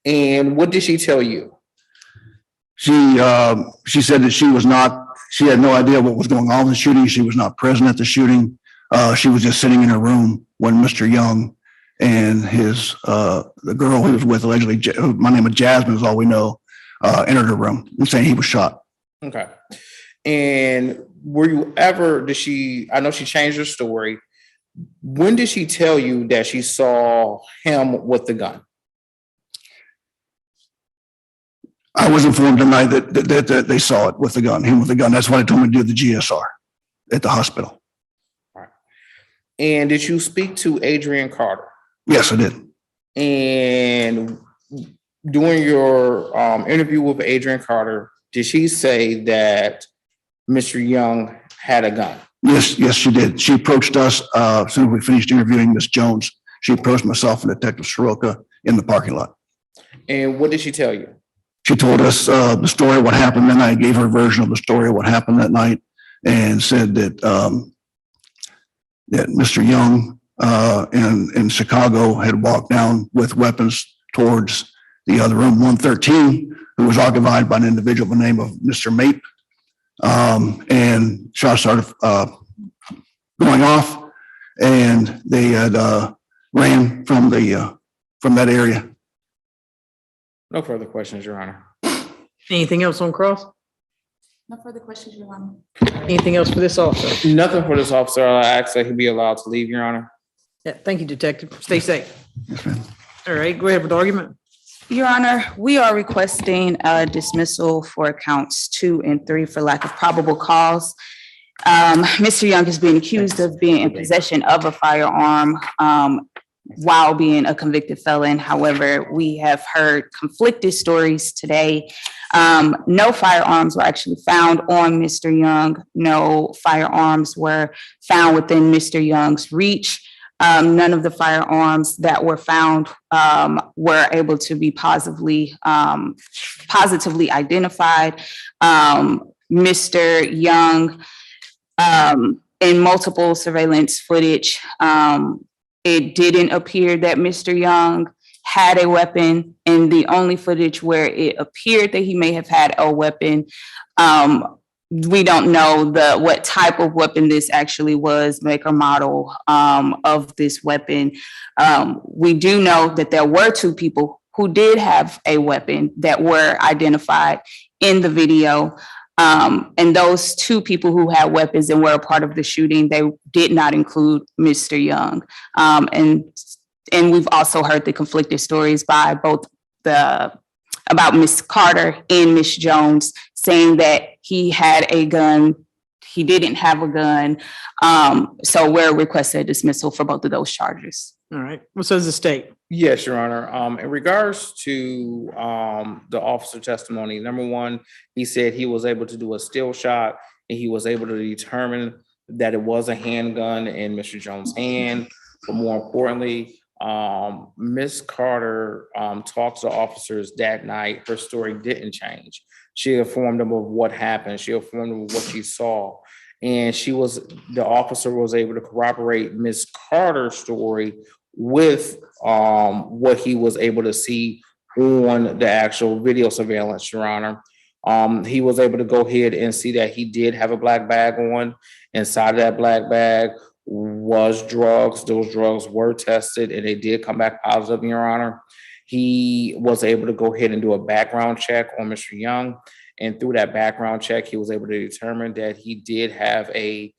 And what did she tell you? She said that she had no idea what was going on in the shooting. She was not present at the shooting. She was just sitting in her room when Mr. Young and the girl he was with, allegedly, my name is Jasmine is all we know, entered her room and saying he was shot. Okay. And were you ever, I know she changed her story. When did she tell you that she saw him with the gun? I was informed tonight that they saw it with the gun, him with the gun. That's why they told me to do the GSR at the hospital. Right. And did you speak to Adrian Carter? Yes, I did. And during your interview with Adrian Carter, did she say that Mr. Young had a gun? Yes, she did. She approached us as soon as we finished interviewing Ms. Jones. She approached myself and Detective Soroka in the parking lot. And what did she tell you? She told us the story of what happened that night, gave her version of the story of what happened that night, and said that that Mr. Young in Chicago had walked down with weapons towards the other room, 113, who was occupied by an individual by the name of Mr. Mape. And shots started going off, and they had ran from that area. No further questions, Your Honor. Anything else on cross? No further questions, Your Honor. Anything else for this officer? Nothing for this officer. I ask that he be allowed to leave, Your Honor. Yeah, thank you, Detective. Stay safe. All right, go ahead with the argument. Your Honor, we are requesting a dismissal for counts 2 and 3 for lack of probable cause. Mr. Young is being accused of being in possession of a firearm while being a convicted felon. However, we have heard conflicted stories today. No firearms were actually found on Mr. Young. No firearms were found within Mr. Young's reach. None of the firearms that were found were able to be positively identified. Mr. Young, in multiple surveillance footage, it didn't appear that Mr. Young had a weapon, and the only footage where it appeared that he may have had a weapon, we don't know what type of weapon this actually was, make or model of this weapon. We do know that there were two people who did have a weapon that were identified in the video. And those two people who had weapons and were a part of the shooting, they did not include Mr. Young. And we've also heard the conflicted stories by both about Miss Carter and Miss Jones, saying that he had a gun, he didn't have a gun. So we're requesting a dismissal for both of those charges. All right. What says the state? Yes, Your Honor. In regards to the officer testimony, number one, he said he was able to do a still shot and he was able to determine that it was a handgun in Mr. Jones' hand. But more importantly, Miss Carter talked to officers that night. Her story didn't change. She informed them of what happened. She informed them of what she saw. And the officer was able to corroborate Miss Carter's story with what he was able to see on the actual video surveillance, Your Honor. He was able to go ahead and see that he did have a black bag on. Inside of that black bag was drugs. Those drugs were tested and they did come back positive, Your Honor. He was able to go ahead and do a background check on Mr. Young. And through that background check, he was able to determine that he did have a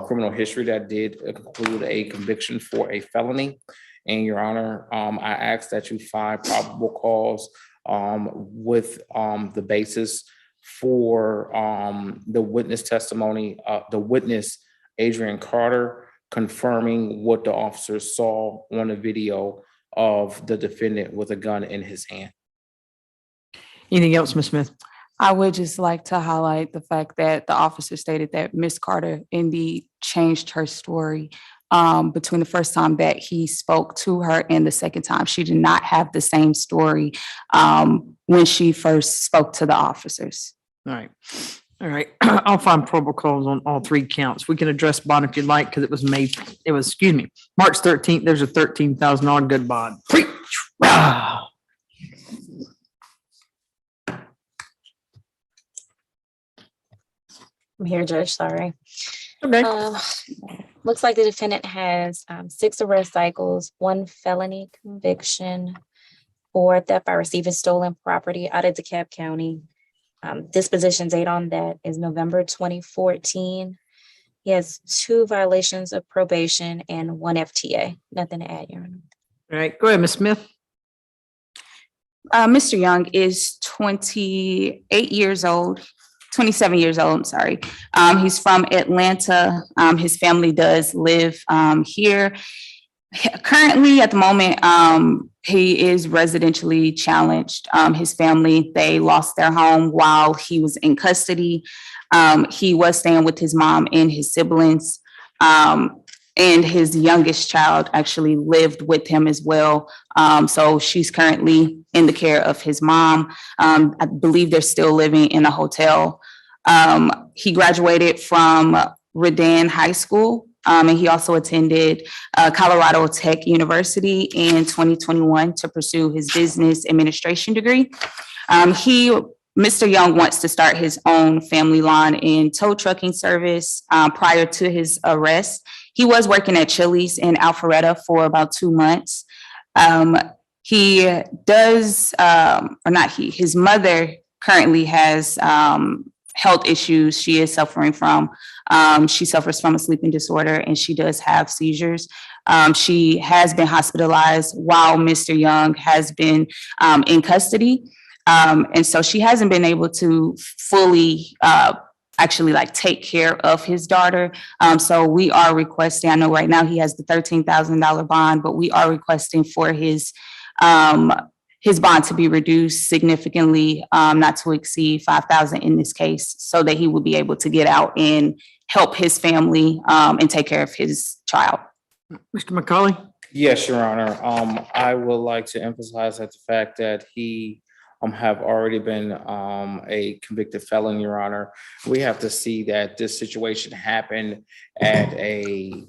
criminal history that did include a conviction for a felony. And Your Honor, I ask that you find probable cause with the basis for the witness testimony, the witness, Adrian Carter, confirming what the officers saw on the video of the defendant with a gun in his hand. Anything else, Ms. Smith? I would just like to highlight the fact that the officer stated that Miss Carter indeed changed her story between the first time that he spoke to her and the second time. She did not have the same story when she first spoke to the officers. All right. All right. I'll find probable cause on all three counts. We can address bond if you'd like, because it was March 13th. There's a $13,000 good bond. I'm here, Judge, sorry. Okay. Looks like the defendant has 6 arrest cycles, 1 felony conviction for theft by receiving stolen property out of DeKalb County. Disposition date on that is November 2014. He has 2 violations of probation and 1 FTA. Nothing to add, Your Honor. All right. Go ahead, Ms. Smith. Mr. Young is 27 years old, I'm sorry. He's from Atlanta. His family does live here. Currently, at the moment, he is residentially challenged. His family, they lost their home while he was in custody. He was staying with his mom and his siblings. And his youngest child actually lived with him as well. So she's currently in the care of his mom. I believe they're still living in a hotel. He graduated from Redan High School, and he also attended Colorado Tech University in 2021 to pursue his business administration degree. Mr. Young wants to start his own family line in tow trucking service. Prior to his arrest, he was working at Chili's in Alpharetta for about 2 months. His mother currently has health issues she is suffering from. She suffers from a sleeping disorder and she does have seizures. She has been hospitalized while Mr. Young has been in custody. And so she hasn't been able to fully actually take care of his daughter. So we are requesting, I know right now he has the $13,000 bond, but we are requesting for his bond to be reduced significantly, not to exceed $5,000 in this case, so that he will be able to get out and help his family and take care of his child. Mr. McCauley? Yes, Your Honor. I would like to emphasize that the fact that he have already been a convicted felon, Your Honor. We have to see that this situation happened at a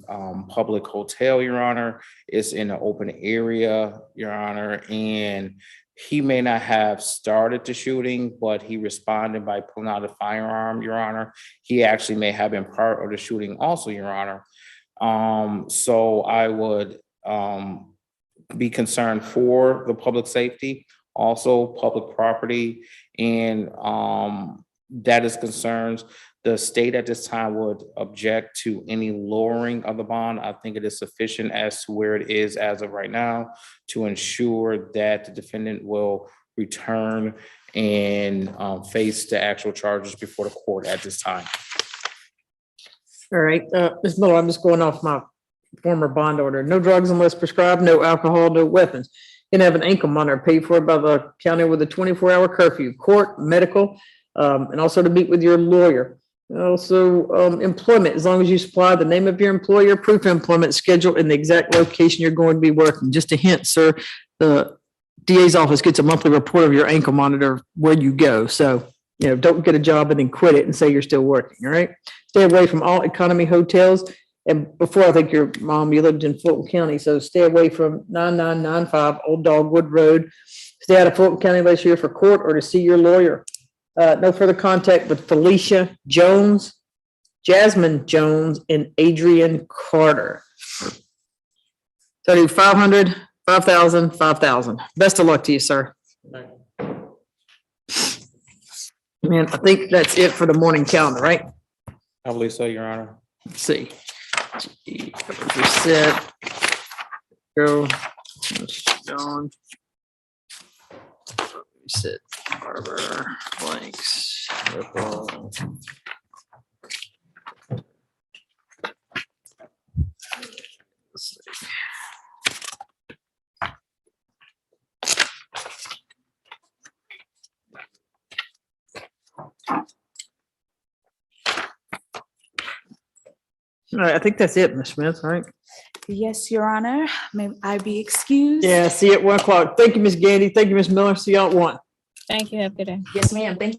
public hotel, Your Honor. It's in an open area, Your Honor, and he may not have started the shooting, but he responded by pulling out a firearm, Your Honor. He actually may have been part of the shooting also, Your Honor. So I would be concerned for the public safety, also public property, and that is concerns. The state at this time would object to any lowering of the bond. I think it is sufficient as to where it is as of right now to ensure that the defendant will return and face the actual charges before the court at this time. All right, Ms. Miller, I'm just going off my former bond order. No drugs unless prescribed, no alcohol, no weapons. You can have an ankle monitor paid for by the county with a 24-hour curfew, court, medical, and also to meet with your lawyer. Also, employment, as long as you supply the name of your employer, proof of employment schedule, and the exact location you're going to be working. Just a hint, sir, the DA's office gets a monthly report of your ankle monitor where you go. So, don't get a job and then quit it and say you're still working, all right? Stay away from all economy hotels. And before, I think you lived in Fulton County, so stay away from 9995 Old Dogwood Road. Stay out of Fulton County unless you're here for court or to see your lawyer. No further contact with Felicia Jones, Jasmine Jones, and Adrian Carter. So I do 500, 5,000, 5,000. Best of luck to you, sir. Man, I think that's it for the morning calendar, right? I believe so, Your Honor. Let's see. Reset. Go. John. Reset. Barber. Blanks. Ripple. Let's see. All right, I think that's it, Ms. Smith, all right? Yes, Your Honor. May I be excused? Yeah, see you at 1 o'clock. Thank you, Ms. Gandy. Thank you, Ms. Miller. See y'all at 1. Thank you. Have a good day. Yes, ma'am. Thank you.